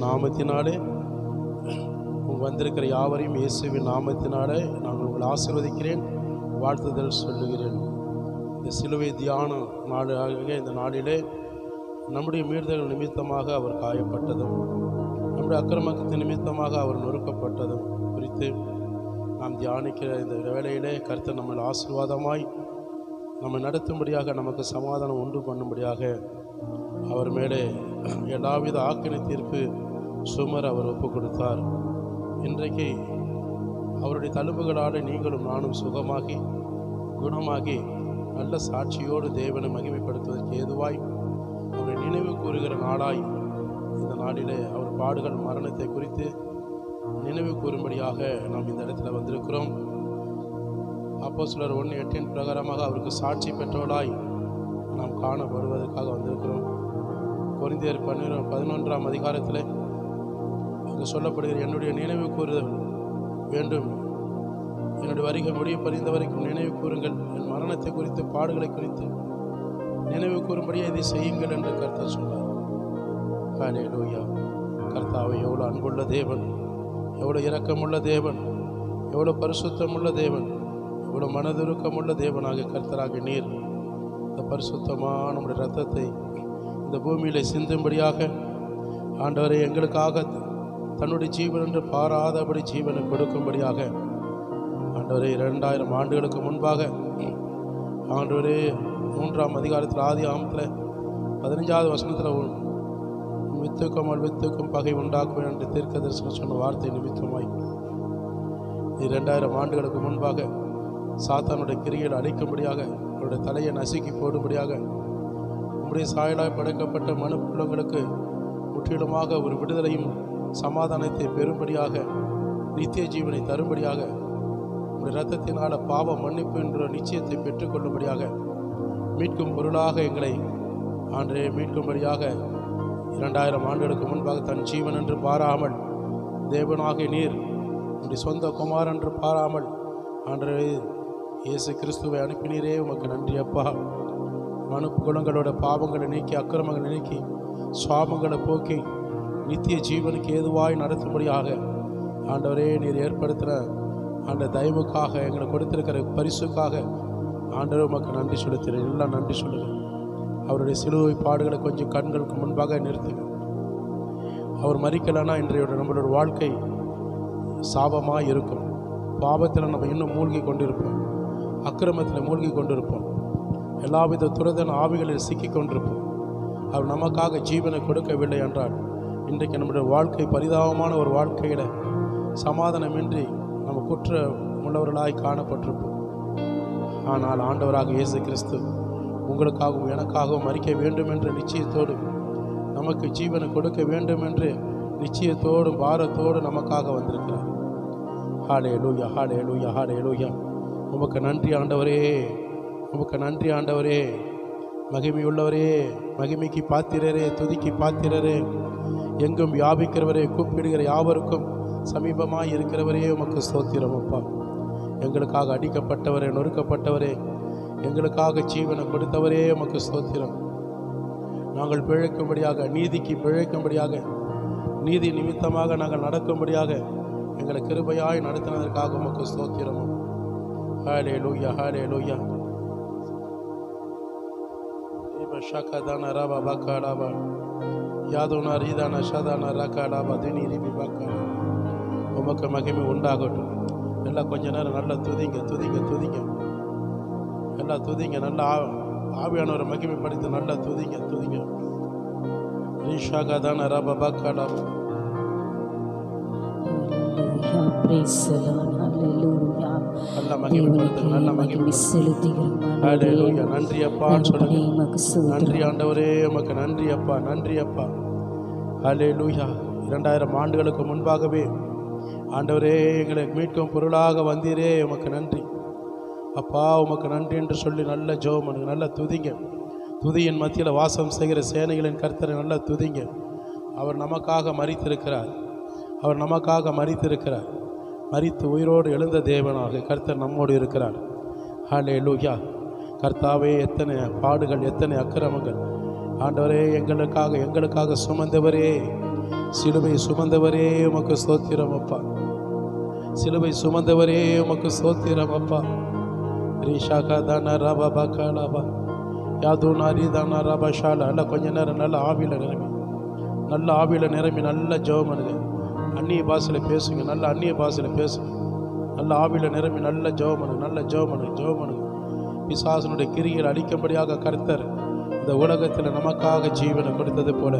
நாமத்தினாலே வந்திருக்கிற யாவரையும் இயேசுவின் நாமத்தினாலே நான் உங்களை ஆசீர்வதிக்கிறேன், வாழ்த்துதல் சொல்லுகிறேன். இந்த சிலுவை தியான நாளாக இந்த நாளிலே நம்முடைய மீறுதல் நிமித்தமாக அவர் காயப்பட்டதும் நம்முடைய அக்கிரமத்தின் நிமித்தமாக அவர் நொறுக்கப்பட்டதும் குறித்து நாம் தியானிக்கிற இந்த வேளையிலே கர்த்தர் நம்மளை ஆசீர்வாதமாய் நம்மை நடத்தும்படியாக, நமக்கு சமாதானம் உண்டு பண்ணும்படியாக அவர் மேலே எல்லாவித ஆக்கினை தீர்ப்பு சுமர் அவர் ஒப்பு கொடுத்தார். இன்றைக்கு அவருடைய தழும்புகளால் நீங்களும் நானும் சுகமாகி குணமாகி நல்ல சாட்சியோடு தேவனை மகிமைப்படுத்துவதற்கு ஏதுவாய் அவரை நினைவு கூறுகிற நாளாய் இந்த நாளிலே அவர் பாடுகள் மரணத்தை குறித்து நினைவு கூறும்படியாக நாம் இந்த இடத்துல வந்திருக்கிறோம். அப்போஸ்தலர் 1:8 பிரகாரமாக அவருக்கு சாட்சி பெற்றவளாய் நாம் காணப்படுவதற்காக வந்திருக்கிறோம். கொரிந்தியர் 11ஆம் அதிகாரத்தில் அங்கு சொல்லப்படுகிற என்னுடைய நினைவு கூறுதல் வேண்டும், என்னுடைய வருகை முடிய பறிந்த வரைக்கும் நினைவு கூறுங்கள், என் மரணத்தை குறித்து பாடுகளை குறித்து நினைவு கூறும்படியே இதை செய்யுங்கள் என்று கர்த்தர் சொன்னார். ஹல்லேலூயா. கர்த்தாவை எவ்வளோ அன்புள்ள தேவன், எவ்வளோ இரக்கமுள்ள தேவன், எவ்வளோ பரிசுத்தமுள்ள தேவன், எவ்வளோ மனதுருக்கமுள்ள தேவனாக கர்த்தராக நீர் இந்த பரிசுத்தமான நம்முடைய இரத்தத்தை இந்த பூமியில் சிந்தும்படியாக ஆண்டவரை எங்களுக்காக தன்னுடைய ஜீவன் என்று பாராதபடி ஜீவனை கொடுக்கும்படியாக ஆண்டவரே 2000 ஆண்டுகளுக்கு முன்பாக ஆண்டவரே 3ஆம் அதிகாரத்தில் ஆதி ஆமத்தில் 15வது வசனத்தில் வித்துக்கும் பகை உண்டாக்குவேன் என்று தீர்க்க தரிசனம் சொன்ன வார்த்தை நிமித்தமாய் 2000 ஆண்டுகளுக்கு முன்பாக சாத்தானுடைய கிரியில் அழிக்கும்படியாக, அவருடைய தலையை நசுக்கி போடும்படியாக உம்முடைய சாயலாய் படைக்கப்பட்ட மனு குலங்களுக்கு முற்றிலுமாக ஒரு விடுதலையும் சமாதானத்தை பெறும்படியாக, நித்திய ஜீவனை தரும்படியாக, உம்முடைய இரத்தத்தினால பாவ மன்னிப்பு என்ற நிச்சயத்தை பெற்றுக்கொள்ளும்படியாக, மீட்கும் பொருளாக எங்களை ஆண்டே மீட்கும்படியாக 2000 ஆண்டுகளுக்கு முன்பாக தன் ஜீவன் என்று பாராமல் தேவனாக நீர் உடைய சொந்த குமார் என்று பாராமல் ஆண்டே இயேசு கிறிஸ்துவை அனுப்பினீரே, உமக்கு நன்றி அப்பா. மனு குலங்களோட பாவங்களை நீக்கி, அக்கிரமங்களை நீக்கி, சுவாபங்களை போக்கி நித்திய ஜீவனுக்கு ஏதுவாய் நடத்தும்படியாக ஆண்டவரே நீர் ஏற்படுத்தின அந்த தயவுக்காக, எங்களை கொடுத்திருக்கிற பரிசுக்காக ஆண்டவரே உமக்கு நன்றி செலுத்துகிறேன். எல்லாம் நன்றி சொல்லுங்கள். அவருடைய சிலுவை பாடுகளை கொஞ்சம் கண்களுக்கு முன்பாக நிறுத்துங்க. அவர் மரிக்கலைன்னா இன்றைய நம்மளோட வாழ்க்கை சாபமாக இருக்கும். பாவத்தில் நம்ம இன்னும் மூழ்கி கொண்டிருப்போம், அக்கிரமத்தில் மூழ்கி கொண்டிருப்போம், எல்லாவித துரதன ஆவிகளில் சிக்கி கொண்டிருப்போம். அவர் நமக்காக ஜீவனை கொடுக்கவில்லை என்றால் இன்றைக்கு நம்முடைய வாழ்க்கை பரிதாபமான ஒரு வாழ்க்கையில் சமாதானமின்றி நம்ம குற்ற உள்ளவர்களாய் காணப்பட்டிருப்போம். ஆனால் ஆண்டவராக இயேசு கிறிஸ்து உங்களுக்காகவும் எனக்காகவும் மரிக்க வேண்டும் என்ற நிச்சயத்தோடு, நமக்கு ஜீவனை கொடுக்க வேண்டும் என்று நிச்சயத்தோடும் பாரத்தோடு நமக்காக வந்திருக்கிறார். ஹல்லேலூயா, ஹல்லேலூயா, ஹல்லேலூயா. உமக்கு நன்றி ஆண்டவரே, உமக்கு நன்றி ஆண்டவரே. மகிமையுள்ளவரே, மகிமைக்கு பாத்திரரே, துதிக்கு பாத்திரரே, எங்கும் வியாபிக்கிறவரே, கூப்பிடுகிற யாவருக்கும் சமீபமாய் இருக்கிறவரே, உமக்கு ஸ்தோத்திரம் அப்பா. எங்களுக்காக அடிக்கப்பட்டவரே, நொறுக்கப்பட்டவரே, எங்களுக்காக ஜீவனை கொடுத்தவரே, உமக்கு ஸ்தோத்திரம். நாங்கள் பிழைக்கும்படியாக, நீதிக்கு பிழைக்கும்படியாக, நீதி நிமித்தமாக நாங்கள் நடக்கும்படியாக எங்களை கிருபையாய் நடத்தினதற்காக உமக்கு ஸ்தோத்திரம். ஹல்லேலூயா, ஹல்லேலூயா. ஷகதான ரபா பக்காடாபா யாதுனா ரீதான ஷதான ரக்காடாபா தினி பக்கா. உமக்கு மகிமை உண்டாகட்டும். எல்லாம் கொஞ்ச நேரம் நல்லா துதிங்க, துதிங்க, துதிங்க, எல்லாம் துதிங்க. நல்லா ஆவியானவரை மகிமைப்படுத்தி நல்லா துதிங்க, துதிங்க. ஷகதான ரபா பக்காடாபா. Praise the Lord. Hallelujah. நல்ல மகிமைப்படுத்துங்க, நல்ல மகிமை செலுத்துகிறோம். ஹல்லேலூயா. நன்றி அப்பா சொல்லுங்க. நன்றி ஆண்டவரே, உமக்கு நன்றி அப்பா, நன்றி அப்பா. ஹல்லேலூயா. 2000 ஆண்டுகளுக்கு முன்பாகவே ஆண்டவரே எங்களை மீட்கும் பொருளாக வந்தீரே, உமக்கு நன்றி அப்பா, உமக்கு நன்றி என்று சொல்லி நல்ல ஜெபம் பண்ணுங்க, நல்ல துதிங்க. துதியின் மத்தியில் வாசம் செய்கிற சேனைகளின் கர்த்தரை நல்ல துதிங்க. அவர் நமக்காக மரித்திருக்கிறார், அவர் நமக்காக மரித்திருக்கிறார். மரித்து உயிரோடு எழுந்த தேவனாக கர்த்தர் நம்மோடு இருக்கிறார். ஹல்லேலூயா. கர்த்தாவே, எத்தனை பாடுகள், எத்தனை அக்கிரமங்கள் ஆண்டவரே எங்களுக்காக சுமந்தவரே, சிலுவை சுமந்தவரே உமக்கு ஸ்தோத்திரம் அப்பா. சிலுவை சுமந்தவரே உமக்கு ஸ்தோத்திரம் அப்பா. ரீஷாகா தானா ரபா பகாலாபா யாதுனா ரீதானா ரபா ஷாலா. நல்ல கொஞ்ச நேரம் நல்ல ஆவியில் நிரம்பி, நல்ல ஆவியில் நிரம்பி நல்ல ஜெபம் பண்ணுங்க. அந்நிய பாஷையில் பேசுங்க, நல்ல அந்நிய பாஷையில் பேசுங்க. நல்ல ஆவியில் நிரம்பி நல்ல ஜெபம் பண்ணுங்க, நல்ல ஜெபம் பண்ணுங்க, ஜெபம் பண்ணுங்க. பிசாசனுடைய கிரியில் அழிக்கும்படியாக கர்த்தர் இந்த உலகத்தில் நமக்காக ஜீவனை கொடுத்தது போல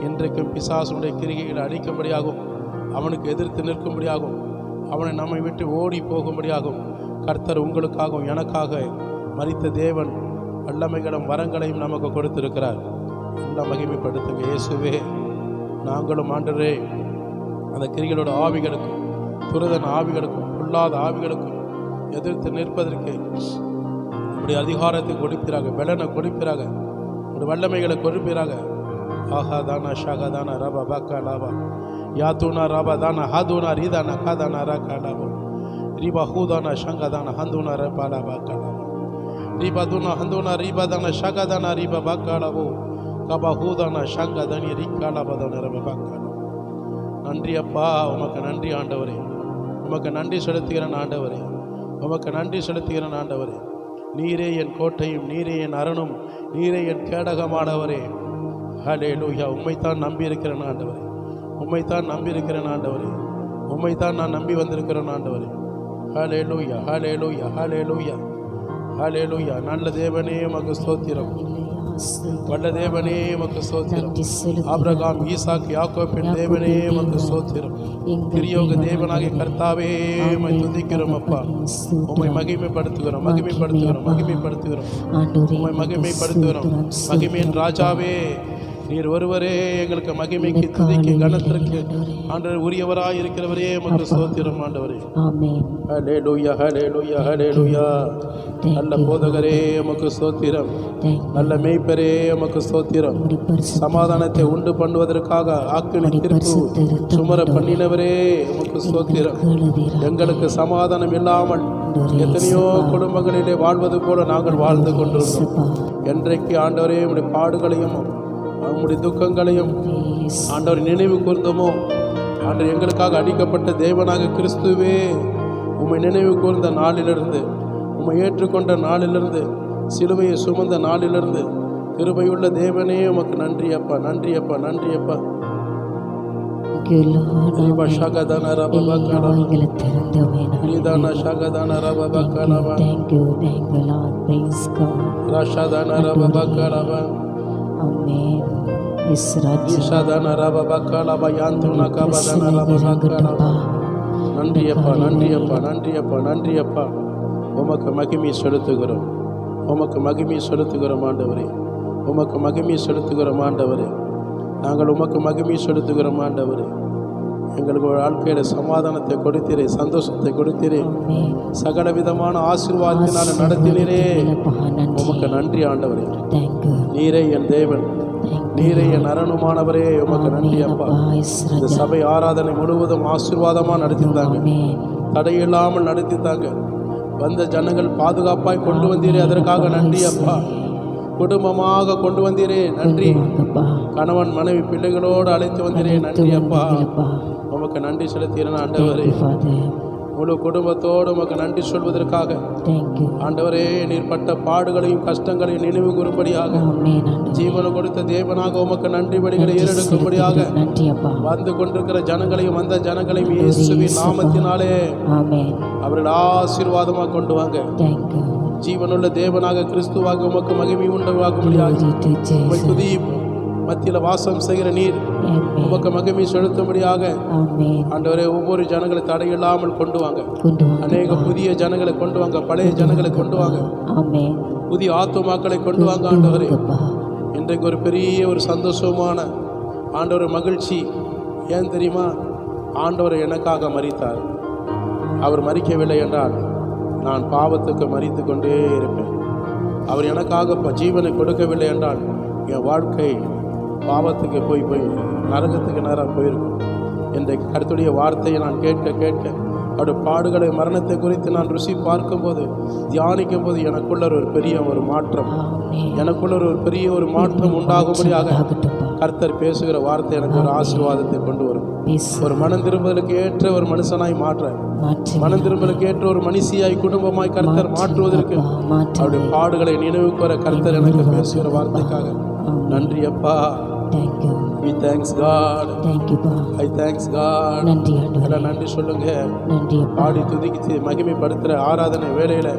இன்றைக்கும் பிசாசனுடைய கிரிகைகளை அழிக்கும்படியாகும், அவனுக்கு எதிர்த்து நிற்கும்படியாகும், அவனை நம்மை விட்டு ஓடி போகும்படியாகும் கர்த்தர் உங்களுக்காகவும் எனக்காக மரித்த தேவன் வல்லமைகளும் வரங்களையும் நமக்கு கொடுத்திருக்கிறார். நல்ல மகிமைப்படுத்துங்க இயேசுவே. நாங்களும் ஆண்டவரே அந்த கிரிகளோட ஆவிகளுக்கும் துரிதன் ஆவிகளுக்கும் பொல்லாத ஆவிகளுக்கும் எதிர்த்து நிற்பதற்கு உடைய அதிகாரத்தை கொடுப்பீராக, பலனை கொடுப்பீராக, உடைய வல்லமைகளை கொடுப்பீராக. ஆஹா தானா ஷாகா தானா ரபா பாக்கா லாபா யாத்தூனா ரபா தானா ஹாதூனா ரீதானா காதானா ராக்கா லாபா ரீபா ஹூதானா ஷங்கா தானா ஹந்தூனா ரபா லாபா காலாபா ரீபா தூனா ஹந்தூனா ரீபா தானா ஷாகா தானா ரீபா பாக்கா லாபோ கபா ஹூதானா ஷங்கா தானி ரீக்கா லாபா தானா ரபா பாக்கா. நன்றி அப்பா, உமக்கு நன்றி ஆண்டவரே, உமக்கு நன்றி செலுத்துகிறேன் ஆண்டவரே, உமக்கு நன்றி செலுத்துகிறேன் ஆண்டவரே. நீரே என் கோட்டையும், நீரே என் அரணும், நீரே என் கேடகமானவரே. ஹல்லேலூயா. உம்மைத்தான் நம்பி இருக்கிறேன் ஆண்டவரே, உம்மைத்தான் நம்பி இருக்கிறேன் ஆண்டவரே, உம்மைத்தான் நான் நம்பி வந்திருக்கிறேன் ஆண்டவரே. ஹல்லேலூயா, ஹல்லேலூயா, ஹல்லேலூயா, ஹல்லேலூயா. நல்ல தேவனே உமக்கு ஸ்தோத்திரம், வல்ல தேவனே உமக்கு ஸ்தோத்திரம். ஆபிரகாம் ஈசாக் யாக்கோபின் தேவனே உமக்கு ஸ்தோத்திரம். கிரியோக தேவனாகிய கர்த்தாவே உம்மை துதிக்கிறோம் அப்பா, உம்மை மகிமைப்படுத்துகிறோம், மகிமைப்படுத்துகிறோம், மகிமைப்படுத்துகிறோம், உம்மை மகிமைப்படுத்துகிறோம். மகிமையின் ராஜாவே நீர் ஒருவரே எங்களுக்கு மகிமைக்கு துதிக்கு கனத்திற்கு ஆண்டவர் உரியவராய் இருக்கிறவரே உமக்கு ஸ்தோத்திரம் ஆண்டவரே. ஹல்லேலூயா, ஹல்லேலூயா, ஹல்லேலூயா. நல்ல போதகரே உமக்கு ஸ்தோத்திரம், நல்ல மேய்ப்பரே உமக்கு ஸ்தோத்திரம். சமாதானத்தை உண்டு பண்ணுவதற்காக ஆக்கினை தீர்ப்பு சுமர பண்ணினவரே உமக்கு ஸ்தோத்திரம். எங்களுக்கு சமாதானம் இல்லாமல் எத்தனையோ குடும்பங்களிலே வாழ்வது போல நாங்கள் வாழ்ந்து கொண்டிருந்தோம். என்றைக்கு ஆண்டவரே உம்முடைய பாடுகளையும் உம்முடைய துக்கங்களையும் ஆண்டவர் நினைவு கூர்ந்தோமோ, ஆண்டவர் எங்களுக்காக அடிக்கப்பட்ட தேவனாக கிறிஸ்துவே உம்மை நினைவு கூர்ந்த நாளிலிருந்து, உம்மை ஏற்றுக்கொண்ட நாளிலிருந்து, சிலுவையை சுமந்த நாளிலிருந்து, கிருபையுள்ள தேவனே உமக்கு நன்றி அப்பா, நன்றி அப்பா, நன்றி அப்பா. நன்றி அப்பா, நன்றி அப்பா, நன்றி அப்பா, நன்றி அப்பா. உமக்கு மகிமை செலுத்துகிறோம், உமக்கு மகிமை செலுத்துகிறோம் ஆண்டவரே, உமக்கு மகிமை செலுத்துகிறோம் ஆண்டவரே. நாங்கள் உமக்கு மகிமை செலுத்துகிறோம் ஆண்டவரே. எங்களுக்கு ஒரு வாழ்க்கையில சமாதானத்தை கொடுத்தீரே, சந்தோஷத்தை கொடுத்தீரே, சகல விதமான ஆசீர்வாதத்தினால நடத்தினீரே. உமக்கு நன்றி ஆண்டவரே. நீரே என் தேவன், நீரே என் அரணுமானவரே, உமக்கு நன்றி அப்பா. இந்த சபை ஆராதனை முழுவதும் ஆசீர்வாதமா நடத்தித்தாங்க, தடையில்லாமல் நடத்தித்தாங்க. வந்த ஜனங்கள் பாதுகாப்பாய் கொண்டு வந்தீரே, அதற்காக நன்றி அப்பா. குடும்பமாக கொண்டு வந்தீரே, நன்றி. கணவன் மனைவி பிள்ளைகளோடு அழைத்து வந்தீரே, நன்றி அப்பா. உமக்கு நன்றி செலுத்தீரன் ஆண்டவரே. முழு குடும்பத்தோடு உமக்கு நன்றி சொல்வதற்காக ஆண்டவரே, நீர் பட்ட பாடுகளையும் கஷ்டங்களையும் நினைவு கூறும்படியாக, ஜீவனை கொடுத்த தேவனாக உமக்கு நன்றி பலிகளை ஏறெடுக்கும்படியாக வந்து கொண்டிருக்கிற ஜனங்களையும் வந்த ஜனங்களையும் இயேசுவின் நாமத்தினாலே அவர்கள் ஆசீர்வாதமாக கொண்டு வாங்க. ஜீவனுள்ள தேவனாக கிறிஸ்துவாக உமக்கு மகிமை உண்டாகும்படியாக உம்மை துதி மத்தியில் வாசம் செய்கிற நீர் உமக்கு மகிமை செலுத்தும்படியாக ஆண்டவரே, ஒவ்வொரு ஜனங்களை தடையில்லாமல் கொண்டு வாங்க. அநேக புதிய ஜனங்களை கொண்டு வாங்க, பழைய ஜனங்களை கொண்டு வாங்க, புதிய ஆத்துமாக்களை கொண்டு வாங்க ஆண்டவரே. இன்றைக்கு ஒரு பெரிய ஒரு சந்தோஷமான ஆண்டவர் மகிழ்ச்சி. ஏன் தெரியுமா? ஆண்டவர் எனக்காக மரித்தார். அவர் மரிக்கவில்லை என்றால் நான் பாவத்துக்கு மரித்து கொண்டே இருப்பேன். அவர் எனக்காக ஜீவனை கொடுக்கவில்லை என்றால் என் வாழ்க்கை பாவத்துக்கு போய் நரகத்துக்கு நேராக போயிருக்கும். இன்றைக்கு கர்த்தருடைய வார்த்தையை நான் கேட்க கேட்க அவருடைய பாடுகளை மரணத்தை குறித்து நான் ருசி பார்க்கும்போது தியானிக்கும் போது எனக்குள்ள ஒரு பெரிய ஒரு மாற்றம், ஆமென். எனக்குள்ள ஒரு பெரிய ஒரு மாற்றம் உண்டாகும்படியாக ஆகட்டும்பா. கர்த்தர் பேசுகிற வார்த்தை எனக்கு ஒரு ஆசீர்வாதத்தை கொண்டு வரும். பேசு. ஒரு மனம் திரும்பலுக்கு ஏற்ற ஒரு மனுஷனாய் மாற்ற, மாற்று. மனம் திரும்பலுக்கு ஏற்ற ஒரு மனுஷியாய் குடும்பமாய் கர்த்தர் மாற்றுவதற்கு மாற்று. அவருடைய பாடுகளை நினைவுக்கு வர கர்த்தர் எனக்கு பேசுகிற வார்த்தைக்காக நன்றி அப்பா. Thank you. We thanks God. Thank you பா. I thanks God. நன்றி ஆண்டவரே. எல்லாம் நன்றி சொல்லுங்க. நன்றி அப்பா. பாடி துதித்து மகிமைப்படுத்துகிற ஆராதனை வேளையில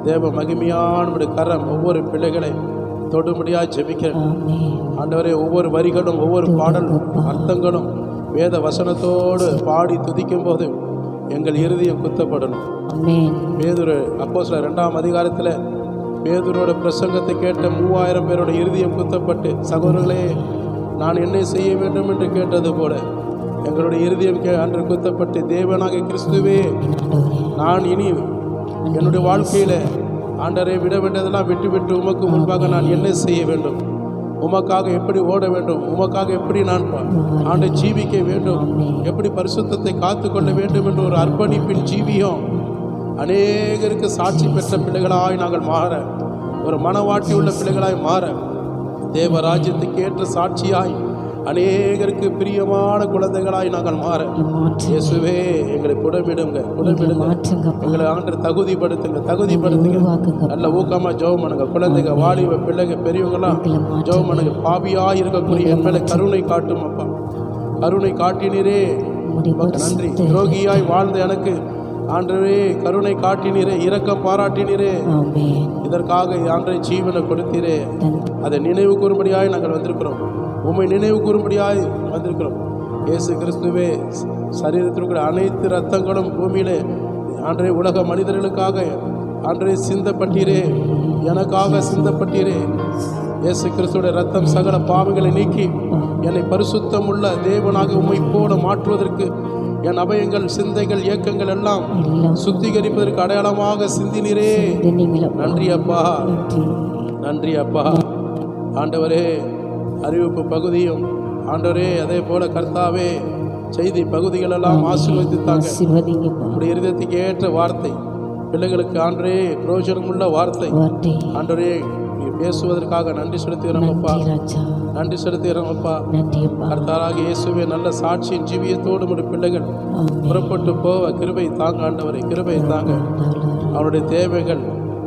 தேவ மகிமையான கரம் ஒவ்வொரு பிள்ளைகளை தொடுமுடியாக ஜெபிக்கிறேன் ஆமென். ஆண்டவரே. ஒவ்வொரு வரிகளும் ஒவ்வொரு பாடலும் அர்த்தங்களும் வேத வசனத்தோடு பாடி துதிக்கும் போது எங்கள் இருதயம் குத்தப்படணும். ஆமென். பேதுரு அப்போஸ்தலர் 2ஆம் அதிகாரத்தில் பேதுரோட பிரசங்கத்தை கேட்ட 3000 பேரோட இருதயம் குத்தப்பட்டு, சகோதரர்களே நான் என்ன செய்ய வேண்டும் என்று கேட்டது போல எங்களுடைய இருதயம் அன்று குத்தப்பட்டு, தேவனாகிய கிறிஸ்துவே ஆண்டவரே. நான் இனி என்னுடைய வாழ்க்கையில் ஆண்டவரை விட வேண்டியதெல்லாம் விட்டு விட்டு உமக்கு முன்பாக நான் என்ன செய்ய வேண்டும், உமக்காக எப்படி ஓட வேண்டும், உமக்காக எப்படி நான் ஆண்டை ஜீவிக்க வேண்டும், எப்படி பரிசுத்தத்தை காத்து கொள்ள வேண்டும் என்ற ஒரு அர்ப்பணிப்பின் ஜீவியம் அநேகருக்கு சாட்சி பெற்ற பிள்ளைகளாய் நாங்கள் மாற, ஒரு மனவாட்டி உள்ள பிள்ளைகளாய் மாற, தேவராஜ்யத்துக்கு ஏற்ற சாட்சியாய் அநேகருக்கு பிரியமான குழந்தைகளாய் நாங்கள் மாற இயேசுவே எங்களை புடமிடுங்க, எங்களை ஆண்டு தகுதிப்படுத்துங்க. நல்ல ஊக்கமா ஜெபம் பண்ணுங்க. குழந்தைங்க, வாலிப பிள்ளைங்க, பெரியவங்களாம் ஜெபம் பண்ணுங்க. பாவியாய் இருக்கக்கூடிய என் மேல கருணை காட்டும் அப்பா, கருணை காட்டினீரே நன்றி. துரோகியாய் வாழ்ந்த எனக்கு ஆண்டவரே கருணை காட்டினீரே, இரக்கம் பாராட்டினீரே, இதற்காக ஆண்டவரே ஜீவனை கொடுத்தீரே. அதை நினைவு கூறும்படியாய் நாங்கள் வந்திருக்கிறோம், உம்மை நினைவு கூறும்படியாய் வந்திருக்கிறோம். இயேசு கிறிஸ்துவே சரீரத்திற்குரிய அனைத்து இரத்தங்களும் பூமியிலே ஆண்டவரே உலக மனிதர்களுக்காக ஆண்டவரே சிந்தப்பட்டீரே, எனக்காக சிந்தப்பட்டீரே. இயேசு கிறிஸ்துடைய ரத்தம் சகல பாவங்களை நீக்கி என்னை பரிசுத்தம் உள்ள தேவனாக உம்மை போல மாற்றுவதற்கு, என் அபயங்கள், சிந்தைகள், இயக்கங்கள் எல்லாம் சுத்திகரிப்பதற்கு அடையாளமாக சிந்தினீரே. நன்றி அப்பா, நன்றி அப்பா. ஆண்டவரே அறிவிப்பு பகுதியும் ஆண்டவரே அதே போல கர்த்தாவே செய்தி பகுதிகள் எல்லாம் ஆசீர்வதித்தாங்க. உடைய இருதயத்துக்கு ஏற்ற வார்த்தை, பிள்ளைகளுக்கு ஆண்டவரே பிரயோஜனம் உள்ள வார்த்தை ஆண்டவரே பேசுவதற்காக நன்றி செலுத்துகிறோம் அப்பா, நன்றி செலுத்துகிறோம் அப்பா. கர்த்தராகிய இயேசுவே நல்ல சாட்சியின் ஜீவியத்தோடு உடைய பிள்ளைகள் புறப்பட்டு போக கிருபை தாங்க ஆண்டவரே, கிருபை தாங்க. அவருடைய தேவைகள்,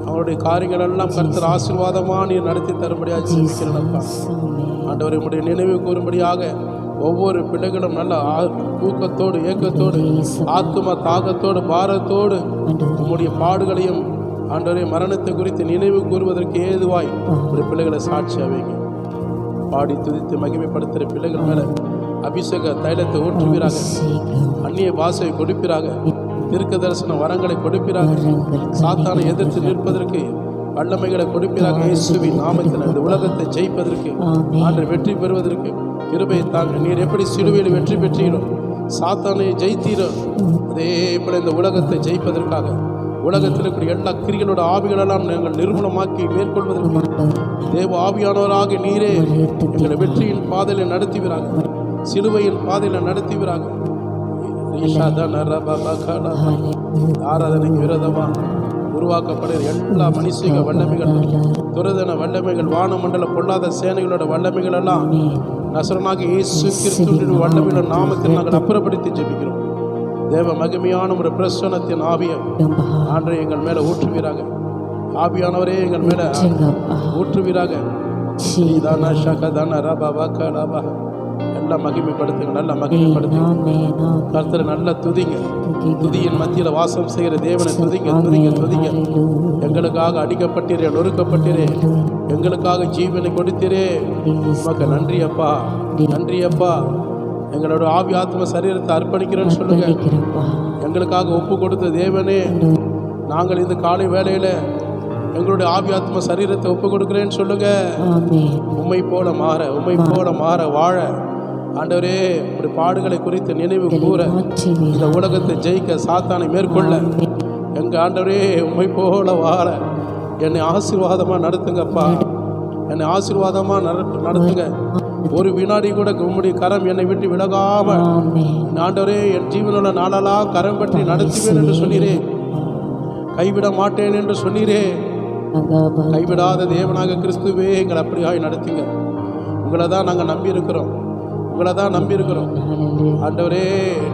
அவருடைய காரியங்கள் எல்லாம் கர்த்தர் ஆசீர்வாதமாக நீர் நடத்தி தரும்படியாக ஜீவிக்கிறேன் அப்பா. ஆண்டவரை உடைய நினைவு கூறும்படியாக ஒவ்வொரு பிள்ளைகளும் நல்ல ஊக்கத்தோடு, ஏக்கத்தோடு, ஆத்தும தாகத்தோடு, பாரத்தோடு உம்முடைய பாடுகளையும் ஆண்டவரே மரணத்தை குறித்து நினைவு கூறுவதற்கு ஏதுவாய் ஒரு பிள்ளைகளை சாட்சி வைங்க. பாடி துதித்து மகிமைப்படுத்துகிற பிள்ளைகள் மேல அபிஷேக தைலத்தை ஊற்றுவீராக, அந்நிய பாஷையை கொடுப்பீராக, தீர்க்க தரிசன வரங்களை கொடுப்பீராக, சாத்தானை எதிர்த்து நிற்பதற்கு வல்லமைகளை கொடுப்பீராக. இயேசுவின் நாமத்தில் இந்த உலகத்தை ஜெயிப்பதற்கு, ஆண்டு வெற்றி பெறுவதற்கு கிருபை தாங்க. நீர் எப்படி சிலுவையில் வெற்றி பெற்றீரோ, சாத்தானை ஜெயித்தீரோ, அதே போல இந்த உலகத்தை ஜெயிப்பதற்காக, உலகத்தில் இருக்கிற எல்லா கிரிகளோட ஆவிகளெல்லாம் நாங்கள் நிர்மூலமாக்கி மேற்கொள்வதற்கு தேவ ஆவியானவராக நீரே எங்களை வெற்றியின் பாதையில் நடத்துவீராக, சிலுவையின் பாதையில் நடத்துவீராக. ஆராதனைக்கு விரோதமா உருவாக்கப்படுகிற எல்லா மனுஷிக வல்லமைகள், துரதன வல்லமைகள், வானமண்டல பொல்லாத சேனைகளோட வல்லமைகள் எல்லாம் நசரனாக இயேசு கிறிஸ்துவின் வல்லமையோட நாமத்தில் நாங்கள் அப்புறப்படுத்தி ஜெபிக்கிறோம். தேவ மகிமையான ஒரு பிரசன்னத்தின் ஆவியை ஆண்டவரே எங்கள் மேல ஊற்றுவீராக. ஆவியானவரே எங்கள் மேல ஊற்றுவீராக. எல்லாம் மகிமைப்படுத்துங்க, நல்லா மகிமைப்படுத்துங்க. கர்த்தரை நல்லா துதிங்க, துதியின் மத்தியில் வாசம் செய்கிற தேவனை துதிங்க, துதிங்க, துதிங்க. எங்களுக்காக அடிக்கப்பட்டீரே, நொறுக்கப்பட்டீரே, எங்களுக்காக ஜீவனை கொடுத்தீரே. உமக்கு நன்றி அப்பா, நன்றி அப்பா. எங்களோட ஆவி ஆத்ம சரீரத்தை அர்ப்பணிக்கிறேன்னு சொல்லுங்க. எங்களுக்காக ஒப்பு கொடுத்த தேவனே, நாங்கள் இந்த காலை வேளையில எங்களுடைய ஆவி ஆத்ம சரீரத்தை ஒப்பு கொடுக்கிறேன்னு சொல்லுங்க. உம்மை போல மாற, உம்மை போல மாற வாழ ஆண்டவரே ஒரு பாடுகளை குறித்து நினைவு கூற, இந்த உலகத்தை ஜெயிக்க, சாத்தானை மேற்கொள்ள எங்க ஆண்டவரே உம்மை போல வாழ என்னை ஆசீர்வாதமா நடத்துங்கப்பா, என்னை ஆசீர்வாதமா நடத்துங்க. ஒரு வினாடி கூட உம்முடைய கரம் என்னை விட்டு விலகாமல் ஆமென். ஆண்டவரே என் ஜீவனுள்ள நாளெல்லாம் கரம் பற்றி நடத்துவேன் என்று சொன்னீரே, கைவிட மாட்டேன் என்று சொன்னீரே. அகாபா. கைவிடாத தேவனாக கிறிஸ்துவே எங்களை அப்படியாய் நடத்துங்க. உங்களை தான் நாங்கள் நம்பி இருக்கிறோம், உங்களை தான் நம்பி இருக்கிறோம். ஹalleluya. ஆண்டவரே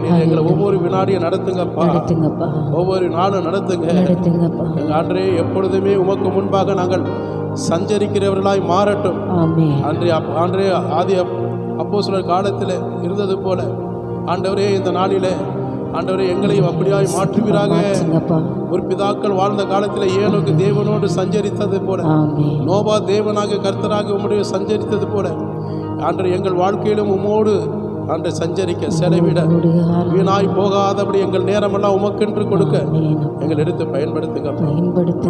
நீங்க எங்களை ஒவ்வொரு வினாடியும் நடத்துங்கப்பா, நடத்துங்கப்பா. ஒவ்வொரு நாளும் நடத்துங்க. நடத்துங்கப்பா. எங்கள் ஆண்டவரே எப்பொழுதுமே உமக்கு முன்பாக நாங்கள் சஞ்சரிக்கிறவர்களாய் மாறட்டும். ஆமென். ஆண்டவரே ஆதி அப்போஸ்தலர் காலத்தில் இருந்தது போல ஆண்டவரே இந்த நாளிலே ஆண்டவரே எங்களையும் அப்படியாய் மாற்றுவீராக. மாற்றுங்கப்பா. ஒரு பிதாக்கள் வாழ்ந்த காலத்தில் ஏனோக்கு தேவனோடு சஞ்சரித்தது போல, ஆமென். நோபா தேவனாக கர்த்தராக உம்முடைய சஞ்சரித்தது போல ஆண்டவர் எங்கள் வாழ்க்கையிலும் உம்மோடு ஆண்டு சஞ்சரிக்க செலவிட வீணாய் போகாதபடி எங்கள் நேரமெல்லாம் உமக்கென்று கொடுக்க எங்கள் எடுத்து பயன்படுத்துங்க,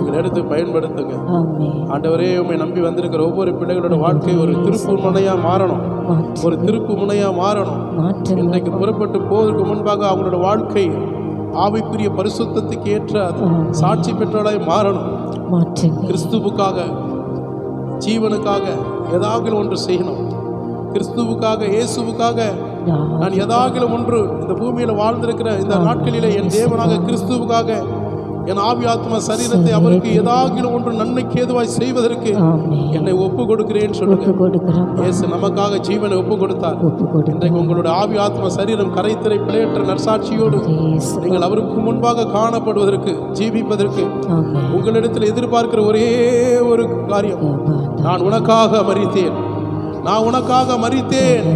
எங்கள் எடுத்து பயன்படுத்துங்க. ஆண்டவரே உம்மை நம்பி வந்திருக்கிற ஒவ்வொரு பிள்ளைகளோட வாழ்க்கை ஒரு திருப்பு முனையா மாறணும், ஒரு திருப்பு முனையா மாறணும். இன்றைக்கு புறப்பட்டு போவதற்கு முன்பாக அவங்களோட வாழ்க்கை ஆவிக்குரிய பரிசுத்தத்துக்கு ஏற்ற சாட்சி பெற்றவர்களாய் மாறணும். கிறிஸ்துவுக்காக ஜீவனுக்காக ஏதாவது ஒன்று செய்யணும். கிறிஸ்துவுக்காக இயேசுவுக்காக நான் ஏதாவது ஒன்று இந்த பூமியில வாழ்ந்திருக்கிற இந்த நாட்களிலே என் தேவனாக கிறிஸ்துவுக்காக என் ஆவி ஆத்மா சரீரத்தை அவருக்கு ஏதாவது ஒன்று நன்மைக்கு ஏதுவாய் செய்வதற்கு என்னை ஒப்பு கொடுக்கிறேன்னு சொல்லுங்க. இயேசு நமக்காக ஜீவனை ஒப்பு கொடுத்தார். இன்றைக்கு உங்களுடைய ஆவி ஆத்மா சரீரம் கரைத்திரை பிழையற்ற நற்சாட்சியோடு நீங்கள் அவருக்கு முன்பாக காணப்படுவதற்கு ஜீவிப்பதற்கு உங்களிடத்தில் எதிர்பார்க்கிற ஒரே ஒரு காரியம், நான் உனக்காக மரித்தேன், நான் உனக்காக மரித்தேன்,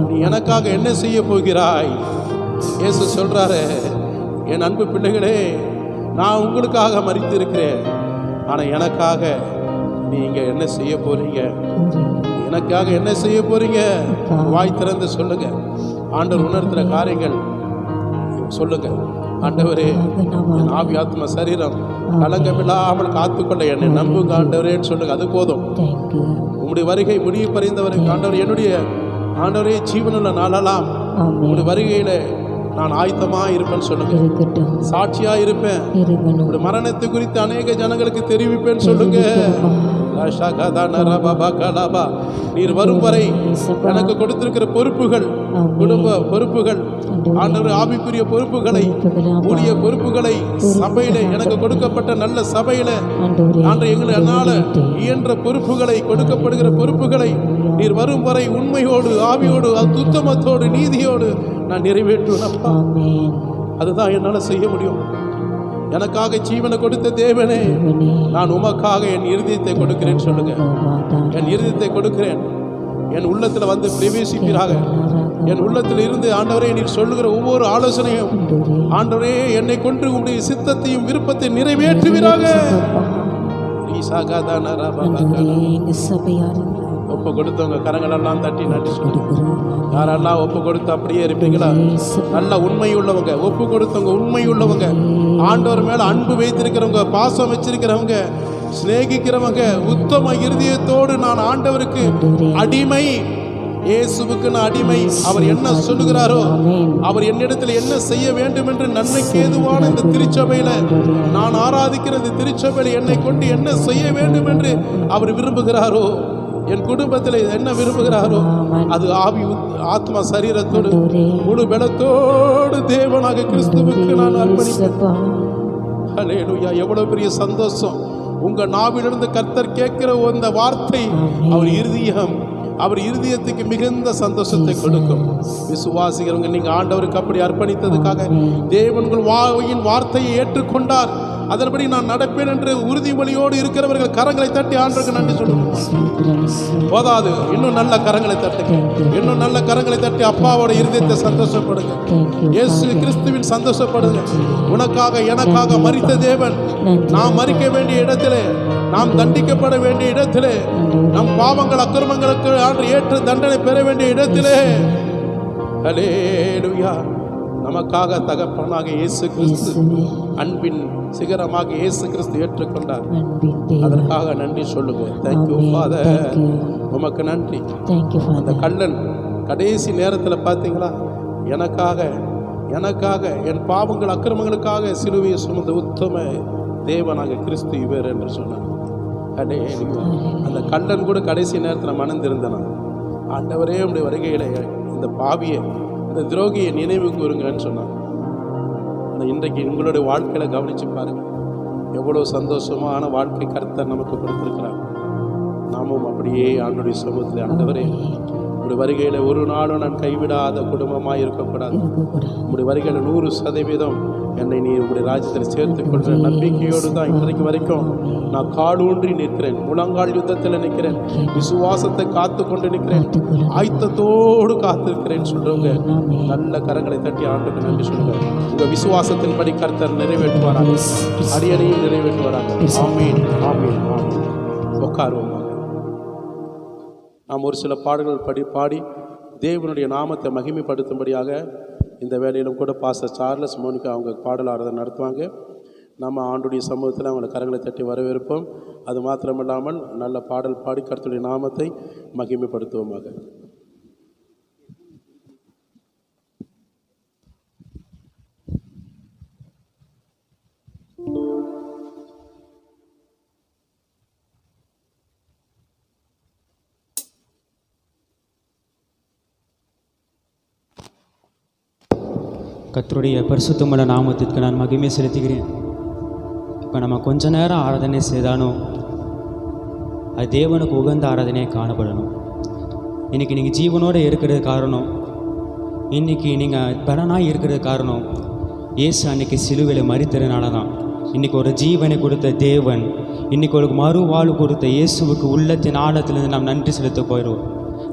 நீ எனக்காக என்ன செய்ய போகிறாய்? இயேசு சொல்றாரு, என் அன்பு பிள்ளைகளே, நான் உங்களுக்காக மரித்திருக்கிறேன், ஆனால் எனக்காக நீங்க என்ன செய்ய போறீங்க? எனக்காக என்ன செய்ய போறீங்க? வாய் திறந்து சொல்லுங்க. ஆண்டவர் உணர்த்துற காரியங்கள் சொல்லுங்க. ஆண்டவரே என் ஆவி ஆத்மா சரீரம் கலங்கமில்லாமல் காத்துக்கொள்ள என்னை நம்புங்க ஆண்டவரேன்னு சொல்லுங்க. அது போதும். உங்களுடைய வருகை முடிவு பறிந்தவரை ஆண்டவர் என்னுடைய ஆண்டவரே ஜீவனுள்ள நாளெல்லாம் உங்களுடைய வருகையில நான் ஆயத்தமா இருப்பேன்னு சொல்லுங்க. சாட்சியா இருப்பேன். உங்களுடைய மரணத்தை குறித்து அநேக ஜனங்களுக்கு தெரிவிப்பேன்னு சொல்லுங்க. நீர் வரும் வரை எனக்கு கொடுத்திருக்கிற பொறுப்புகள், குடும்ப பொறுப்புகள், ஆண்டவர் ஆவிக்குரிய பொறுப்புகளை, ஊழிய பொறுப்புகளை, சபையில எனக்கு கொடுக்கப்பட்ட நல்ல சபையில ஆண்டு எங்களை என்னால இயன்ற பொறுப்புகளை, கொடுக்கப்படுகிற பொறுப்புகளை நீர் வரும் வரை உண்மையோடு ஆவியோடு உத்தமத்தோடு நீதியோடு நான் நிறைவேற்றுவேன். அதுதான் என்னால செய்ய முடியும். எனக்காக ஜீவனை கொடுத்த தேவனே, நான் உமக்காக என் இருதயத்தை கொடுக்கிறேன் சொல்லுங்க. என் இருதயத்தை கொடுக்கிறேன். என் உள்ளத்தில் வந்து பிரவேசிப்பீராக. என் உள்ளத்தில் இருந்து ஆண்டவரே நீர் சொல்லுகிற ஒவ்வொரு ஆலோசனையும் ஆண்டவரே என்னை கொண்டு உங்களுடைய சித்தத்தையும் விருப்பத்தை நிறைவேற்றுவீராக. ஒப்பு கொடுத்தவங்க கரங்களெல்லாம் தட்டி நன்றி சொல்லுங்க. யாரெல்லாம் ஒப்பு கொடுத்து அப்படியே இருப்பீங்களா? நல்ல உண்மை உள்ளவங்க, ஒப்பு கொடுத்தவங்க, உண்மை உள்ளவங்க, ஆண்டவர் மேல அன்பு வைத்திருக்கிறவங்க, பாசம் வச்சிருக்கிறவங்க, சிநேகிக்கிறவங்க, உத்தம இருதயத்தோடு நான் ஆண்டவருக்கு அடிமை, இயேசுவுக்கு நான் அடிமை, அவர் என்ன சொல்லுகிறாரோ, அவர் என்னிடத்தில் என்ன செய்ய வேண்டும் என்று நன்மைக்கு ஏதுவான இந்த திருச்சபையில நான் ஆராதிக்கிற இந்த திருச்சபையில என்னை கொண்டு என்ன செய்ய வேண்டும் என்று அவர் விரும்புகிறாரோ, என் குடும்பத்தில் என்ன விரும்புகிறாரோ அது ஆவி ஆத்மா சரீரத்தோடு முழு பலத்தோடு தேவனாக கிறிஸ்துவுக்கு நான் அர்ப்பணிப்பேன். ஹல்லேலூயா. எவ்வளவு பெரிய சந்தோஷம்! உங்க நாவிலிருந்து கர்த்தர் கேட்கிற அந்த வார்த்தை அவர் இருதயத்துக்கு மிகுந்த சந்தோஷத்தை கொடுக்கும். விசுவாசிக்கிறவங்க நீங்க ஆண்டவருக்கு அப்படி அர்ப்பணித்ததுக்காக தேவன் உங்கள் வாயின் வார்த்தையை ஏற்றுக்கொண்டார். அதன்படி நான் நடப்பேன் என்று உறுதிமொழியோடு இருக்கிறவர்கள் கரங்களை தட்டி ஆண்டவருக்கு நன்றி சொல்லுங்க. போதாது, இன்னும் நல்ல கரங்களை தட்டுங்க, இன்னும் நல்ல கரங்களை தட்டி அப்பாவோட இருதயத்தை சந்தோஷப்படுங்க. இயேசு கிறிஸ்துவின் சந்தோஷப்படுங்க. உனக்காக எனக்காக மரித்த தேவன், நாம் மரிக்க வேண்டிய இடத்திலே, நாம் தண்டிக்கப்பட வேண்டிய இடத்திலே, நம் பாவங்கள் அக்கிரமங்களுக்கு ஆண்டு ஏற்று தண்டனை பெற வேண்டிய இடத்திலே, ஹல்லேலூயா, நமக்காக தகப்பனாக இயேசு கிறிஸ்து, அன்பின் சிகரமாக இயேசு கிறிஸ்து ஏற்றுக்கொண்டார். அதற்காக நன்றி சொல்லுங்க. தேங்க்யூ ஃபாதர், உமக்கு நன்றி. அந்த கள்ளன் கடைசி நேரத்தில் பார்த்தீங்களா, எனக்காக என் பாவங்கள் அக்கிரமங்களுக்காக சிலுவையை சுமந்த உத்தம தேவனாக கிறிஸ்து இவர் என்று சொன்னார். அந்த கள்ளன் கூட கடைசி நேரத்தில் மனம் திருந்தனான். ஆண்டவரே உடைய வருகையில இந்த பாவியை, இந்த துரோகியை நினைவு கூறுங்கன்னு சொன்னாங்க. ஆனால் இன்றைக்கு உங்களுடைய வாழ்க்கையில கவனிச்சு பாருங்க, எவ்வளோ சந்தோஷமான வாழ்க்கை கர்த்தர் நமக்கு கொடுத்திருக்கிறார். நாமும் அப்படியே ஆண்டுடைய சமூகத்தில், ஆண்டவரே உடைய வருகையில ஒரு நாளும் நான் கைவிடாத குடும்பமாக இருக்கக்கூடாது. உடைய வருகையில 100% என்னை நீ உடைய ராஜ்யத்தில் சேர்த்துக் கொள்கிற நம்பிக்கையோடு தான் இன்றைக்கு வரைக்கும் நான் காலூன்றி நிற்கிறேன், முழங்கால் யுத்தத்தில் நிற்கிறேன், விசுவாசத்தை காத்து கொண்டு நிற்கிறேன், ஆயத்தத்தோடு காத்திருக்கிறேன் சொல்றவங்க நல்ல கரங்களை தட்டி ஆண்டுக்கு நன்றி சொல்லுங்க. உங்க விசுவாசத்தின்படி கர்த்தர் நிறைவேற்றுவாராங்க, அடியணையும் நிறைவேற்றுவாராங்க. ஆமீன், ஆமீன், ஆமீன். உட்காருவோம். நாம் ஒரு சில பாடல்கள் பாடி தேவனுடைய நாமத்தை மகிமைப்படுத்தும்படியாக இந்த வேலையிலும் கூட பாஸ்டர் சார்லஸ் மோனிகா அவங்க பாடல் ஆராதனை நடத்துவாங்க. நம்ம ஆண்டுடைய சமூகத்தில் அவங்களை கரங்களை தட்டி வரவேற்போம். அது மாத்திரமில்லாமல் நல்ல பாடல் பாடி கர்த்தருடைய நாமத்தை மகிமைப்படுத்துவோமாக. கர்த்தருடைய பரிசுத்தமுள்ள நாமத்திற்கு நான் மகிமை செலுத்துகிறேன். இப்போ நம்ம கொஞ்ச நேரம் ஆராதனை செய்தாலும் அது தேவனுக்கு உகந்த ஆராதனையை காணப்படணும். இன்றைக்கி நீங்கள் ஜீவனோடு இருக்கிறது காரணம், இன்றைக்கி நீங்கள் பலனாக இருக்கிறது காரணம் இயேசு அன்றைக்கி சிலுவையில் மரித்ததுனால தான். இன்றைக்கி ஒரு ஜீவனை கொடுத்த தேவன், இன்றைக்கி ஒரு மறுவாழ்வு கொடுத்த இயேசுவுக்கு உள்ளத்தின் ஆழத்திலிருந்து நாம் நன்றி செலுத்த போயிடுவோம்.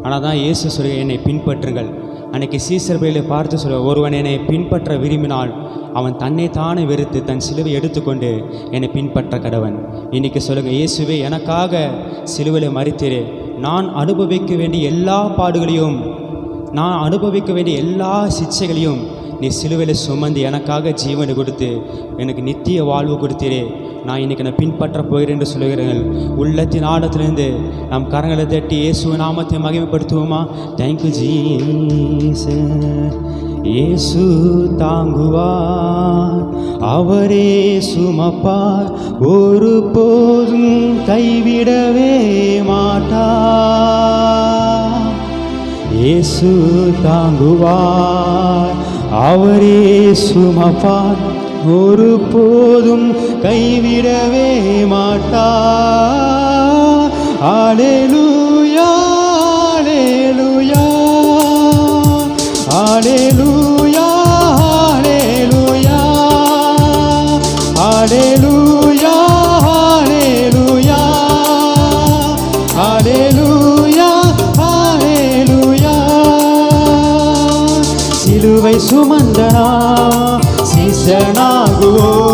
ஆனால் தான் இயேசு சொல்ல, என்னை பின்பற்றுங்கள். அன்றைக்கி சீசர்பையிலே பார்த்து சொல்ல, ஒருவன் என்னை பின்பற்ற விரும்பினால் அவன் தன்னை தானே வெறுத்து தன் சிலுவை எடுத்துக்கொண்டு என்னை பின்பற்ற கடவன். இன்றைக்கி சொல்லுங்கள், இயேசுவே எனக்காக சிலுவையில் மரித்தீரே, நான் அனுபவிக்க வேண்டிய எல்லா பாடுகளையும், நான் அனுபவிக்க வேண்டிய எல்லா சிக்ஷைகளையும் நீ சிலுவையில் சுமந்து எனக்காக ஜீவனை கொடுத்து எனக்கு நித்திய வாழ்வு கொடுத்தீரே, நான் இன்றைக்கி நான் பின்பற்ற போகிறேன் என்று சொல்லுகிறீர்கள். உள்ளத்தின் ஆழத்திலிருந்து நாம் கரங்களை தட்டி இயேசு நாமத்தை மகிமைப்படுத்துவோமா? Thank you Jesus. இயேசு தாங்குவார், அவரே சுமப்பார், ஒரு போதும் கைவிடவே மாட்டார். இயேசு தாங்குவார், அவரே சுமப்பார், ஒரு போதும் கைவிடவே மாட்டார். அல்லேலூயா, அல்லேலூயா, அல்லேலூயா, அல்லேலூயா, அல்லேலூயா, அல்லேலூயா, அல்லேலூயா, அல்லேலூயா. சிலுவை சுமந்தனா சீசனாகுவோம்,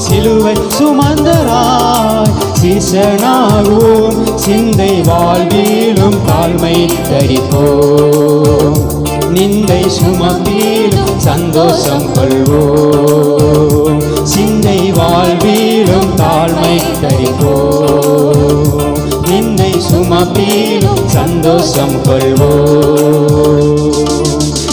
சிலுவை சுமந்தராய் சீசனாகுவோம், சிந்தை வாழ்விலும் தாழ்மை தரிப்போம், நிந்தை சுமந்திலும் சந்தோஷம் கொள்வோம், சிந்தை வாழ்விலும் தாழ்மை தரிப்போம், நிந்தை சுமந்திலும் சந்தோஷம் கொள்வோம்.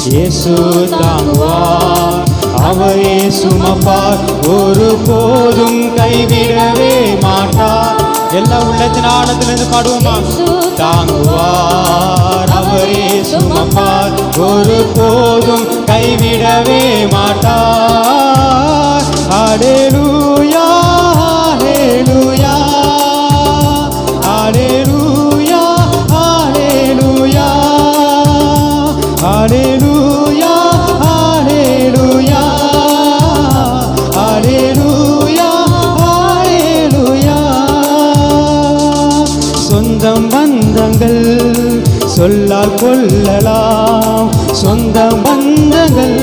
இயேசு தாங்குவார், அவரே சுமப்பார், ஒரு போதும் கைவிடவே மாட்டார். எல்லா உள்ளத்தின் ஆழத்திலிருந்து பாடுவோமா? தாங்குவார், அவரே சுமப்பார், ஒரு போதும் கைவிடவே மாட்டார். அல்லேலூயா, அல்லேலூயா, அல்லேலூயா, அல்லேலூயா, அல்லேலூயா, அல்லேலூயா, அல்லேலூயா, அல்லேலூயா. சொந்தம் பந்தங்கள் சொல்லால் கொள்ளலாம், சொந்த பந்தங்கள்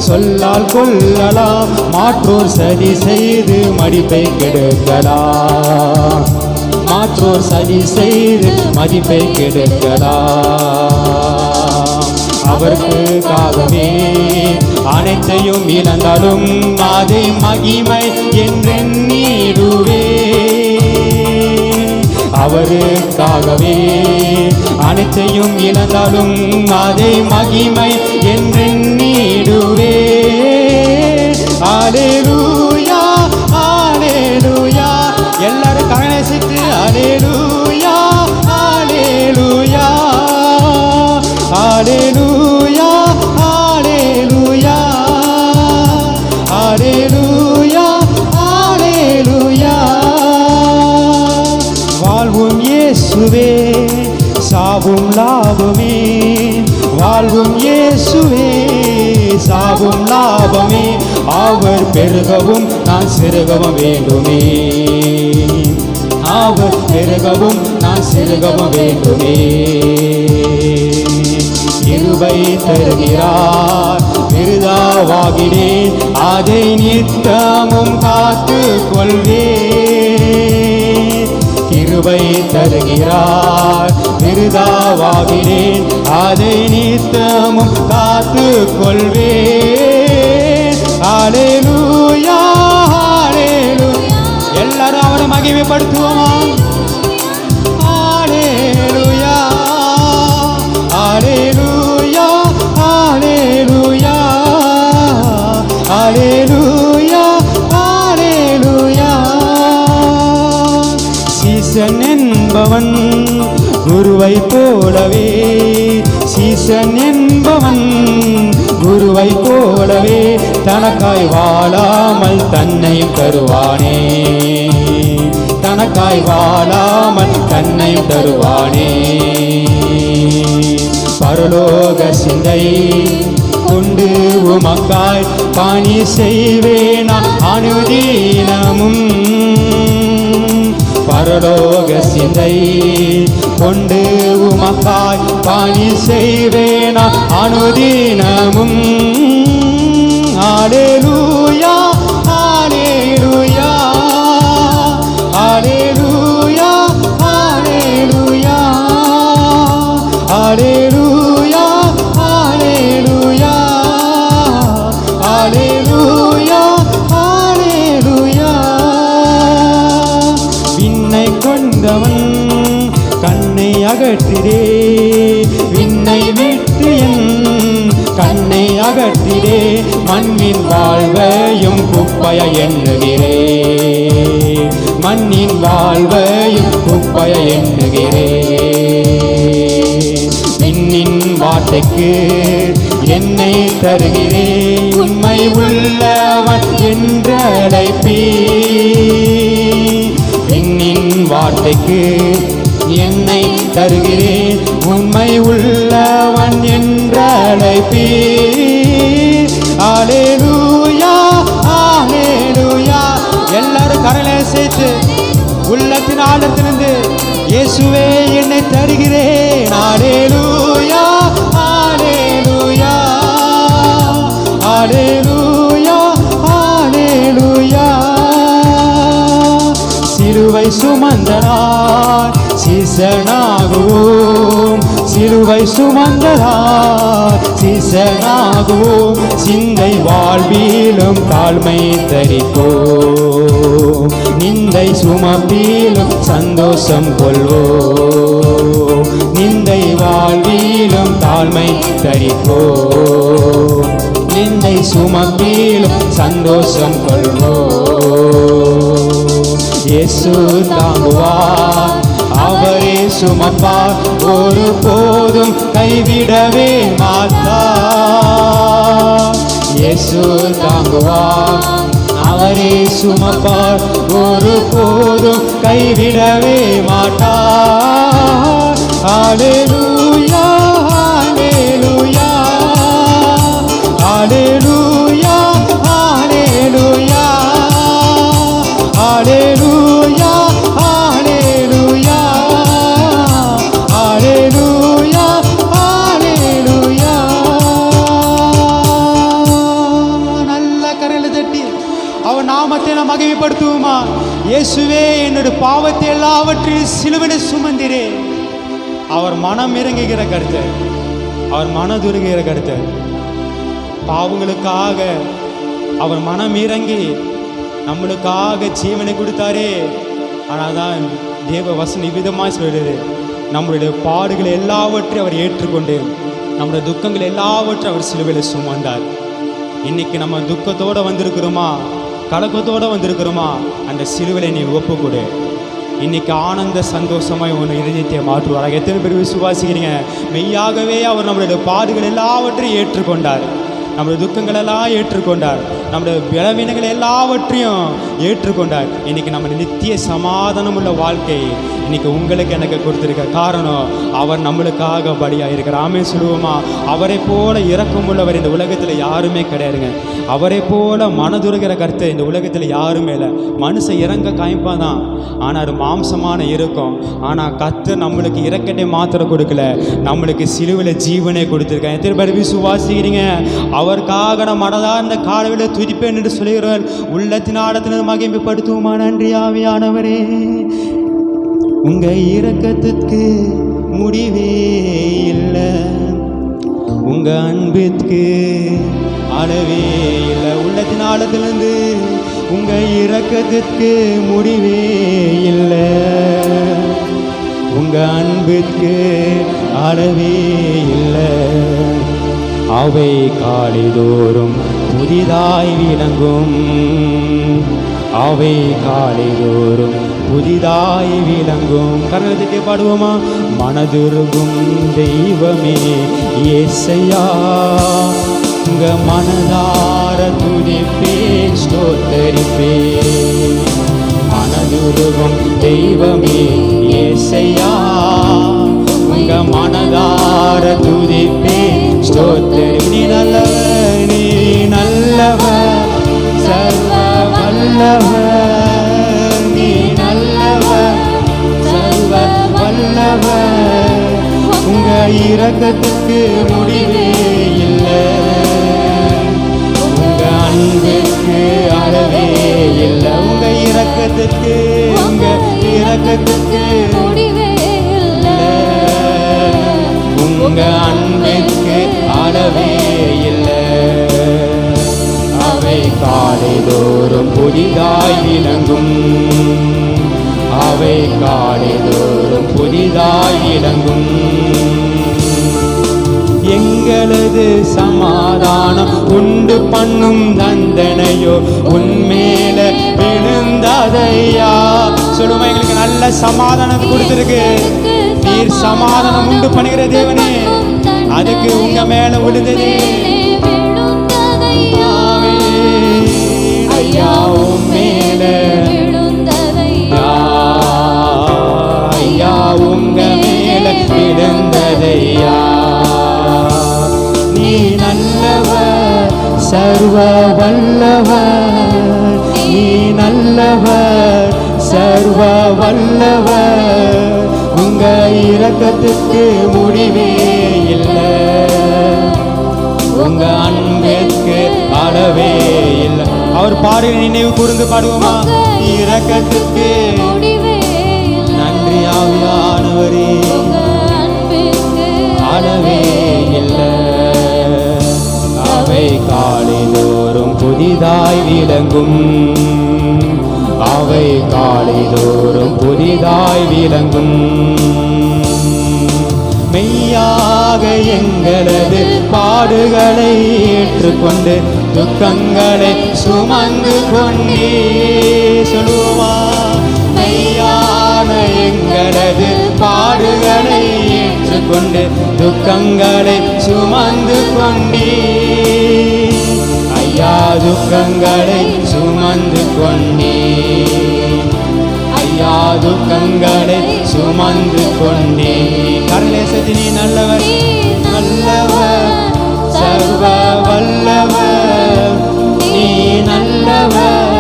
சொல்லால் கொள்ளலாம், மாற்றோர் சதி செய்து மடிப்பை கெடுக்கலாம், மாற்றோர் சதி செய்து மதிப்பை கெடுக்கலாம். அவருக்காகவே அனைத்தையும் இழந்தாலும் அதை மகிமை என்றெண்ணிடுவே, அவருக்காகவே அனைத்தையும் இழந்தாலும் அதை மகிமை என்றெண்ணிடுவே. அல்லேலூயா, அல்லேலூயா, எல்லாரும் கரங்களை சேர்த்து அல்லேலூயா, அல்லேலூயா, ஹalleluya ஹalleluya ஹalleluya ஹalleluya. வாழ்வும் இயேசுவே சாவும் லாபமே, வாழ்வும் இயேசுவே சாவும் லாபமே. அவர் பெருகவும் நான் சிறுகவும் வேண்டுமே, அவர் பெருகவும் நான் சிறுகவும் வேண்டுமே. கிருபை தருகிறார் விருதாவாகிறேன், அதை நித்தமும் காத்து கொள்வேன். கிருபை தருகிறார் விருதாவாகிறேன், அதை நித்தமும் காத்து கொள்வேன். ஹalleluya ஹalleluya. எல்லாரும் அவரை மகிமைப்படுத்துவோமா? ஹalleluya ஹalleluya ஹalleluya ஹalleluya ஹalleluya. சீசன் என்பவன் குருவை போலவே, சீசன் என்பவன் குருவை போலவே தனக்காய் வாழாமல் தன்னையும் தருவானே, தனக்காய் வாழாமல் தன்னையும் தருவானே. பரலோக சிந்தை கொண்டு உமக்காய் பணி செய்வேனா அனுதீனமும். பரலோக சிந்தை கொண்டு உமக்காய் பணி செய்வேனா அனுதீனமும். ஹalleluya ஹalleluya ஹalleluya ஹalleluya ஹalleluya ஹalleluya ஹalleluya ஹalleluya. விண்ணை கொண்டவன் கண்ணை அகற்றிடே, விண்ணை விட்டு என் கண்ணை அகற்றிடே. மண்ணின் வாழ்வையும் குப்பைய எண்ணுகிறே, மண்ணின் வாழ்வையும் குப்பைய எண்ணுகிறே. விண்ணின் வார்த்தைக்கு என்னை தருகிறே, உண்மை உள்ளவன் என்றழைப்பீ. விண்ணின் வார்த்தைக்கு என்னை தருகிறேன், உண்மை உள்ளவன் என்றழைப்பீ. ஹalleluya ஹalleluya. எல்லாரும் கரங்களை சேர்த்து உள்ளத்தின் ஆழத்திலிருந்து இயேசுவே என்னை தருகிறேன். ஹalleluya ஹalleluya ஹalleluya ஹalleluya. சிலுவை சுமந்தனார் சீசனாகுவோம், சிலுவை சுமந்தனார் சீசனாகுவோம். சிந்தை வாழ்விலும் தாழ்மை தரிப்போம், நிந்தை சுமப்பிலும் சந்தோஷம் கொள்வோம். நிந்தை வாழ்விலும் தாழ்மை தரிப்போம், நிந்தை சுமப்பிலும் சந்தோஷம் கொள்வோம். இயேசு தாங்குவார், அவரே சுமப்பார், ஒரு போதும் கைவிடவே மாட்டார். இயேசு தாங்குவார், அவரே சுமப்பார், ஒரு போதும் கைவிடவே மாட்டார். ஹalleluya ஹalleluya ஹalleluya ஹalleluya ஹalleluya ஹalleluya ஹalleluya ஹalleluya. நல்ல கரங்களை தட்டி அவர் நாமத்தை நாம் மகிமைப்படுத்துவோமா? இயேசுவே என்னுடைய பாவத்தை எல்லாவற்றையும் சிலுவையில் சுமந்திரே. அவர் மனம் இறங்குகிற கருத்து, அவர் மனதுருகிற கருத்து. பாவங்களுக்காக அவர் மனம் இறங்கி நம்மளுக்காக ஜீவனை கொடுத்தாரே. ஆனால் தான் தேவ வசனம் இவ்விதமாக சொல்கிறது, நம்மளுடைய பாடுகளை எல்லாவற்றையும் அவர் ஏற்றுக்கொண்டு நம்முடைய துக்கங்கள் எல்லாவற்றையும் அவர் சிலுவையில் சுமந்தார். இன்னைக்கு நம்ம துக்கத்தோடு வந்திருக்கிறோமா, கலக்கத்தோடு வந்திருக்கிறோமா, அந்த சிலுவையை நீ ஒப்புக்கொடு. இன்னைக்கு ஆனந்த சந்தோஷமாய் உன்னை இதயத்தை மாற்றுவாராக. எத்தனை பேர் விசுவாசிக்கிறீங்க? மெய்யாகவே அவர் நம்மளுடைய பாடுகள் எல்லாவற்றையும் ஏற்றுக்கொண்டார், நம்முடைய துக்கங்கள் எல்லாம் ஏற்றுக்கொண்டார், நம்முடைய பலவீனங்கள் எல்லாவற்றையும் ஏற்றுக்கொண்டார். இன்னைக்கு நம்ம நித்திய சமாதானம் உள்ள வாழ்க்கை இன்னைக்கு உங்களுக்கு எனக்கு கொடுத்துருக்க காரணம் அவர் நம்மளுக்காக பலியாக இருக்கிறார். ஆமே சொல்லுவோமா? அவரை போல இரக்கம் உள்ளவர் இந்த உலகத்தில் யாருமே கிடையாதுங்க. அவரை போல மனதுருகிற கருத்து இந்த உலகத்தில் யாருமே இல்லை. மனுஷன் இறங்க காய்ப்பான் தான், ஆனால் அது மாம்சமான இருக்கும். ஆனால் கர்த்தர் நம்மளுக்கு இறக்கட்டை மாத்திரம் கொடுக்கல, நம்மளுக்கு சிலுவையில் ஜீவனை கொடுத்துருக்கேன். எத்தனை பேர் விசுவாசிக்கிறீங்க? அவருக்காக நம்ம மனதார்ந்த காலவில துதிப்பேன் என்று சொல்லுகிறார். உள்ளத்தின் ஆழத்தினது மகிமைப்படுத்துவோமா? நன்றி ஆவியானவரே, உங்க இரக்கத்துக்கு முடிவே இல்லை, உங்க அன்பிற்கு அளவே இல்லை. உள்ளத்தின் ஆழத்திலிருந்து உங்க இரக்கத்திற்கு முடிவே இல்லை, உங்க அன்பிற்கு அளவே இல்லை. அவை காலைதோறும் புதிதாய் விளங்கும், அவை காலைதோறும் புதிதாய் விளங்கும். கர்ணத்தை பாடுவோமா? மனதுருகும் தெய்வமே இயேசையா, உங்க மனதார துதிப்பே ஸ்தோத்தரிப்பே. மனதுருகும் தெய்வமே இயேசையா, உங்க மனதார துதிப்பே ஸ்தோத்தரி. நீ நல்லவர், நீ நல்லவர், சர்வ வல்லவர், நீ நல்லவர், சர்வ வல்லவர். உங்க இரக்கத்துக்கு முடிவே இல்லை, உங்க அன்புக்கு அளவே இல்லை. உங்க இரக்கத்துக்கு, உங்க இரக்கத்துக்கு முடிவே இல்லை, உங்க அன்பிற்கு அளவே இல்லை. அவை காலைதோறும் புதிதாய் விளங்கும், அவை காலைதோறும் புதிதாய் விளங்கும். எங்களது சமாதானம் உண்டு பண்ணும் தண்டனையோ உன்மேல விழுந்ததையா. சொல்லுமா? எங்களுக்கு நல்ல சமாதானம் கொடுத்திருக்கு. நீர் சமாதானம் உண்டு பண்ணுகிற தேவனே, அதுக்கு உங்க மேல விழுந்ததே ஐயா, உன் மேல ஐயா, உங்க மேல விழுந்ததையா. நீ நல்லவர், சர்வ வல்லவர், நீ நல்லவர், சர்வ வல்லவர். உங்க இரக்கத்துக்கு முடிவே இல்லை, உங்க அன்பிற்கு அளவே இல்லை. அவர் பாருங்க, நினைவு கூர்ந்து பாடுவோமா? இரக்கத்துக்கு நன்றி ஆவியானவரே, அளவே இல்லை. அவை காலைதோறும் புதிதாய் விளங்கும், அவை காலைதோறும் புதிதாய் விளங்கும். மெய்யாக எங்களது பாடுகளை ஏற்றுக்கொண்டு துக்கங்களை சுமந்து கொண்டே. சொல்லுவோமா? மெய்யான எங்களது பாடுகளை ஏற்றுக்கொண்டு துக்கங்களை சுமந்து கொண்டே. ஐயா, துக்கங்களை சுமந்து கொண்டே, ஐயா, துக்கங்களை சுமந்து கொண்டே. கர்ணேசதி நீ நல்லவர், நல்லவர், சர்வ வல்லவர், நீ நல்லவர்,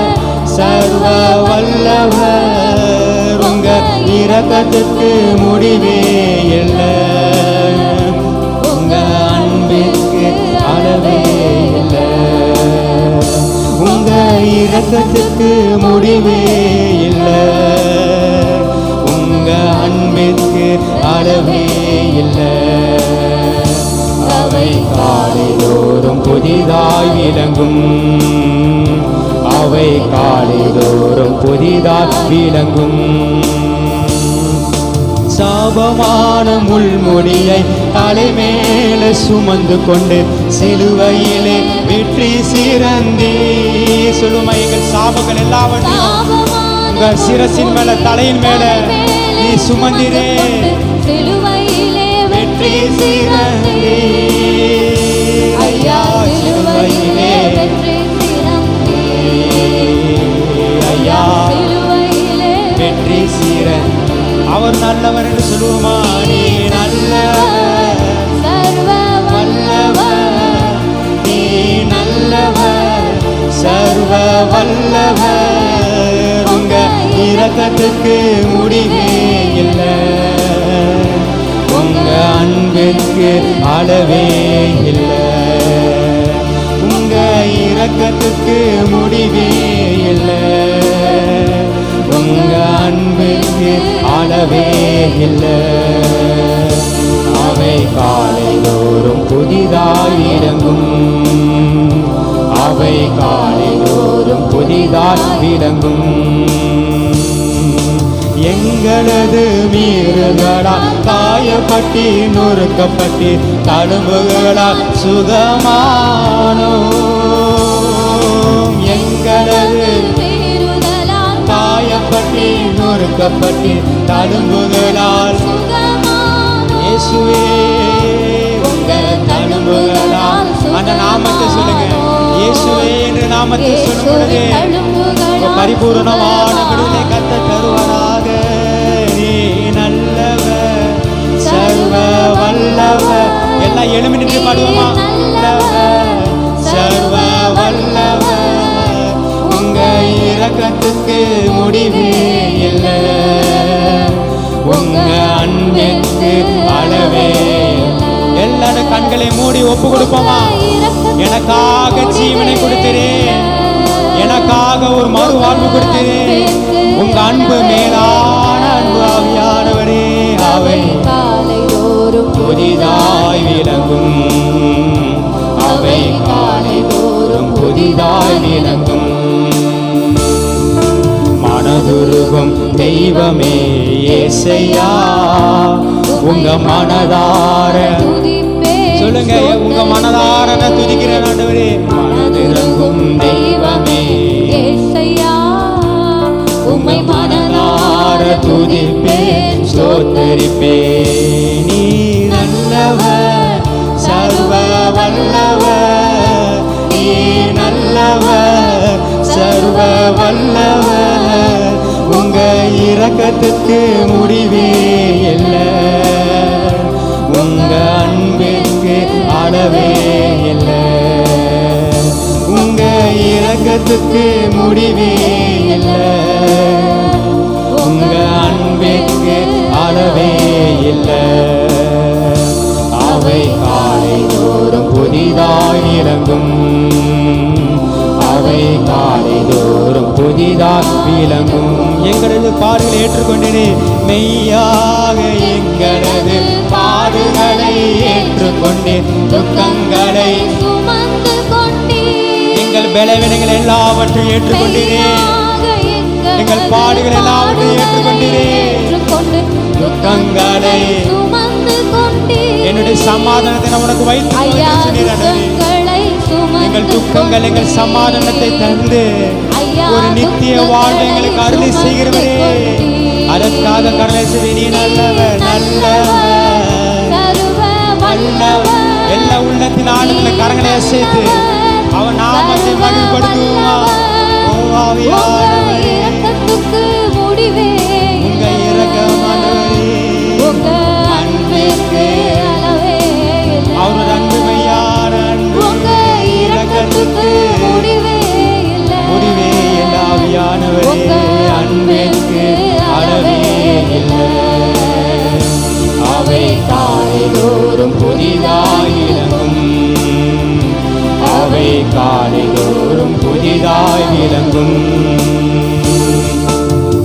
சர்வ வல்லவர். உங்க இரக்கத்துக்கு முடிவே இல்லை, உங்க அன்பிற்கு அளவே இல்லை. உங்க இரக்கத்துக்கு முடிவே இல்லை, உங்க அன்பிற்கு அளவே இல்லை. அவை காலைதோறும் புதிதாய் விளங்கும், அவை காலைதோறும் புதிதாய் விளங்கும். சாபமான முள்முடியை தலைமேல சுமந்து கொண்டு சிலுவையிலே வெற்றி சிறந்தே. சொல்லுமா? எங்கள் சாபங்கள் எல்லாவற்றையும் உங்க சிரசின் மேல தலையின் மேல நீ சுமந்திரே சிலுவையிலே வெற்றி சிறந்தே ஐயா சிலுவையிலே வெற்றி சிறந்தே ஐயா சிலுவையிலே வெற்றி சிறந்தே அவர் நல்லவர் என்று சொல்லுவோமா நீ நல்லவர் சர்வ வல்லவர் நீ நல்லவர் சர்வ வல்லவர் உங்க இரக்கத்துக்கு முடிவே இல்லை உங்க அன்பிற்கு அளவே இல்லை உங்க இரக்கத்துக்கு முடிவே இல்லை உங்க அன்பிற்கு அளவே இல்லை அவை காலைதோறும் புதிதாய் இறங்கும் அவை காலைதோறும் புதிதாய் விளங்கும் எங்களது மீறுகளால் காயப்பட்டி நொறுக்கப்பட்டு தழும்புகளால் சுகமானோ எங்களது காயப்பட்டி நொறுக்கப்பட்டு தழும்புகளால் இயேசுவே உங்க தழும்புகளால் அந்த நாமத்தை சொல்லுங்க இயேசுவே என்று நாமத்தை சொல்லும் பொழுது பரிபூர்ணமான விடுதலை கத்த தருவாராக நீ நல்லவர் சர்வ வல்லவர் எல்லாம் எழுமி நின்று பாடுவோமா நல்லவர் சர்வ வல்லவர் உங்க இரக்கத்துக்கு முடிவே இல்லை உங்க அன்பிற்கு அளவே எல்லாரும் கண்களை மூடி ஒப்பு கொடுப்போமா எனக்காக ஜீவனை கொடுக்கிறேன் எனக்காக ஒரு மறு வாழ்வு கொடுக்கிறேன் உங்க அன்பு மேலான அன்பு ஆவியானவரே அவை காலைதோறும் புதிதாய் விளங்கும் அவை காலைதோறும் புதிதாய் விளங்கும் மனதுருகும் தெய்வமே இயேசையா உங்க மனதார சொல்லுங்க உங்க மனதார நான் துதிக்கிறேன் ஆண்டவரே மனதுருகும் தெய்வமே இயேசையா உம்மை மனதார துதிப்பேன் ஸ்தோத்தரிப்பேன் நீ நல்லவர் சர்வ வல்லவர் நீ நல்லவர் சர்வ வல்லவர் உங்க இரக்கத்துக்கு முடிவே இல்லை உங்க அன்பிற்கு அளவே இல்லை உங்க இரக்கத்துக்கு முடிவே இல்லை உங்க அன்பிற்கு அளவே இல்லை அவை காலைதோறும் புதிதாய் இறங்கும் அவை காலைதோறும் புதிதாய் விளங்கும் எங்களது பாடுகளை ஏற்றுக்கொண்டே மெய்யாக எங்களது பாடுகளை ஏற்றுக்கொண்டே துக்கங்களை சுமந்து கொண்டே எங்கள் பலவீனங்கள் எல்லாவற்றையும் ஏற்றுக்கொண்டீரேன் எங்கள் பாடுகள் எல்லாவற்றையும் ஏற்றுக்கொண்டீரேன் துக்கங்களை சுமந்து கொண்டே என்னுடைய சமாதானத்தை உனக்கு வைத்து ஐயா எங்கள் துக்கங்கள் எங்கள் சமாதானத்தை தந்து ஒரு நித்திய வாழ்வை எங்களுக்கு அருளி செய்கிறவரே அதற்காக கடலை செய்தி நீ நல்லவர் நல்லவர் வல்லவர் எல்லா உள்ளத்தின் ஆளுங்களை கரங்களை அசைத்து அவன் நாமத்தை மகிழ்படுத்துவா முடிவே உங்க இரக்கமானவரே உங்க அன்பிற்கு அளவே அவரோட அன்பு மையான அன்பு உங்க இரக்கத்துக்கு முடிவே இல்லை ஆவியானவரே அன்பிற்கு அளவே இல்லை அவை காலைதோறும் புதிதாய் இறங்கும் அவை காலைதோறும் புதிதாய் விளங்கும்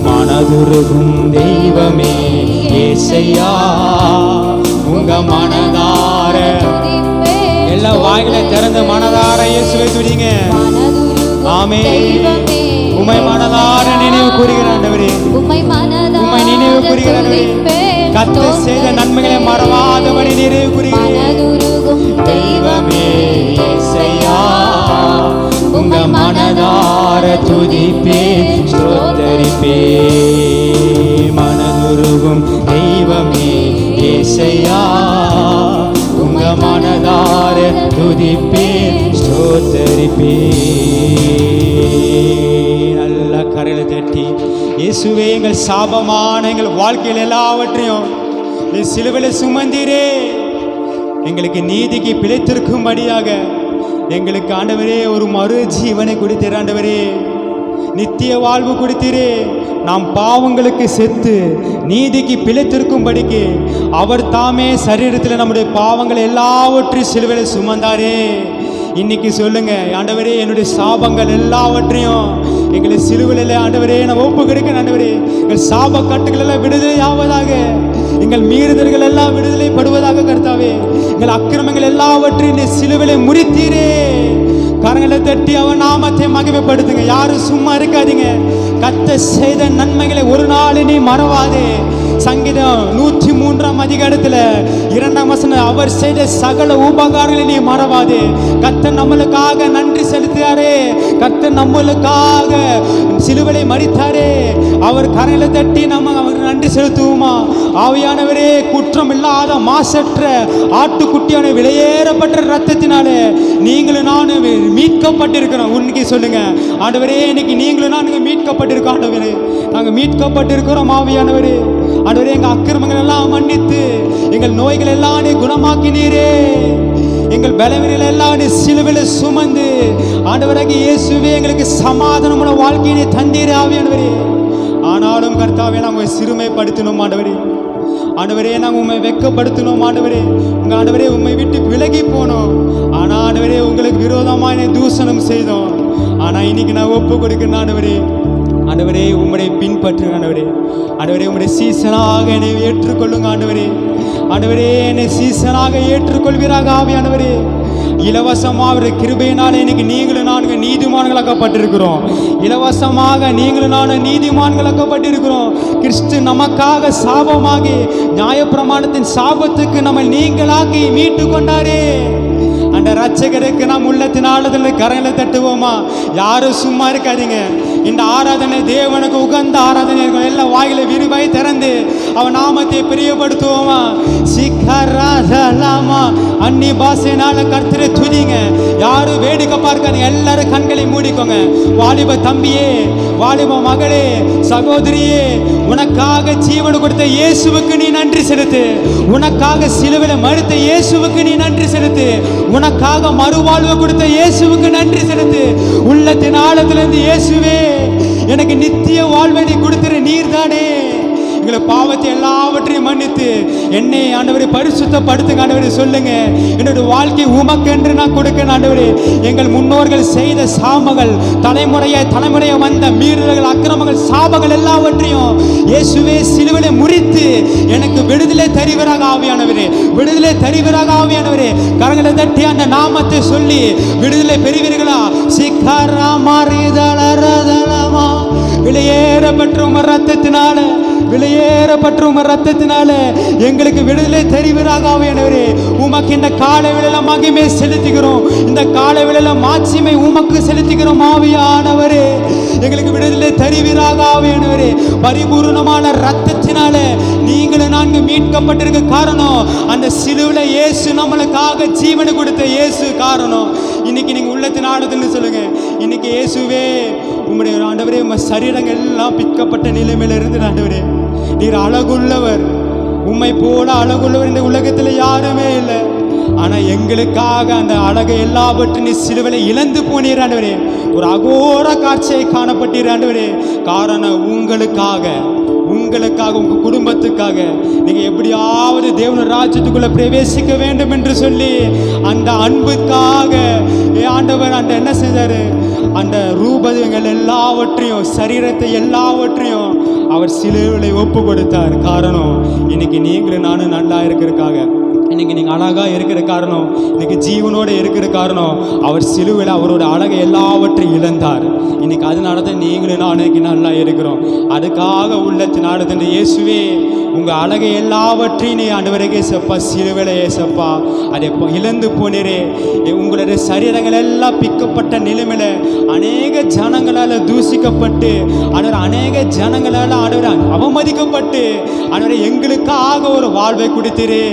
மனதுருகும் தெய்வமே இயேசையா உங்க மனதார எல்லா வாய்களை திறந்து மனதார இயேசுவை துதிங்க ஆமென் உம்மை மனதார நினைவு கூறுகிற ஆண்டவரே உம்மை நினைவு கூறுகிற ஆண்டவரே கர்த்தர் செய்த நன்மைகளை மறவாதபடி நினைவு கூறுகிறேன் தெய்வமே இயேசையா உங்க மனதார துதிப்பேன் ஸ்தோத்தரிப்பேன் துதிப்பே. நல்ல கரையில தட்டி இயேசுவே, எங்கள் சாபமான எங்கள் வாழ்க்கையில் எல்லாவற்றையும் சிலுவையில் சுமந்தீரே. எங்களுக்கு நீதிக்கு பிழைத்திருக்கும்படியாக எங்களுக்கு ஆண்டவரே ஒரு மறு ஜீவனை கொடுத்தீர். ஆண்டவரே, நித்திய வாழ்வு கொடுத்தீரே. நாம் பாவங்களுக்கு செத்து நீதிக்கு பிழைத்திருக்கும்படிக்கு அவர் தாமே சரீரத்தில் நம்முடைய பாவங்கள் எல்லாவற்றையும் சிலுவையில் சுமந்தாரே. இன்னைக்கு சொல்லுங்க, ஆண்டவரே, என்னுடைய சாபங்கள் எல்லாவற்றையும் எங்களை சிலுவையில் ஆண்டவரே நான் ஒப்பு கொடுக்க. ஆண்டவரே, எங்கள் சாப கட்டுகள் எல்லாம் விடுதலை ஆவதாக, எங்கள் மீறுதல்கள் எல்லாம் விடுதலை படுவதாக. கர்த்தாவே, எங்கள் அக்கிரமங்கள் எல்லாவற்றையும் நீ சிலுவையில் முறித்தீரே. கரங்களை தட்டி அவன் நாமத்தை மகிமைப்படுத்துங்க. யாரும் சும்மா இருக்காதீங்க. கர்த்தர் செய்த நன்மைகளை ஒரு நாள் நீ மறவாதே. சங்கீதம் 103 அதிகாரத்தில் 2 வசனம், அவர் செய்த சகல உபகாரங்களை நீ மறவாதே. கர்த்தர் நம்மளுக்காக நன்றி செலுத்தியாரே. கர்த்தர் நம்மளுக்காக சிலுவையை மரித்தாரே. அவர் கரையில தட்டி நம்ம அவருக்கு நன்றி செலுத்துவோமா? ஆவியானவரே, குற்றம் இல்லாத மாசற்ற ஆட்டுக்குட்டியான விலையேறப்பட்ட ரத்தத்தினாலே நீங்களும் நானும் மீட்கப்பட்டிருக்கிறோம். உன்னைக்கு சொல்லுங்க, ஆண்டவரே, இன்னைக்கு நீங்களும் நானும் மீட்கப்பட்டிருக்கோம். ஆண்டவரே, நாங்கள் மீட்கப்பட்டிருக்கிறோம். ஆவியானவரே, ஆண்டவரே, எங்கள் அக்கிரமங்கள் எல்லாம் மன்னித்து எங்கள் நோய்கள் எல்லாம் நீ குணமாக்கினீரே. எங்கள் பலவீனங்கள் எல்லாம் நீ சிலுவையில் சுமந்து ஆண்டவராகிய இயேசுவே எங்களுக்கு சமாதானமான வாழ்க்கையை தந்தீரே. ஆவியானவரே, ஆனாலும் கர்த்தாவே, நாங்கள் சிறுமைப்படுத்தணும். ஆண்டவரே, ஆண்டவரே, நாங்கள் உண்மை வெட்கப்படுத்தணும். ஆண்டவரே, உங்கள் ஆண்டவரே உண்மை விட்டு விலகி போனோம். ஆனால் ஆண்டவரே, உங்களுக்கு விரோதமாக தூஷணம் செய்தோம். ஆனால் இன்னைக்கு நான் ஒப்பு கொடுக்கிறேன். ஆண்டவரே, ஆண்டவரே, உம்முடைய பின்பற்றுங்க. ஆண்டவரே, ஆண்டவரே, உம்முடைய சீசனாக என்னை ஏற்றுக்கொள்ளுங்க. ஆண்டவரே, ஆண்டவரே, என்னை சீசனாக ஏற்றுக்கொள்வீராக. ஆவியானவரே, இலவசமாக கிருபையினாலே இன்னைக்கு நீங்களும் நான்கு நீதிமான்களாக்கப்பட்டிருக்கிறோம். இலவசமாக நீங்களும் நானும் நீதிமான்களாக்கப்பட்டிருக்கிறோம். கிறிஸ்து நமக்காக சாபமாகி நியாயப்பிரமாணத்தின் சாபத்துக்கு நம்ம நீங்களாக்கி மீட்டு கொண்டாரே. அந்த ரட்சகருக்கு நாம் உள்ளத்தின் ஆழத்தில் கரையில தட்டுவோமா? யாரும் சும்மா இருக்காதீங்க. இந்த ஆராதனை தேவனுக்கு உகந்த ஆராதனை இருக்கும். எல்லா வாயில விரிவாய் திறந்து அவன் நாமத்தை பிரியப்படுத்துவோமா? சிக்கராமா அன்னி பாசையினால கர்த்தரை துதிங்க. யாரும் வேடிக்கை பார்க்காதீங்க. எல்லாரும் கண்களை மூடிக்கோங்க. வாலிப தம்பியே, வாலிப மகளே, சகோதரியே, உனக்காக ஜீவன் கொடுத்த இயேசுவுக்கு நீ நன்றி செலுத்து. உனக்காக சிலுவையில் மரித்த இயேசுவுக்கு நீ நன்றி செலுத்து. உனக்காக மறுவாழ்வு கொடுத்த இயேசுவுக்கு நன்றி செலுத்து. உள்ளத்தின் ஆழத்திலிருந்து, இயேசுவே, எனக்கு நித்திய வாழ்வை நீ கொடுத்திரு. நீர்தானே எங்களை பாவத்தை எல்லாவற்றையும் மன்னித்து என்னை ஆண்டவரை பரிசுத்தப்படுத்துங்க. ஆண்டவரை சொல்லுங்க, என்னுடைய வாழ்க்கை உமக்கென்று நான் கொடுக்க. ஆண்டவரே, எங்கள் முன்னோர்கள் செய்த சாபங்கள், தலைமுறையை வந்த மீறுதல்கள், அக்கிரமங்கள், சாபங்கள் எல்லாவற்றையும் இயேசுவே சிலுவையிலே முறித்து எனக்கு விடுதலை தருவீராக. ஆவியானவரே, விடுதலை தருவீராக. ஆவியானவரே, கரங்களை தட்டி அந்த நாமத்தை சொல்லி விடுதலை பெறுவீர்களா? சிக்கராமா விலையேறப்பட்ட உமர் ரத்தத்தினால, விலையேறப்பட்ட உமர் ரத்தத்தினால எங்களுக்கு விடுதலை தெரிவீராக. ஆவியானவரே, உமக்கு இந்த காலை வேளையில மகிமை செலுத்துகிறோம். இந்த காலை வேளையில மாட்சிமை உமக்கு செலுத்துகிறோம். ஆவியானவரே, எங்களுக்கு விடுதலை தெரிவீராக. ஆவியானவரே, பரிபூர்ணமான ரத்தத்தினால நீங்களும் நான்கு மீட்கப்பட்டிருக்க காரணம் அந்த சிலுவையில இயேசு நம்மளுக்காக ஜீவனை கொடுத்த இயேசு காரணம். இன்னைக்கு நீங்க உள்ளத்தின் ஆழத்தில் சொல்லுங்க, இன்னைக்கு இயேசுவே உம்முடைய ஆண்டவரே, உங்க சரீரங்கள் எல்லாம் பிக்கப்பட்ட நிலைமையில இருந்து ஆண்டவரே, நீர் அழகுள்ளவர். உம்மை போல அழகுள்ளவர் இந்த உலகத்தில் யாருமே இல்லை. ஆனா எங்களுக்காக அந்த அழகை எல்லாவற்றையும் நீ சிலுவையில் இழந்து போனீர் ஆண்டவரே. ஒரு அகோர காட்சியை காணப்பட்டீர் ஆண்டவரே. காரணம் உங்களுக்காக உங்க குடும்பத்துக்காக நீங்க எப்படியாவது தேவன் ராஜ்யத்துக்குள்ள பிரவேசிக்க வேண்டும் என்று சொல்லி அந்த அன்புக்காக ஆண்டவர் அந்த என்ன செஞ்சாரு? அந்த ரூபங்கள் எல்லாவற்றையும், சரீரத்தை எல்லாவற்றையும் அவர் சிலுவையில் ஒப்பு கொடுத்தார். காரணம் இன்னைக்கு நீங்களும் நானும் நல்லா இருக்கிறதுக்காக, இன்னைக்கு நீங்கள் அழகாக இருக்கிற காரணம், இன்னைக்கு ஜீவனோடு இருக்கிற காரணம், அவர் சிலுவையில் அவரோட அழகை எல்லாவற்றையும் இழந்தார். இன்னைக்கு அதனால தான் நீங்களும் நான் இன்னைக்கு நல்லா இருக்கிறோம். அதுக்காக உள்ளத்தின் ஆழத்தின் இயேசுவே, உங்கள் அழகை எல்லாவற்றையும் நீ ஆண்டவரே ஏசப்பா சிலுவையில் ஏசப்பா அதை இழந்து போனீரே. உங்களுடைய சரீரங்கள் எல்லாம் பிக்கப்பட்ட நிலைமையில் அநேக ஜனங்களால் தூசிக்கப்பட்டு, ஆண்டவர் அநேக ஜனங்களால் ஆண்டவர் அவமதிக்கப்பட்டு, ஆண்டவரே எங்களுக்காக ஒரு வாழ்வை கொடுத்தீரே.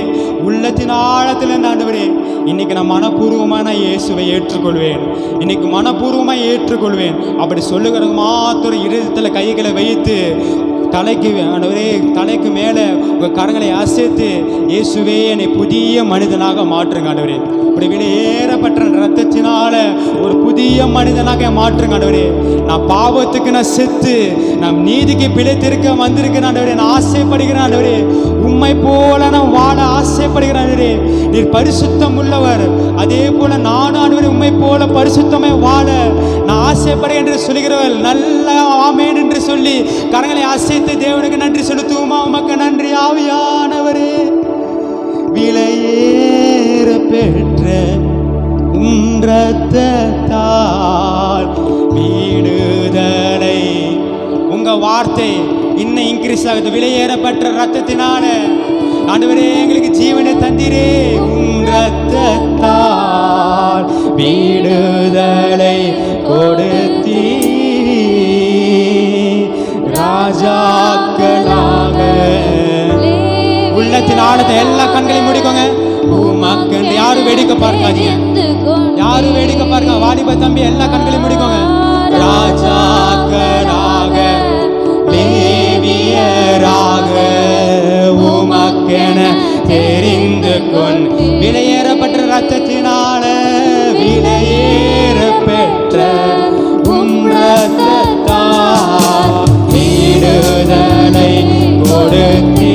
உள்ளத்தின் ஆழத்தில் ஆண்டவரே இன்னைக்கு நான் மனப்பூர்வமாக நான் இயேசுவை ஏற்றுக்கொள்வேன், இன்னைக்கு மனப்பூர்வமாக ஏற்றுக்கொள்வேன் அப்படி சொல்லுகிறது மாத்திரம் இருதயத்தில் கைகளை வைத்து தலைக்கு மேலே உங்கள் கரங்களை அசைத்து இயேசுவே என்னை புதிய மனிதனாக மாற்றுங்க ஆண்டவரே. இப்படி வெளியேறப்பட்ட ரத்தத்தினால ஒரு புதிய மனிதனாக மாற்றுங்க ஆண்டவரே. நான் பாவத்துக்கு நான் செத்து நான் நீதிக்கு பிழைத்திருக்க வந்திருக்கேன் ஆண்டவரே. நான் ஆசைப்படுகிறேன் ஆண்டவரே, உம்மை போல நான் வாழ ஆசைப்படுகிறேன் ஆண்டவரே. நீர் பரிசுத்தம் உள்ளவர், அதே போல நானும் ஆண்டவரே உம்மை போல பரிசுத்தமே வாழ நான் ஆசைப்படுகிறேன் என்று சொல்கிறவர் நல்ல ஆமேன் என்று சொல்லி கரங்களை அசைத்து தேவனுக்கு நன்றி செலுத்துவோமா? உமக்கு நன்றி ஆவியானவரே. விலையேற பெற்ற ரத்தத்தால் விடுதலை. உங்க வார்த்தை இன்னும் இன்க்ரீஸ் ஆகுது. விலையேறப்பட்ட ரத்தத்தினால ஆண்டவரே எங்களுக்கு ஜீவனை தந்தீரே. ரத்தத்தால் விடுதலை கொடுத்தீ ராஜாக்களாக. உள்ளத்தின் ஆழத்தை எல்லா கண்களையும் முடிக்கோங்க. மக்கள் யாரும் வேடிக்கை பார்க்காதீங்க, யாரும் வேடிக்கை பார்க்க. வாலிப தம்பி எல்லா கண்களையும் முடிக்கோங்க. ராஜாக்களாக லேவியராக உமக்கென தெரிந்து கொண்டு விலையேறப்பட்ட ரத்தத்தினால விலையேற பெற்ற ரத்தத்தால் விடுதலை கொடுத்தீ.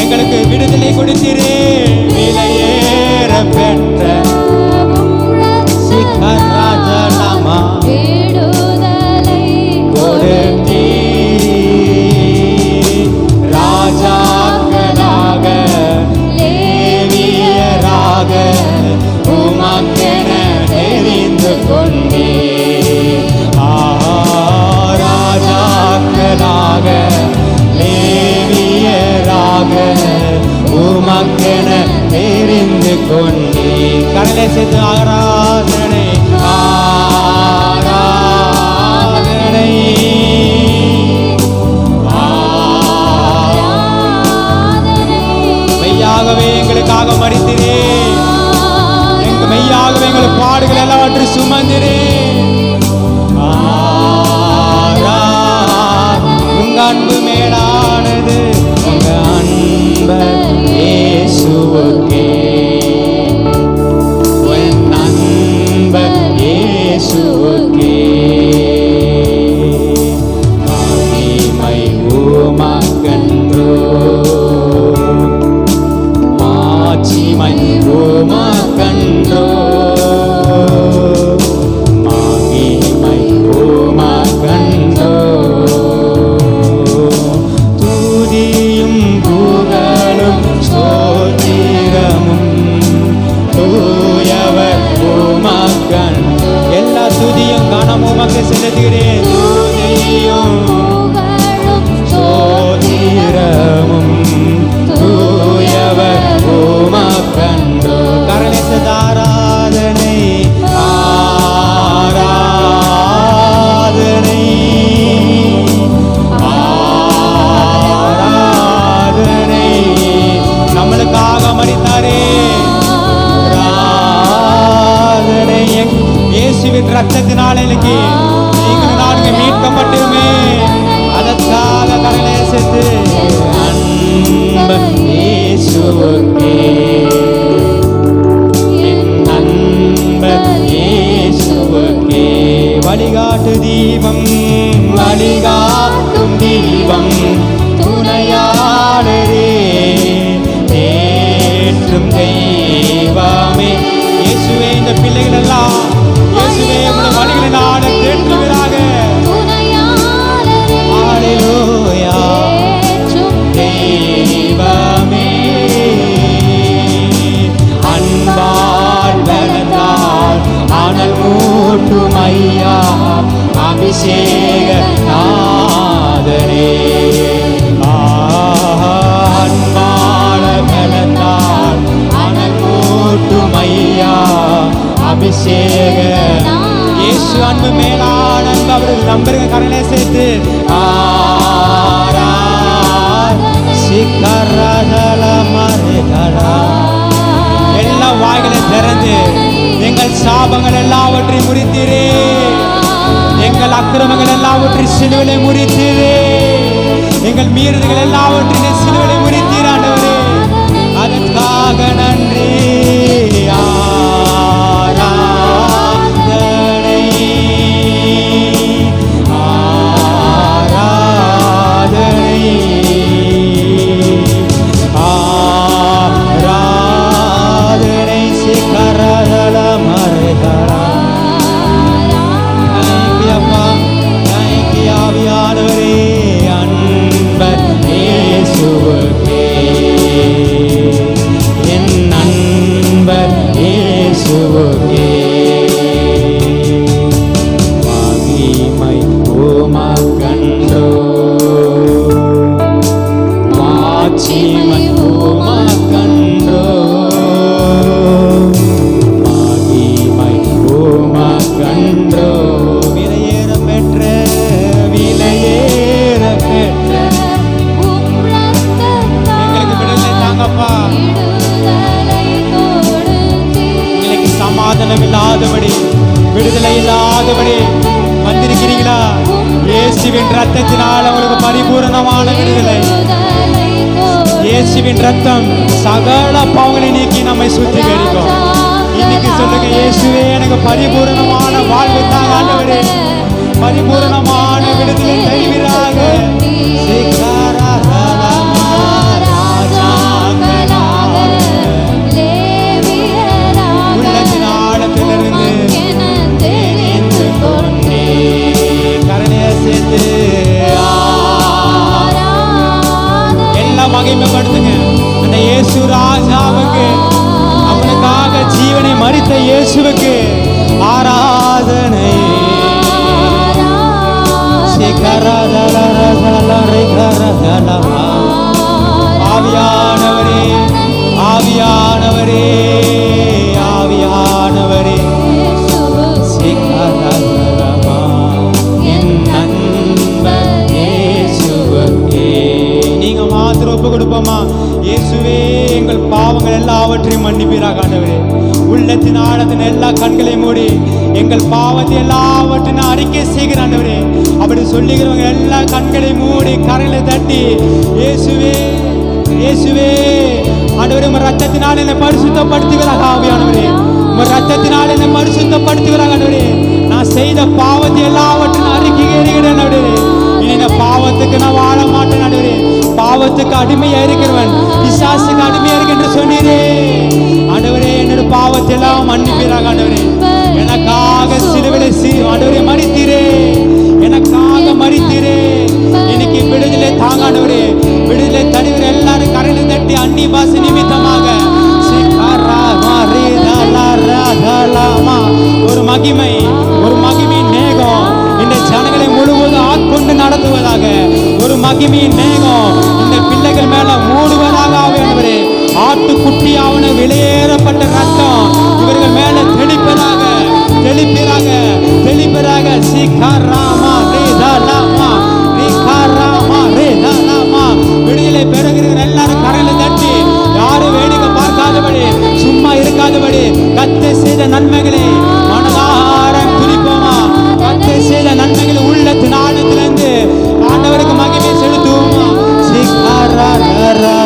எங்களுக்கு விடுதலை கொடுத்தீரே. விலையேற பெற்ற சிக்கராஜலமா விடுதலை கொடுத்தீ. ராஜாக்களாக லேவியராக உமக்கென தெரிந்து கொண்டீ. ராஜாக்களாக லேவியராக உமக்கென தெரிந்து கொண்டீ. கரலை சேர்த்து ஆராதனை ஆராதனை மெய்யாகவே எங்களுக்காக மரித்தீரே. எங்க மெய்யாகவே எங்கள் பாடுகள் எல்லாவற்றையும் சுமந்திரே. உங்க அன்பு மேலானது, உங்க அன்பு இயேசுவுக்கே, உன் அன்பு இயேசுவுக்கே. மகிமை உமக்கன்றோ, மாட்சிமை உமக்கன்றோ, மகிமை உமக்கன்றோ. துதியும் புகழும் ஸ்தோத்திரமும் தூயவர் உமக்கன். எல்லா துதியும் கனமும் உமக்கு செலுத்துகிறேன். துதியும் ஸ்தோத்திரமும் தூயவர் உமக்கன்றோ. கரலை சேர்த்து ஆராதனை ஆராதனை ஆராதனை. நம்மளுக்காக மரித்தாரே. ஆராதனை. இயேசுவின் ரத்தத்தினால இன்னைக்கு நீங்கள் நாடுகள் மீட்கப்பட்டுமே. அதற்காக கரலை சேர்த்து அன்பு இயேசுவுக்கே, அன்பு இயேசுவுக்கே. வழிகாட்டு தீபம், வழிகாட்டும் தீபம், துணையாளரே, தேற்றும் தெய்வமே. இயேசுவே இந்த பிள்ளைகள் எல்லாம் இயேசுவே உங்கள் வழிகளை நாட தேற்றுகிறாக. ஹல்லேலூயா. தெய்வமே அன்பால் பலத்தால் அனல் மூட்டும் ஐயா அபிஷேக நாதரே. அன்பால் பலத்தால் அனல் மூட்டும் ஐயா அபிஷேக. இயேசு அன்பு மேலான அன்பு அவர்கள் நம்பருங்க. கரலை சேர்த்து சிக்கரதல மரிகரா. எல்லா வாய்களை திறந்து எல்லாவற்றையும் முறித்தீரே. எங்கள் அக்கிரமங்கள் எல்லாவற்றையும் சிலுவையிலே முறித்தீரே. எங்கள் மீறுதல்கள் எல்லாவற்றையும் சிலுவையிலே முறித்தீர் ஆண்டவரே. அதற்காக நன்றி. விடுதலை இல்லாதபடி வந்திருக்கிறீங்களா? இயேசுவின் ரத்தத்தினால் உங்களுக்கு பரிபூரணமான விடுதலை. இயேசுவின் ரத்தம் சகல பாவங்களை நீக்கி நம்மை சுத்திகரிக்கும். இன்னைக்கு சொல்லுங்க, இயேசுவே எனக்கு பரிபூரணமான வாழ்வு தாங்க ஆண்டவரே, பரிபூரணமான விடுதலை தருவீராக. உள்ளத்தின் ஆழத்திலிருந்து கருணையை சேர்த்து எல்லாம் மகிமைப்படுத்துங்க அந்த இயேசு ராஜாவுக்கு, அவனுக்காக ஜீவனை மரித்த இயேசுவுக்கு ஆராதனை. ஆவியானவரே, ஆவியானவரே, ஆவியானவரே, நீங்க மாத்திரம் ஒப்பு கொடுப்போமா? இயேசுவே எங்கள் பாவங்கள் எல்லாவற்றையும் மன்னிப்பீராக ஆண்டவரே. உள்ளத்தின் ஆழத்தின் எல்லா கண்களையும் மூடி எங்கள் பாவத்தை எல்லாவற்றையும் அறிக்கை செய்கிற ஆண்டவரே. அப்படி சொல்லுகிறவங்க எல்லா கண்களையும் மூடி கரையில தட்டி, இயேசுவே இயேசுவே ஆண்டவரே, உங்க ரத்தத்தினால் என்னை பரிசுத்தப்படுத்துகிறாக. ஆவியானவரே, உங்க ரத்தத்தினால் என்னை பரிசுத்தப்படுத்துகிறாக ஆண்டவரே. நான் செய்த பாவத்தை எல்லாவற்றையும் அறிக்கைகிறேன் ஆண்டவரே. இனி இந்த பாவத்துக்கு நான் வாழ மாட்டேன் ஆண்டவரே. பாவத்துக்கு அடிமையா இருக்கிறவன் பிசாசுக்கு அடிமையா இருக்கின்ற சொன்னீரே ஆண்டவரே. என்னோட பாவத்தை எல்லாம் மன்னிப்பீராக ஆண்டவரே. எனக்காக சிலுவையிலே ஆண்டவரே மரித்தீரே, எனக்காக மரித்தீரே. இன்னைக்கு விடுதலை தாங்க ஆண்டவரே. விடுதலை தருகிற எல்லாரும் கரையில தட்டி அந்நிய பாஷை நிமித்தமாக ஒரு மகிமை, ஒரு மகிமையின் மேகம் இந்த ஜனங்களை முழுவதும் ஆட்கொண்டு நடத்துவதாக. ஒரு மகிமையின் மேகம் இந்த பிள்ளைகள் மேல மூடுவதாக. ஆவியானவரே, ஆட்டுக்குட்டியாவன வெளியேறப்பட்ட ரத்தம் இவர்கள் மேல தெளிப்பதாக, தெளிப்பீராக, தெளிப்பீராக. சீக்காராமா ரேதாலாமா, ரீகாராமா ரேதாலாமா. விடுதலை பெறுகிற எல்லாரும் கரையில தட்டி யாரும் வேடிக்கை பார்க்காதபடி, சும்மா இருக்காதபடி கர்த்தர் செய்த நன்மைகளை மனதார துதிப்போமா? கர்த்தர் செய்த நன்மைகளை உள்ளத்தின் ஆழத்திலிருந்து ஆண்டவருக்கு மகிமை செலுத்துவோமா? சிகாரா ராதனை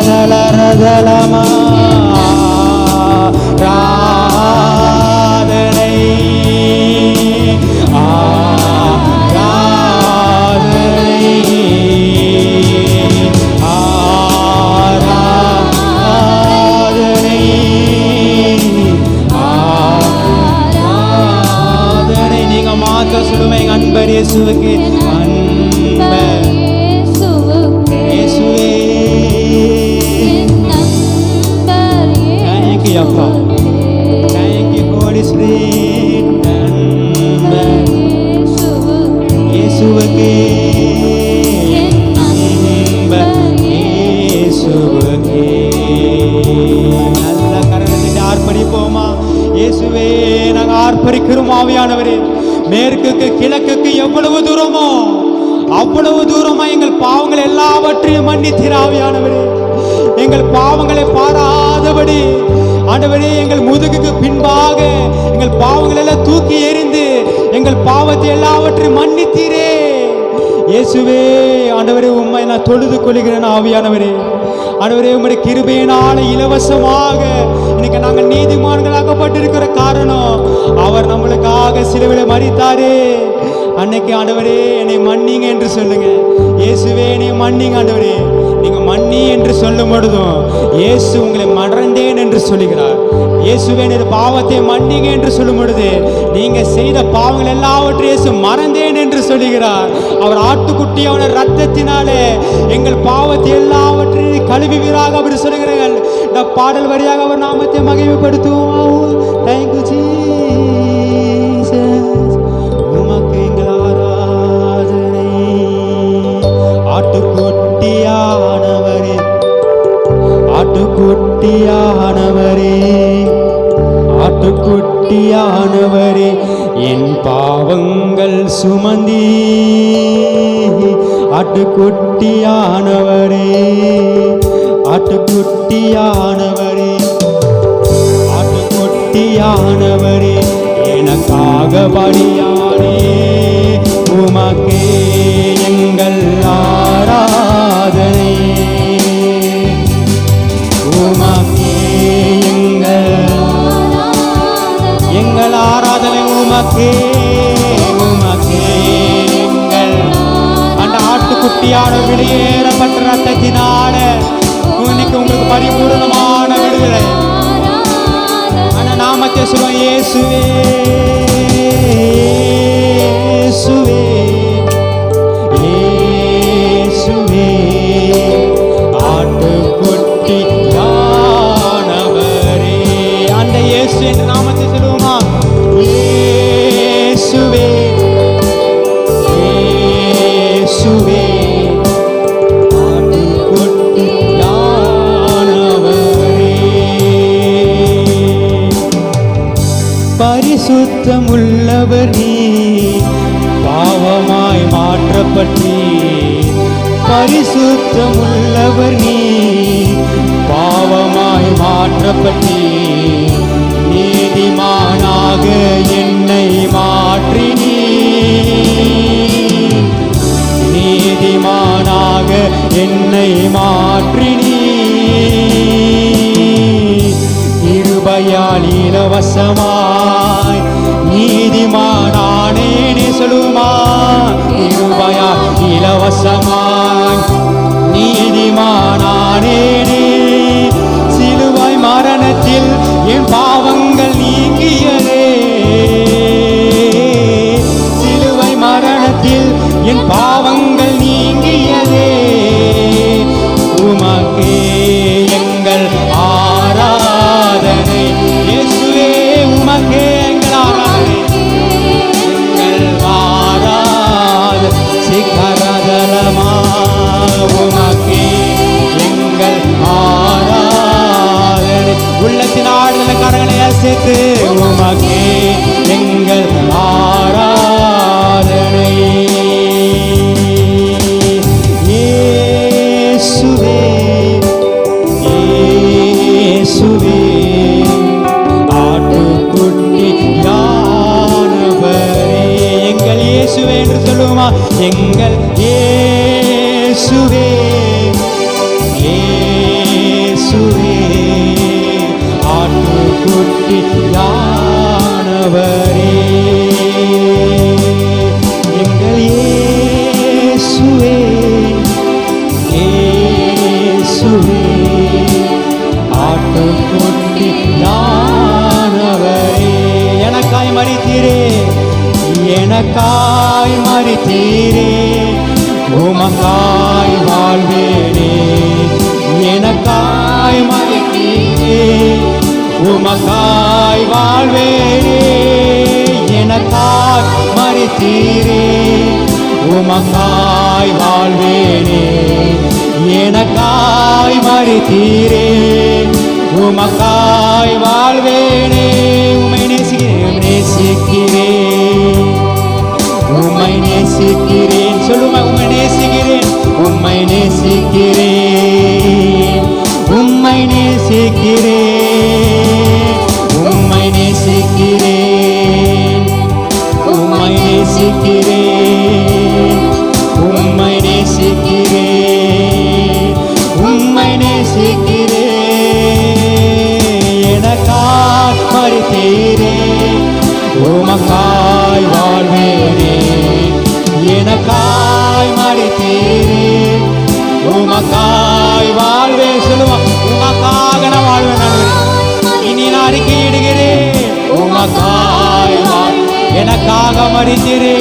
அன்பர் இயேசுவுக்கு, அன்பர் இயேசுவே. Thank you அப்பா, thank you Holy Spirit. அன்பர் இயேசுவுக்கு, அன்பர் இயேசுவுக்கு. நல்ல கரங்களை ஆர்ப்பரிப்போமா? இயேசுவே நாங்கள் ஆர்ப்பரிக்கிறோம். ஆவியானவரே, மேற்குக்கு கிழக்குக்கு எவ்வளவு தூரமோ அவ்வளவு தூரமா எங்கள் பாவங்கள் எல்லாவற்றையும் மன்னித்தீர். ஆவியானவரே, எங்கள் பாவங்களை பாராதபடி ஆண்டவரே எங்கள் முதுகுக்கு பின்பாக எங்கள் பாவங்கள் எல்லாம் தூக்கி எறிந்து எங்கள் பாவத்தை எல்லாவற்றையும் மன்னித்தீரே இயேசுவே. ஆண்டவரே உம்மை நான் தொழுது கொள்கிறேன் ஆவியானவரே. ஆண்டவரே உம்முடைய கிருபையினால இலவசமாக இன்னைக்கு நாங்கள் நீதிமான்களாகப்பட்டிருக்கிற காரணம் அவர் நம்மளுக்காக சிலுவையிலே மரித்தாரே. அன்னைக்கு ஆண்டவரே என்னை மன்னிங்க என்று சொல்லுங்க. இயேசுவே என்னை மன்னிங்க ஆண்டவரே. நீங்க மன்னி என்று சொல்லும் பொழுதும் இயேசு உங்களை மறந்தேன் என்று சொல்லுகிறார். இயேசுவே எனது பாவத்தை மன்னிங்க என்று சொல்லும் பொழுது நீங்க செய்த பாவங்கள் எல்லாவற்றையும் இயேசு மறந்தேன் என்று சொல்லுகிறார். அவர் ஆட்டுக்குட்டியான ரத்தத்தினாலே எங்கள் பாவத்தை எல்லாவற்றையும் கழுவிவீராக அப்படி சொல்லுகிறார்கள். இந்த பாடல் வழியாக அவர் நாமத்தை மகிமைப்படுத்துவோம். Thank you Jesus. உமக்கு எங்கள் ஆராதனை. ஆட்டுக்குட்டியானவரே, ஆட்டுக்குட்டியானவரே, ஆட்டுக்குட்டியானவரே, என் பாவங்கள் சுமந்தி. ஆட்டுக்குட்டியானவரே, ஆட்டுக்குட்டியானவரே, ஆட்டுக்குட்டியானவரே, எனக்காக பலியானே. உமக்கே எங்கள் ஆராதனை. உமக்கே எங்கள் ஆராதனை. உமக்கே உமக்கே எங்கள் அந்த ஆட்டுக்குட்டியான வெளியேறப்பட்ட ரத்தத்தினால இன்னைக்கு உங்களுக்கு பரிபூர்ணமான விடுதலை. அந்த நாமத்தை சொல்லுவோம். இயேசுவே இயேசுவே இயேசுவே, ஆட்டுக்குட்டியானவரே. அந்த இயேசு என்ற நாமத்தை சொல்லுவோமா? இயேசுவே இயேசுவே, பரிசுத்தமுள்ளவர் நீ, பாவமாய் மாற்றப்பட்டீ. பரிசுத்தமுள்ளவர் நீ, பாவமாய் மாற்றப்பட்டீ. நீதிமானாக என்னை மாற்றினீ. நீதிமானாக என்னை மாற்றினீ. கிருபையால் இலவசமாய் நீதிமானானேனே சொல்லுமா? கிருபையால் இலவசமாய் நீதிமானானேனே. சிலுவை மரணத்தில் என் பாவங்கள் நீங்கியதே. சிலுவை மரணத்தில் என் பாவங்கள் நீங்கியதே. உமக்கே எங்கள் ஆராதனை. இயேசுவே உமக்கே எங்கள் ஆராதனை. எங்கள் ஆராதனை சிகரதலமா. உமக்கே எங்கள் ஆராதனை. உள்ளத்தின் ஆடுதல கரங்களை அசைத்து உமக்கே எங்கள் ஆராதனை. இயேசுவே இயேசுவே, ஆட்டுக்குட்டியானவரே. எங்கள் இயேசுவே என்று சொல்லுமா? எங்கள் இயேசுவே இயேசுவே, ஆட்டுக்குட்டியானவரே. எங்கள் இயேசுவே இயேசுவே, ஆட்டுக்குட்டியானவரே. எனக்காய் மரித்தீரே, எனக்காய் மரித்தீரே. உமக்காய் வாழ்வேனே. எனக்காய் மரித்தீரே. உமக்காய் வாழ்வேனே. எனக்காய் மரித்தீரே. உமக்காய் வாழ்வேனே. எனக்காய் மரித்தீரே. உமக்காய் வாழ்வேனே. உம்மை நேசிக்கிறேன் நேசிக்கிறேன். உம்மை நேசிக்கிறேன் சொல்லுமா? உம்மை நேசிக்கிறேன். உம்மை நேசிக்கிறேன். உம்மை நேசிக்கிறேன். மறித்தீரே, உமக்காய் வாழ்வேனே. எனக்காய் மறித்தீரே, உமக்காய் வாழ்வே. சொல்லுவா, உமக்காக நான் வாழ்வேன் ஆண்டவரே. இனி நான் அறிக்கையிடுகிறேன், உமக்காய் வாழ். எனக்காக மறித்தீரே,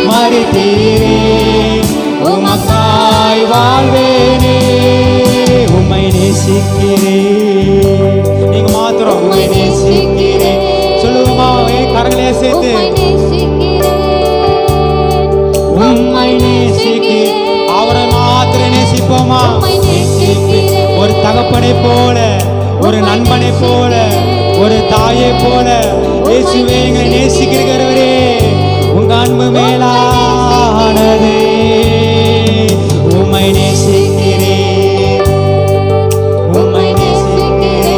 மறித்தீரே, உமக்காய் வாழ்வேனே. உம்மை நேசிக்கிறேன். நீங்க மாத்திரம் உம்மை நேசிக்கிறேன் சொல்லுவோமா? கரங்களே சேர்த்து உம்மை நேசிக்கிறேன். அவரை மாத்திரம் நேசிப்போமா? ஒரு தகப்பனை போல, ஒரு நண்பனை போல, ஒரு தாயை போல இயேசுவே எங்களை நேசிக்கிறவரே. உங்க அன்பு மேலானதே. உம்மை நேசிக்கிறேன், உம்மை நேசிக்கிறேன்,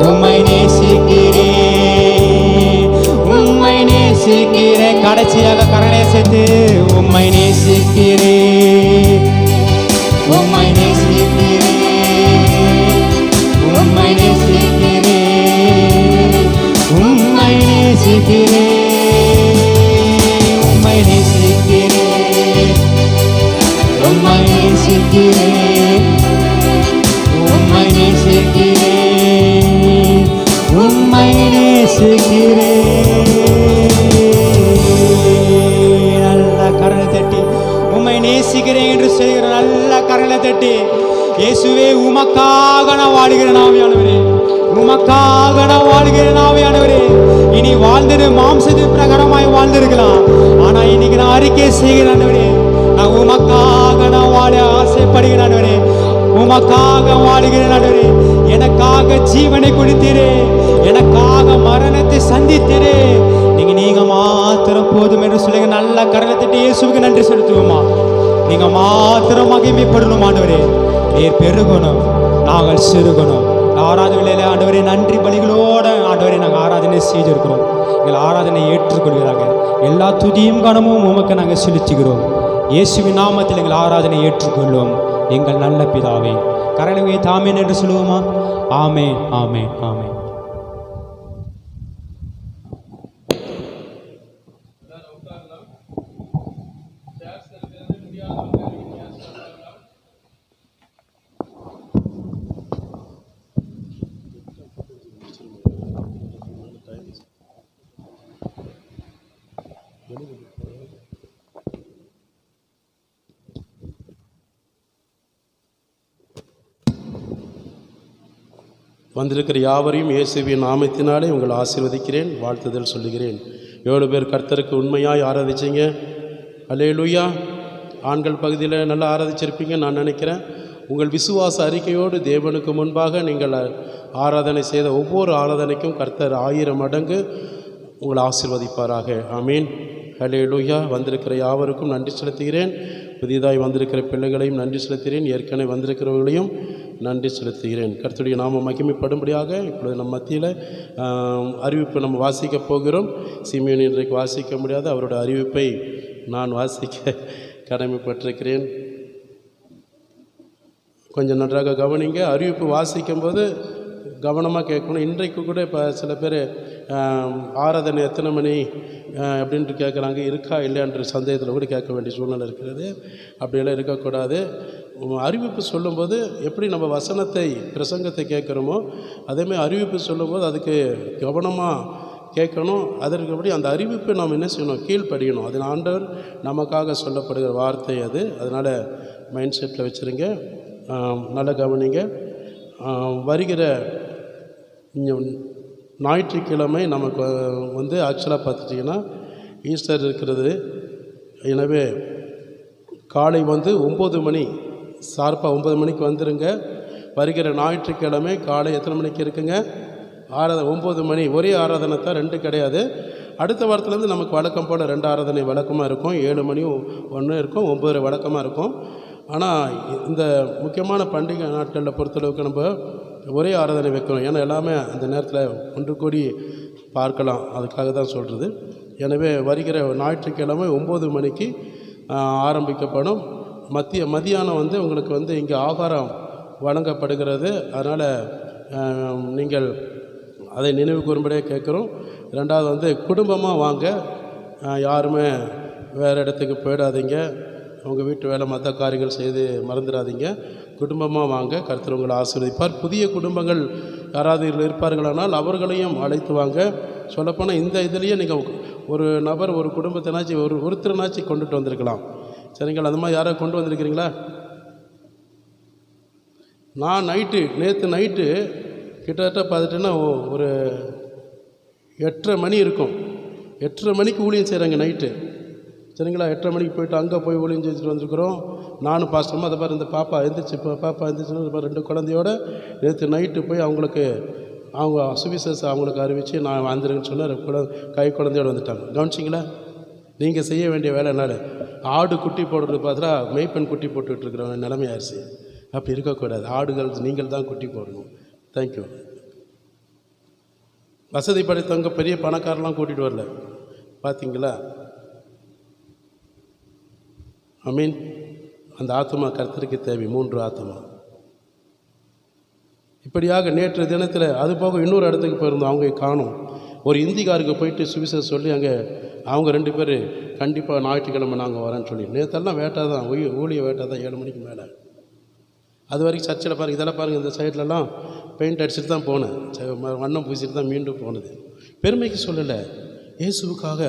உம்மை நேசிக்கிறேன், உம்மை நேசிக்கிறேன். கடைசியாக கரங்களை சேர்த்து உம்மை நேசிக்கிறேன், உம்மை நேசிக்கிறேன், உம்மை நேசிக்கிறேன், உம்மை நேசிக்கிறேன், உம்மை நேசிக்கிறேன், உம்மை நேசிக்கிறேன், உம்மை நேசிக்கிறேன், உம்மை நேசிக்கிறேன். நல்ல கரங்களை தட்டி உம்மை நேசிக்கிறேன் என்று சொல்கிற நல்ல கரங்களை தட்டி, இயேசுவே உமக்காக நான் வாழுகிறேன் ஆவியானவரே, உமக்காக நான் வாழ்கிறேன் ஆவியானவரே. இனி வாழ்ந்தது மாம்சத்தின் பிரகாரமாய் வாழ்ந்திருக்கலாம், ஆனா இன்னைக்கு நான் அறிக்கை செய்கிறேன் ஆண்டவரே, நான் உமக்காக நான் வாழ ஆசைப்படுகிறேன் ஆண்டவரே, உமக்காக வாழுகிறேன் ஆண்டவரே. எனக்காக ஜீவனை கொடுத்தீரே, எனக்காக மரணத்தை சந்தித்தீரே. நீங்க மாத்திரம் போதும் என்று சொல்லுங்க. நல்ல கரங்களை தட்டி இயேசுவுக்கு நன்றி செலுத்துவோமா? நீங்க மாத்திரம் மகிமைப்படணும் ஆண்டவரே. நீர் பெருகணும், நாங்கள் சிறுகணும். ஆராதனையிலே ஆண்டவரே நன்றி பலிகளோடு ஆண்டவரே நாங்கள் ஆராதனை செய்திருக்கிறோம். எங்கள் ஆராதனை ஏற்றுக்கொள்வதாக. எல்லா துதியும் கனமும் உமக்கு நாங்கள் செலுத்துகிறோம். இயேசுவின் நாமத்தில் எங்கள் ஆராதனை ஏற்றுக்கொள்வோம் எங்கள் நல்ல பிதாவே. கரங்களை தாமேன் என்று சொல்லுவோமா? ஆமேன், ஆமேன், ஆமேன். வந்திருக்கிற யாவரையும் இயேசுவின் நாமத்தினாலே உங்களை ஆசீர்வதிக்கிறேன், வாழ்த்துதல் சொல்லுகிறேன். 7 பேர் கர்த்தருக்கு உண்மையாய் ஆராதிச்சிங்க. அல்லேலூயா. ஆண்கள் பகுதியில் நல்லா ஆராதிச்சிருப்பீங்க நான் நினைக்கிறேன். உங்கள் விசுவாச அறிக்கையோடு தேவனுக்கு முன்பாக நீங்கள் ஆராதனை செய்த ஒவ்வொரு ஆராதனைக்கும் கர்த்தர் 1000 மடங்கு உங்களை ஆசீர்வதிப்பாராக. ஆமீன். அல்லேலூயா. வந்திருக்கிற யாவருக்கும் நன்றி செலுத்துகிறேன். புதிதாய் வந்திருக்கிற பிள்ளைகளையும் நன்றி செலுத்துகிறேன். ஏற்கனவே வந்திருக்கிறவர்களையும் நன்றி செலுத்துகிறேன். கர்த்தருடைய நாமம் மகிமைப்படும்படியாக இப்பொழுது நம்ம மத்தியில் அறிவிப்பு நம்ம வாசிக்க போகிறோம். சிமியோன் இன்றைக்கு வாசிக்க முடியாது, அவருடைய அறிவிப்பை நான் வாசிக்க கடமைப்பட்டிருக்கிறேன். கொஞ்சம் நன்றாக கவனிங்க. அறிவிப்பு வாசிக்கும்போது கவனமாக கேட்கணும். இன்றைக்கு கூட இப்போ சில பேர் ஆராதனை எத்தனை மணி அப்படின்ட்டு கேட்குறாங்க. இருக்கா இல்லையான்ற சந்தேகத்தில் கூட கேட்க வேண்டிய சூழ்நிலை இருக்கிறது. அப்படியெல்லாம் இருக்கக்கூடாது. அறிவிப்பு சொல்லும்போது எப்படி நம்ம வசனத்தை பிரசங்கத்தை கேட்குறோமோ அதேமாதிரி அறிவிப்பு சொல்லும்போது அதுக்கு கவனமாக கேட்கணும். அதற்குபடி அந்த அறிவிப்பை நாம் என்ன செய்யணும்? கீழ்ப்படியணும். அது ஆண்டவர் நமக்காக சொல்லப்படுகிற வார்த்தை அது. அதனால் மைண்ட் செட்டில் வச்சுருங்க. நல்லா கவனிங்க. வருகிற ஞாயிற்றுக்கிழமை நமக்கு வந்து ஆக்சுவலாக பார்த்துட்டிங்கன்னா ஈஸ்டர் இருக்கிறது. எனவே காலை வந்து 9 மணி ஷார்ப்பாக 9 மணிக்கு வந்துடுங்க. வருகிற ஞாயிற்றுக்கிழமை காலை எத்தனை மணிக்கு இருக்குங்க? 9 மணி. ஒரே ஆராதனை தான், 2 கிடையாது. அடுத்த வாரத்துலேருந்து நமக்கு வழக்கம் போல் 2 ஆராதனை வழக்கமாக இருக்கும். 7 மணி ஒன்று இருக்கும், 9 வழக்கமாக இருக்கும். ஆனால் இந்த முக்கியமான பண்டிகை நாட்களில் பொறுத்தளவுக்கு நம்ம ஒரே ஆராதனை வைக்கணும். ஏன்னா எல்லாமே அந்த நேரத்தில் ஒன்று கூடி பார்க்கலாம். அதுக்காக தான் சொல்கிறது. எனவே வருகிற ஞாயிற்றுக்கிழமை 9 மணிக்கு ஆரம்பிக்கப்படும். மதியானம் வந்து உங்களுக்கு வந்து இங்கே ஆகாரம் வழங்கப்படுகிறது. அதனால் நீங்கள் அதை நினைவு கூறும்படியாக கேட்குறோம். ரெண்டாவது வந்து குடும்பமாக வாங்க, யாருமே வேறு இடத்துக்கு போயிடாதீங்க, உங்கள் வீட்டு வேலை மற்ற காரியங்கள் செய்து மறந்துடாதீங்க. குடும்பமாக வாங்க, கர்த்தர் உங்களை ஆசீர்வதிப்பார். புதிய குடும்பங்கள் யாராவது இதில் இருப்பார்களானால் அவர்களையும் அழைத்து வாங்க. சொல்லப்போனால் இந்த இதுலேயே நீங்கள் ஒரு நபர் ஒரு குடும்பத்தினாச்சு ஒருத்தரனாச்சு கொண்டுட்டு வந்திருக்கலாம். சரிங்களா? அந்த மாதிரி யாராவது கொண்டு வந்திருக்கிறீங்களா? நான் நேற்று நைட்டு கிட்டத்தட்ட பார்த்துட்டேன்னா ஒரு 8:30 மணி இருக்கும். 8:30 மணிக்கு ஊழியம் செய்கிறாங்க நைட்டு. சரிங்களா? 8:30 மணிக்கு போய்ட்டு அங்கே போய் ஊழியம் செஞ்சுட்டு வந்திருக்கிறோம். நானும் பாஸ்டர்மா அதை பாரு, இந்த பாப்பா எந்திரிச்சு 2 குழந்தையோட நேற்று நைட்டு போய் அவங்களுக்கு அவங்க சுவிசேஷம் அவங்களுக்கு அறிவித்து நான் வந்துருங்கன்னு சொன்னால் கை குழந்தையோடு வந்துட்டாங்க. கவனிச்சிங்களா? நீங்கள் செய்ய வேண்டிய வேலை என்னால் ஆடு குட்டி போடுறது பார்த்தா மெய்ப்பெண் குட்டி போட்டுட்ருக்குற நிலைமை ஆயிடுச்சு. அப்படி இருக்கக்கூடாது. ஆடுகள் நீங்கள் தான் குட்டி போடணும். தேங்க்யூ. வசதி படைத்தவங்க பெரிய பணக்காரெலாம் கூட்டிகிட்டு வரல, பார்த்தீங்களா? அந்த ஆத்மா கர்த்தருக்கு தேவை. 3 ஆத்மா. இப்படியாக நேற்று தினத்தில் அது போக இன்னொரு இடத்துக்கு போயிருந்தோம், அவங்க காணும். ஒரு இந்திக்காருக்கு போயிட்டு சுவிசேஷம் சொல்லி அங்கே அவங்க 2 பேர் கண்டிப்பாக ஞாயிற்றுக்கிழமை நாங்கள் வரேன்னு சொல்லி, நேற்றெல்லாம் வேட்டை தான், ஊழிய வேட்டை தான் 7 மணிக்கு மேலே. அது வரைக்கும் சர்ச்சில் பாருங்கள், இதெல்லாம் பாருங்கள், இந்த சைட்லலாம் பெயிண்ட் அடிச்சுட்டு தான் போனேன், வண்ணம் பூசிட்டு தான் மீண்டும் போனது. பெருமைக்கு சொல்லலை, இயேசுவுக்காக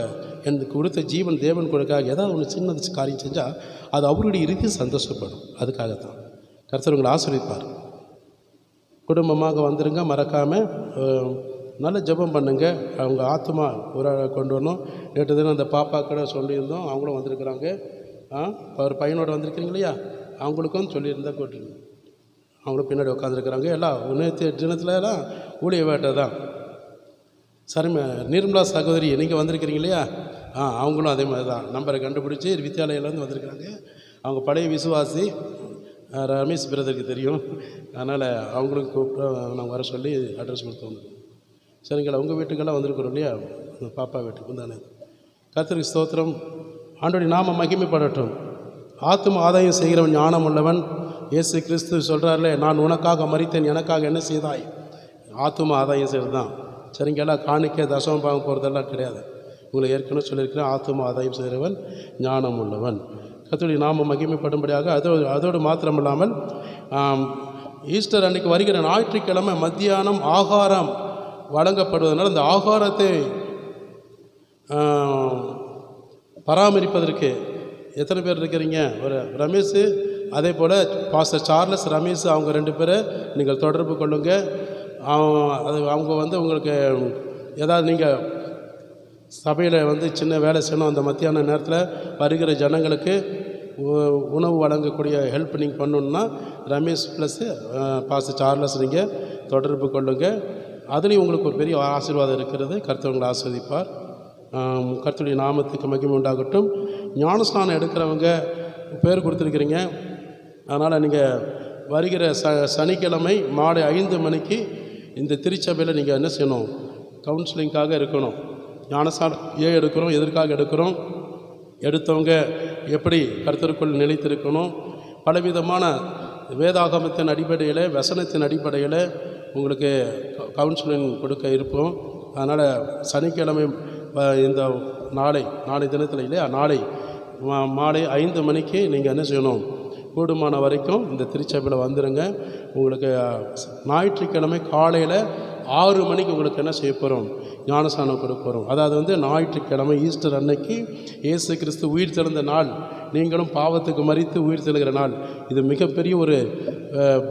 எனக்கு கொடுத்த ஜீவன் தேவன் கொடுக்காக ஏதாவது ஒன்று சின்ன காரியம் செஞ்சால் அது அவருடைய இறுதி சந்தோஷப்படும். அதுக்காகத்தான் கர்த்தர் உங்களை ஆசீர்வதிப்பார். குடும்பமாக வந்துடுங்க, மறக்காமல் நல்ல ஜெபம் பண்ணுங்க. அவங்க ஆத்மா ஒரு கொண்டு வரணும். நேற்று தினம் அந்த பாப்பா கூட சொல்லியிருந்தோம், அவங்களும் வந்திருக்கிறாங்க. ஒரு பையனோட வந்திருக்கிறீங்க இல்லையா, அவங்களுக்கும் சொல்லியிருந்தா கூட்டுருங்க. அவங்களும் பின்னாடி உட்காந்துருக்குறாங்க. எல்லாம் நேற்று தினத்தில் எல்லாம் ஊழிய வேட்டை தான். சரிம்மா, நிர்மலா சகோதரி நீங்கள் வந்திருக்கிறீங்க இல்லையா, அவங்களும் அதே மாதிரி தான் நம்பரை கண்டுபிடிச்சி வித்யாலயிலேருந்து வந்திருக்கிறாங்க. அவங்க பழைய விசுவாசி, ரமேஷ் பிரதருக்கு தெரியும், அதனால் அவங்களுக்கு கூப்பிட்டு நாங்கள் வர சொல்லி அட்ரஸ் கொடுத்து வந்தோம். சரிங்களா? உங்கள் வீட்டுக்கெல்லாம் வந்திருக்கிறோம் இல்லையா, பாப்பா வீட்டுக்கு தானே. கர்த்தருக்கு ஸ்தோத்திரம். ஆண்டவருடைய நாம மகிமைப்படட்டும். ஆத்தும ஆதாயம் செய்கிறவன் ஞானம் உள்ளவன். இயேசு கிறிஸ்து சொல்கிறார்ல, நான் உனக்காக மரித்தேன், எனக்காக என்ன செய்தாய்? ஆத்தும ஆதாயம் செய்கிறது தான். சரிங்களா? காணிக்க தசம பாகம் போகிறதெல்லாம் கிடையாது. உங்களை ஏற்கனவே சொல்லியிருக்கிறேன், ஆத்தும ஆதாயம் செய்கிறவன் ஞானம் உள்ளவன். கர்த்தருடைய நாம மகிமைப்படும்படியாக அதோடு மாத்திரமில்லாமல் ஈஸ்டர் அன்றைக்கு வருகிற ஞாயிற்றுக்கிழமை மத்தியானம் ஆகாரம் வழங்கப்படுவதனால் அந்த ஆகாரத்தை பராமரிப்பதற்கு எத்தனை பேர் இருக்கிறீங்க? ஒரு ரமேஷ், அதே போல் பாஸ்டர் சார்லஸ், ரமேஷ், அவங்க 2 பேரை நீங்கள் தொடர்பு கொள்ளுங்க. அவங்க உங்களுக்கு ஏதாவது நீங்கள் சபையில் சின்ன வேலை செய்யணும், அந்த மத்தியான நேரத்தில் வருகிற ஜனங்களுக்கு உணவு வழங்கக்கூடிய ஹெல்ப் நீங்கள் பண்ணணுன்னா ரமேஷ் ப்ளஸ் பாஸ்டர் சார்லஸ் நீங்கள் தொடர்பு கொள்ளுங்கள். அதுலேயும் உங்களுக்கு ஒரு பெரிய ஆசீர்வாதம் இருக்கிறது. கர்த்தர் உங்களை ஆசீர்வதிப்பார். கர்த்தருடைய நாமத்துக்கு மகிமை உண்டாகட்டும். ஞானஸ்நானம் எடுக்கிறவங்க பேர் கொடுத்துருக்கிறீங்க. அதனால் நீங்கள் வருகிற சனிக்கிழமை மாலை 5 மணிக்கு இந்த திருச்சபையில் நீங்கள் என்ன செய்யணும்? கவுன்சிலிங்காக இருக்கணும். ஞானஸ்நானம் ஏன் எடுக்கிறோம், எதற்காக எடுக்கிறோம், எடுத்தவங்க எப்படி கர்த்தருக்குள் நிலைத்திருக்கணும், பலவிதமான வேதாகமத்தின் அடிப்படையில், வசனத்தின் அடிப்படையில் உங்களுக்கு கவுன்சிலிங் கொடுக்க இருப்போம். அதனால் சனிக்கிழமை இந்த நாளை தினத்தில் இல்லையா, நாளை மாலை 5 மணிக்கு நீங்கள் என்ன செய்யணும்? கூடுமான வரைக்கும் இந்த திருச்சபையில் வந்துடுங்க. உங்களுக்கு ஞாயிற்றுக்கிழமை காலையில் 6 மணிக்கு உங்களுக்கு என்ன செய்ய போகிறோம்? ஞானஸ்நானம் கொடுக்க போகிறோம். அதாவது ஞாயிற்றுக்கிழமை ஈஸ்டர் அன்னைக்கு இயேசு கிறிஸ்து உயிர் தெழுந்த நாள், நீங்களும் பாவத்துக்கு மரித்து உயிர் தெழுகிற நாள். இது மிகப்பெரிய ஒரு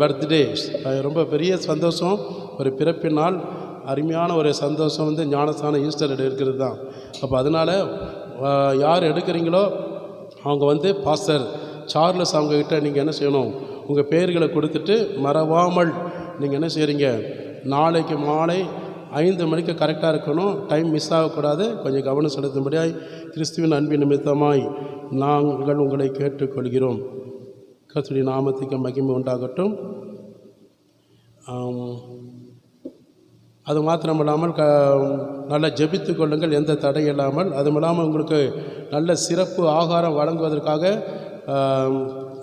பர்த்டே, ரொம்ப பெரிய சந்தோஷம். ஒரு பிறப்பின் நாள், அருமையான ஒரு சந்தோஷம் ஞானஸ்நானம் ஈஸ்டர் இருக்கிறது தான். அப்போ அதனால் யார் எடுக்கிறீங்களோ அவங்க பாஸ்டர் சார்லஸ் அவங்கக்கிட்ட நீங்கள் என்ன செய்யணும்? உங்கள் பெயர்களை கொடுத்துட்டு மறவாமல் நீங்கள் என்ன செய்கிறீங்க? நாளைக்கு மாலை 5 மணிக்கு கரெக்டாக இருக்கணும். டைம் மிஸ் ஆகக்கூடாது. கொஞ்சம் கவனம் செலுத்தும்படியாய் கிறிஸ்துவின் அன்பின் நிமித்தமாய் நாங்கள் உங்களை கேட்டுக்கொள்கிறோம். கர்த்தருடைய நாமத்துக்கு மகிமை உண்டாகட்டும். அது மாத்திரமில்லாமல் நல்லா ஜெபித்து கொள்ளுங்கள், எந்த தடை இல்லாமல். அதுவும் இல்லாமல் உங்களுக்கு நல்ல சிறப்பு ஆகாரம் வழங்குவதற்காக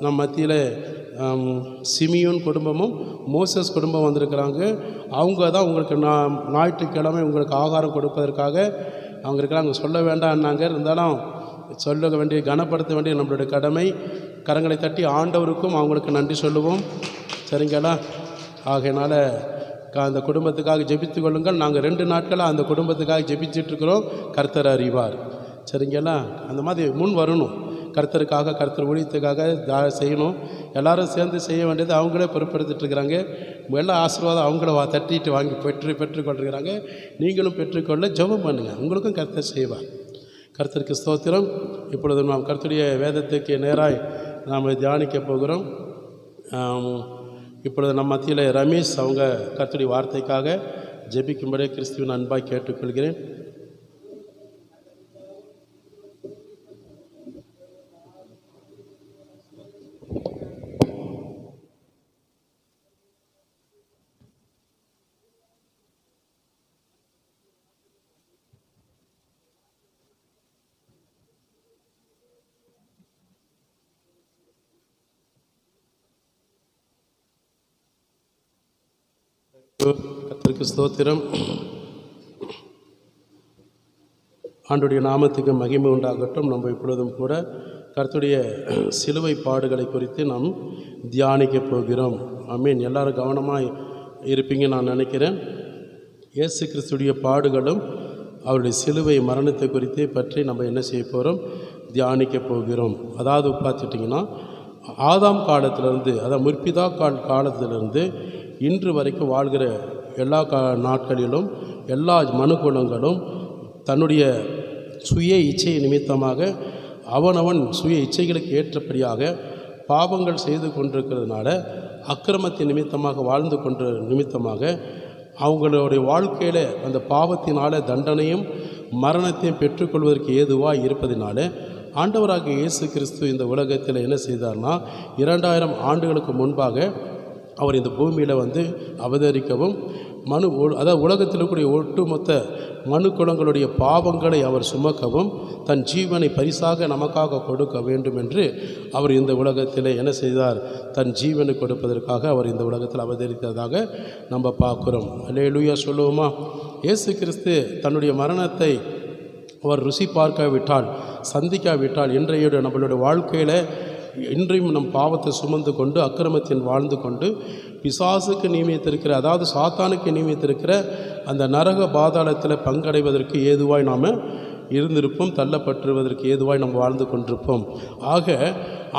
நம் மத்தியில் சிமியோன் குடும்பமும் மோசஸ் குடும்பம் வந்திருக்கிறாங்க. அவங்க தான் உங்களுக்கு ஞாயிற்றுக்கிழமை உங்களுக்கு ஆகாரம் கொடுப்பதற்காக அவங்க இருக்கிறாங்க. சொல்ல வேண்டாம்னாங்க, இருந்தாலும் சொல்ல வேண்டிய கனப்படுத்த வேண்டிய நம்மளுடைய கடமை. கரங்களை தட்டி ஆண்டவருக்கும் அவங்களுக்கு நன்றி சொல்லுவோம். சரிங்களா? ஆகையினால் அந்த குடும்பத்துக்காக ஜெபித்து கொள்ளுங்கள். நாங்கள் 2 நாட்களாக அந்த குடும்பத்துக்காக ஜெபிச்சிட்ருக்கிறோம். கர்த்தர் அறிவார். சரிங்களா? அந்த மாதிரி முன் வரணும். கர்த்தருக்காக, கர்த்தர் ஊழியத்துக்காக செய்யணும். எல்லோரும் சேர்ந்து செய்ய வேண்டியது அவங்களே பொறுப்பெடுத்துட்ருக்குறாங்க. எல்லா ஆசீர்வாதம் அவங்கள தட்டிட்டு வாங்கி பெற்றுக்கொண்டிருக்கிறாங்க. நீங்களும் பெற்றுக்கொள்ள ஜெபம் பண்ணுங்கள். உங்களுக்கும் கர்த்தர் செய்வார். கர்த்தருக்கு ஸ்தோத்திரம். இப்பொழுது நாம் கர்த்தருடைய வேதத்துக்கு நேராக நாம் தியானிக்க போகிறோம். இப்பொழுது நம்ம மத்தியில் ரமேஷ் அவங்க கர்த்தருடைய வார்த்தைக்காக ஜெபிக்கும்படி கிறிஸ்துவின் அன்பாய் கேட்டுக்கொள்கிறேன். கர்த்தருக்கு ஸ்தோத்திரம். ஆண்டுடைய நாமத்துக்கு மகிமை உண்டாகட்டும். நம்ம இப்பொழுதும் கூட கர்த்தருடைய சிலுவை பாடுகளை குறித்து நாம் தியானிக்க போகிறோம். ஆமீன். எல்லாரும் கவனமாக இருப்பீங்க நான் நினைக்கிறேன். இயேசு கிறிஸ்துடைய பாடுகளும் அவருடைய சிலுவை மரணத்தை குறித்து பற்றி நம்ம என்ன செய்ய போகிறோம்? தியானிக்க போகிறோம். அதாவது பார்த்துட்டிங்கன்னா ஆதாம் காலத்திலிருந்து, அதாவது முற்பிதா காலத்திலிருந்து இன்று வரைக்கும் வாழ்கிற எல்லா நாட்களிலும் எல்லா மனுக்குலங்களும் தன்னுடைய சுய இச்சை நிமித்தமாக அவனவன் சுய இச்சைகளுக்கு ஏற்றபடியாக பாவங்கள் செய்து கொண்டிருக்கிறதுனால, அக்கிரமத்தின் நிமித்தமாக வாழ்ந்து கொன்ற நிமித்தமாக அவங்களுடைய வாழ்க்கையில் அந்த பாவத்தினால தண்டனையும் மரணத்தையும் பெற்றுக்கொள்வதற்கு ஏதுவாக இருப்பதினால ஆண்டவராகிய இயேசு கிறிஸ்து இந்த உலகத்தில் என்ன செய்தார்னா, 2000 ஆண்டுகளுக்கு முன்பாக அவர் இந்த பூமியில் அவதரிக்கவும் அதாவது உலகத்தில் இருக்கக்கூடிய ஒட்டுமொத்த மனு குலங்களுடைய பாவங்களை அவர் சுமக்கவும் தன் ஜீவனை பரிசாக நமக்காக கொடுக்க வேண்டும் என்று அவர் இந்த உலகத்தில் என்ன செய்தார்? தன் ஜீவனை கொடுப்பதற்காக அவர் இந்த உலகத்தில் அவதரித்ததாக நம்ம பார்க்குறோம். அல்லேலூயா சொல்லுவோமா? இயேசு கிறிஸ்து தன்னுடைய மரணத்தை அவர் ருசி பார்க்காவிட்டால், சந்திக்காவிட்டால், இன்றைய நம்மளுடைய வாழ்க்கையில் இன்றையும் நம் பாவத்தை சுமந்து கொண்டு அக்கிரமத்தின் வாழ்ந்து கொண்டு பிசாசுக்கு நியமித்திருக்கிற, அதாவது சாத்தானுக்கு நியமித்திருக்கிற அந்த நரக பாதாளத்தில் பங்கடைவதற்கு ஏதுவாய் நாம் இருந்திருப்போம். தள்ளப்பட்டுவதற்கு ஏதுவாய் நாம் வாழ்ந்து கொண்டிருப்போம். ஆக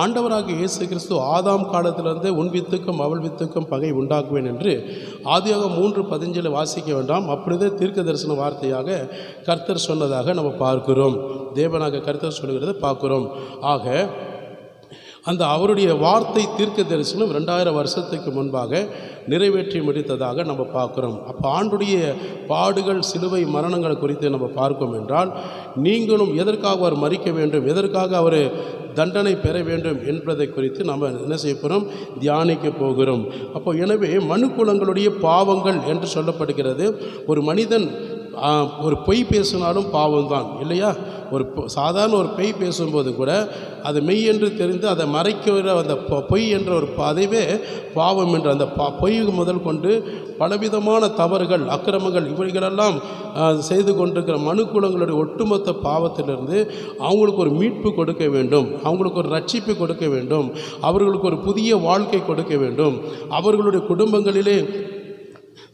ஆண்டவராகிய இயேசு கிறிஸ்து ஆதாம் காலத்திலிருந்து உன் வித்துக்கும் அவள் வித்துக்கும் பகை உண்டாக்குவேன் என்று ஆதியாகமம் 3:15 வாசிக்க வேண்டாம். அப்படியே தீர்க்க தரிசன வார்த்தையாக கர்த்தர் சொன்னதாக நம்ம பார்க்கிறோம். தேவனாக கர்த்தர் சொல்லுகிறத பார்க்கிறோம். ஆக அந்த அவருடைய வார்த்தை தீர்க்க தரிசனம் 2000 வருஷத்துக்கு முன்பாக நிறைவேற்றி முடித்ததாக நம்ம பார்க்குறோம். அப்போ ஆண்டுடைய பாடுகள், சிலுவை மரணங்கள் குறித்து நம்ம பார்க்கும் என்றால், நீங்களும் எதற்காக அவர் மரிக்க வேண்டும், எதற்காக அவர் தண்டனை பெற வேண்டும் என்பதை குறித்து நம்ம என்ன செய்ய போகிறோம்? தியானிக்க போகிறோம். அப்போ எனவே மனுக்குலங்களுடைய பாவங்கள் என்று சொல்லப்படுகிறது. ஒரு மனிதன் ஒரு பொய் பேசினாலும் பாவம்தான் இல்லையா? சாதாரண ஒரு பொய் பேசும்போது கூட அது மெய் என்று தெரிந்து அதை மறைக்கிற அந்த பொய் என்ற ஒரு அதுவே பாவம் என்று, அந்த பொய் முதல் கொண்டு பலவிதமான தவறுகள், அக்கிரமங்கள் இவைகளெல்லாம் செய்து கொண்டிருக்கிற மனுக்குலங்களுடைய ஒட்டுமொத்த பாவத்திலிருந்து அவங்களுக்கு ஒரு மீட்பு கொடுக்க வேண்டும், அவங்களுக்கு ஒரு ரட்சிப்பு கொடுக்க வேண்டும், அவர்களுக்கு ஒரு புதிய வாழ்க்கை கொடுக்க வேண்டும், அவர்களுடைய குடும்பங்களிலே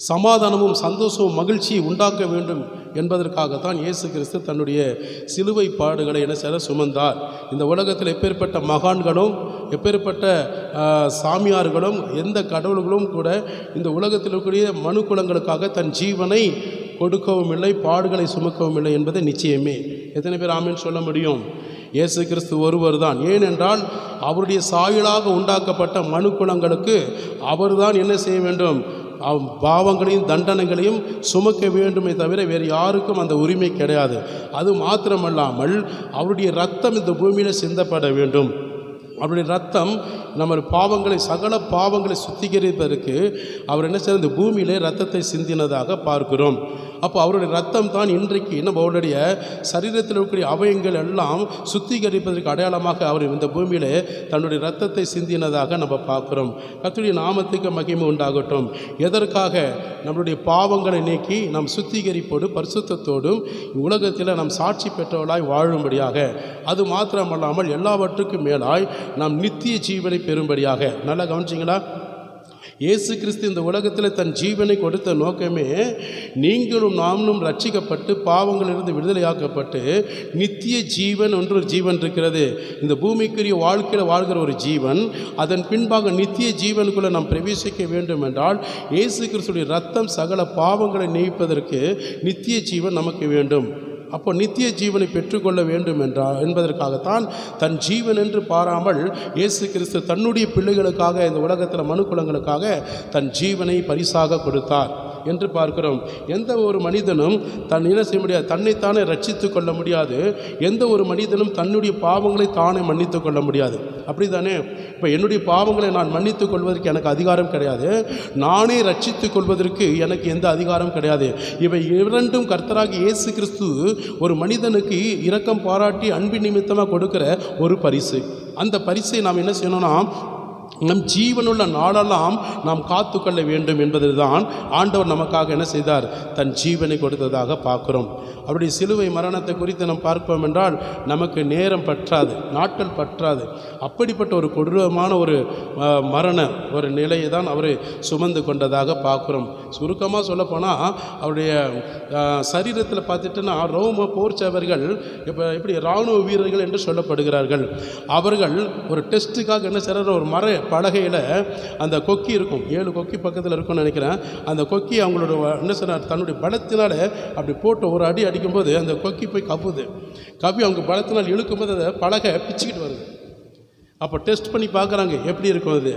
சமாதானமும் சந்தோஷமும் மகிழ்ச்சியை உண்டாக்க வேண்டும் என்பதற்காகத்தான் இயேசு கிறிஸ்து தன்னுடைய சிலுவை பாடுகளை என்ன செய்ய சுமந்தார். இந்த உலகத்தில் எப்பேற்பட்ட மகான்களும் எப்பேற்பட்ட சாமியார்களும் எந்த கடவுள்களும் கூட இந்த உலகத்தில் இருக்கக்கூடிய மனுக்குலங்களுக்காக தன் ஜீவனை கொடுக்கவும் இல்லை, பாடுகளை சுமக்கவும் இல்லை என்பது நிச்சயமே. எத்தனை பேர் ஆமென் சொல்ல முடியும்? இயேசு கிறிஸ்து ஒருவர் தான். ஏனென்றால் அவருடைய சாயலாக உண்டாக்கப்பட்ட மனுக்குலங்களுக்கு அவர்தான் என்ன செய்ய வேண்டும்? பாவங்களையும் தண்டனைகளையும் சுமக்க வேண்டுமே தவிர வேறு யாருக்கும் அந்த உரிமை கிடையாது. அது மாத்திரமல்லாமல் அவருடைய இரத்தம் இந்த பூமியில் சிந்தப்பட வேண்டும். அவருடைய இரத்தம் நம்ம பாவங்களை சகல பாவங்களை சுத்திகரிப்பதற்கு அவர் என்ன செய்ய இந்த பூமியிலே ரத்தத்தை சிந்தினதாக பார்க்கிறோம். அப்போ அவருடைய ரத்தம் தான் இன்றைக்கு நம்மளுடைய சரீரத்தில் இருக்கக்கூடிய அவயங்கள் எல்லாம் சுத்திகரிப்பதற்கு அடையாளமாக அவர் இந்த பூமியிலே தன்னுடைய ரத்தத்தை சிந்தினதாக நம்ம பார்க்குறோம். கர்த்தருடைய நாமத்துக்கு மகிமை உண்டாகட்டும். எதற்காக? நம்மளுடைய பாவங்களை நீக்கி நாம் சுத்திகரிப்போடு பரிசுத்தத்தோடும் உலகத்தில் நாம் சாட்சி பெற்றவர்களாய் வாழும்படியாக, அது மாத்திரமல்லாமல் எல்லாவற்றுக்கும் மேலாய் நாம் நித்திய ஜீவனை பெறும்படியாக. நல்லா கவனிச்சிங்களா? இயேசு கிறிஸ்து இந்த உலகத்தில் தன் ஜீவனை கொடுத்த நோக்கமே நீங்களும் நாமும் ரட்சிக்கப்பட்டு பாவங்களிலிருந்து விடுதலையாக்கப்பட்டு நித்திய ஜீவன் ஒன்று ஒரு ஜீவன் இருக்கிறது. இந்த பூமிக்குரிய வாழ்க்கையில் வாழ்கிற ஒரு ஜீவன், அதன் பின்பாக நித்திய ஜீவனுக்குள்ளே நாம் பிரவேசிக்க வேண்டும் என்றால் இயேசு கிறிஸ்துடைய ரத்தம் சகல பாவங்களை நீப்பதற்கு நித்திய ஜீவன் நமக்கு வேண்டும். அப்போ நித்திய ஜீவனை பெற்றுக்கொள்ள வேண்டும் என்பதற்காகத்தான் தன் ஜீவன் என்று பாராமல் இயேசு கிறிஸ்து தன்னுடைய பிள்ளைகளுக்காக இந்த உலகத்தில் மனுக்குலங்களுக்காக தன் ஜீவனை பரிசாக கொடுத்தார் என்று பார்க்கிறோம். எந்த ஒரு மனிதனும் தன் என்ன செய்ய முடியாது, தன்னைத்தானே ரட்சித்து கொள்ள முடியாது. எந்த ஒரு மனிதனும் தன்னுடைய பாவங்களை தானே மன்னித்து கொள்ள முடியாது. அப்படி தானே? இப்போ என்னுடைய பாவங்களை நான் மன்னித்து கொள்வதற்கு எனக்கு அதிகாரம் கிடையாது. நானே ரட்சித்து கொள்வதற்கு எனக்கு எந்த அதிகாரம் கிடையாது. இவை இரண்டும் கர்த்தராகிய இயேசு கிறிஸ்து ஒரு மனிதனுக்கு இரக்கம் பாராட்டி அன்பின் நிமித்தமாக கொடுக்கிற ஒரு பரிசு. அந்த பரிசை நாம் என்ன செய்யணும்னா நம் ஜீவனுள்ள நாளெல்லாம் நாம் காத்துக்கொள்ள வேண்டும் என்பதுதான் ஆண்டவர் நமக்காக என்ன செய்தார், தன் ஜீவனை கொடுத்ததாக பார்க்கிறோம். அவருடைய சிலுவை மரணத்தை குறித்து நாம் பார்ப்போம் என்றால் நமக்கு நேரம் பற்றாது, நாட்கள் பற்றாது. அப்படிப்பட்ட ஒரு கொடூரமான ஒரு மரண ஒரு நிலையை தான் அவர் சுமந்து கொண்டதாக பார்க்குறோம். சுருக்கமாக சொல்லப்போனால் அவருடைய சரீரத்தில் பார்த்துட்டுன்னா ரோம போர்ச்சவர்கள் இப்போ எப்படி இராணுவ வீரர்கள் என்று சொல்லப்படுகிறார்கள். அவர்கள் ஒரு டெஸ்ட்டுக்காக என்ன செய்கிறார், ஒரு மர பலகையில் அந்த கொக்கி இருக்கும், 7 கொக்கி பக்கத்தில் இருக்கும்னு நினைக்கிறேன். அந்த கொக்கி அவங்களோட என்ன சொன்னார், தன்னுடைய பலத்தினால் அப்படி போட்டு ஒரு அடி அடிக்கும்போது அந்த கொக்கி போய் கவ்வுது. கவ்வி அவங்க பலத்தினால் இழுக்கும்போது அந்த பலகை பிச்சுக்கிட்டு வருது. அப்போ டெஸ்ட் பண்ணி பார்க்குறாங்க எப்படி இருக்கும். அது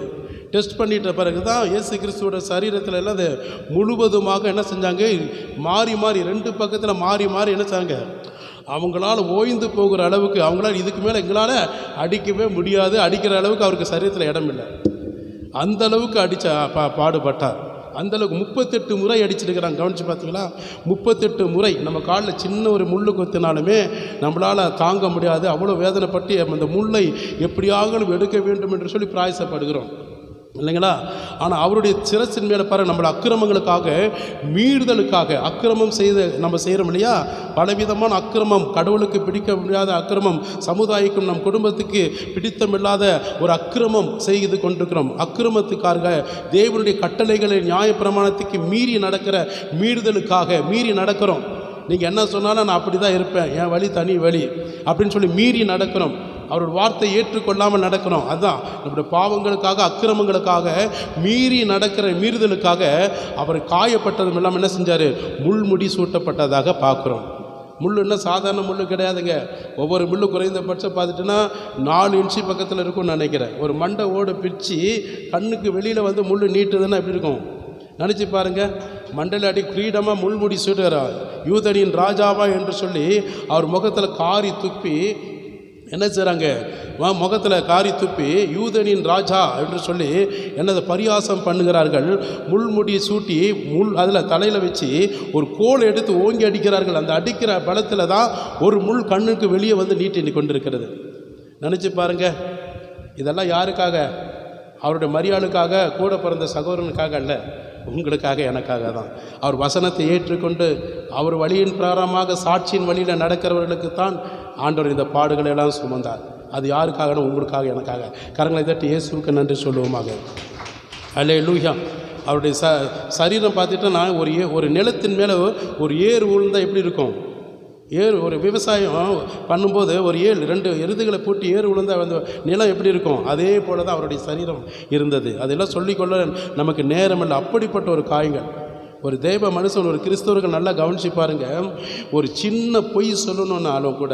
டெஸ்ட் பண்ணிட்ட பிறகு தான் இயேசு கிறிஸ்துவோட சரீரத்தில் எல்லாம் அது முழுவதுமாக என்ன செஞ்சாங்க, மாறி மாறி 2 பக்கத்தில் மாறி மாறி என்ன செஞ்சாங்க, அவங்களால ஓய்ந்து போகிற அளவுக்கு, அவங்களால இதுக்கு மேலே எங்களால் அடிக்கவே முடியாது, அடிக்கிற அளவுக்கு அவருக்கு சரீரத்தில் இடம் இல்லை. அந்த அளவுக்கு பாடுபட்டார். அந்தளவுக்கு 38 முறை அடிச்சிருக்கிறாங்க. கவனித்து பார்த்தீங்களா? 38 முறை. நம்ம காலில் சின்ன ஒரு முள் கொத்தினாலுமே நம்மளால் தாங்க முடியாது. அவ்வளோ வேதனைப்பட்டு அந்த முள்ளை எப்படியாகவும் எடுக்க வேண்டும் என்று சொல்லி பிராயசப்படுகிறோம் இல்லைங்களா? ஆனால் அவருடைய சிரசின் மேலே பாரு, நம்மளை அக்கிரமங்களுக்காக மீறுதலுக்காக அக்கிரமம் நம்ம செய்கிறோம் இல்லையா? பலவிதமான அக்கிரமம், கடவுளுக்கு பிடிக்க முடியாத அக்கிரமம், சமுதாயக்கும் நம் குடும்பத்துக்கு பிடித்தமில்லாத ஒரு அக்கிரமம் செய்து கொண்டிருக்கிறோம். அக்கிரமத்துக்காக தேவனுடைய கட்டளைகளை நியாயப்பிரமாணத்துக்கு மீறி நடக்கிற மீறுதலுக்காக மீறி நடக்கிறோம். நீங்கள் என்ன சொன்னாலும் நான் அப்படி தான் இருப்பேன், என் வழி தனி வழி அப்படின்னு சொல்லி மீறி நடக்கிறோம். அவரோட வார்த்தை ஏற்றுக்கொள்ளாமல் நடக்கிறோம். அதுதான் நம்முடைய பாவங்களுக்காக அக்கிரமங்களுக்காக மீறி நடக்கிற மீறுதலுக்காக அவர் காயப்பட்டதும் இல்லாமல் என்ன செஞ்சார், முள்முடி சூட்டப்பட்டதாக பார்க்குறோம். முள்ளுன்னா சாதாரண முள் கிடையாதுங்க. ஒவ்வொரு முள்ளு குறைந்தபட்சம் பார்த்துட்டுன்னா 4 இன்ச்சு பக்கத்தில் இருக்கும்னு நினைக்கிறேன். ஒரு மண்டை ஓடு பிச்சு கண்ணுக்கு வெளியில் வந்து முள் நீட்டுதுன்னா எப்படி இருக்கும் நினச்சி பாருங்கள். மண்டல அடி கிரீடமாக முள்முடி சூட்டுகிறார், யூதனின் ராஜாவா என்று சொல்லி அவர் முகத்தில் காரி துப்பி என்ன செய்கிறாங்க, முகத்தில் காரி துப்பி யூதனின் ராஜா என்று சொல்லி என்னதை பரியாசம் பண்ணுகிறார்கள். முள்முடி சூட்டி அதில் தலையில் வச்சு ஒரு கோல் எடுத்து ஓங்கி அடிக்கிறார்கள். அந்த அடிக்கிற பலத்தில் தான் ஒரு முள் கண்ணுக்கு வெளியே வந்து நீட்டி கொண்டிருக்கிறது. நினச்சி பாருங்கள். இதெல்லாம் யாருக்காக? அவருடைய மரியாளுக்காக, கூட பிறந்த சகோதரனுக்காக அல்ல, உங்களுக்காக எனக்காக தான். அவர் வசனத்தை ஏற்றுக்கொண்டு அவர் வழியின் பிரகாரமாக சாட்சியின் வழியில் நடக்கிறவர்களுக்கு தான் ஆண்டவர் இந்த பாடுகளை எல்லாம் சுமந்தார். அது யாருக்காகனா உங்களுக்காக எனக்காக. கரங்களை தட்டி இயேசுவுக்கு நன்றி சொல்லுவோமாக. அல்லேலூயா. அவருடைய சரீரம் பார்த்துட்டு நான் ஒரு நிலத்தின் மேலே ஒரு ஏர் விழுந்தால் எப்படி இருக்கும்? ஒரு விவசாயம் பண்ணும்போது ஒரு 2 எருதுகளை பூட்டி ஏறு விழுந்த அந்த நிலம் எப்படி இருக்கும்? அதே போல தான் அவருடைய சரீரம் இருந்தது. அதெல்லாம் சொல்லிக்கொள்ள நமக்கு நேரம் இல்லை. அப்படிப்பட்ட ஒரு காயங்கள். ஒரு தேவ மனுஷன், ஒரு கிறிஸ்தவர்கள் நல்லா கவனிச்சு பாருங்க, ஒரு சின்ன பொய் சொல்லணுன்னாலும் கூட,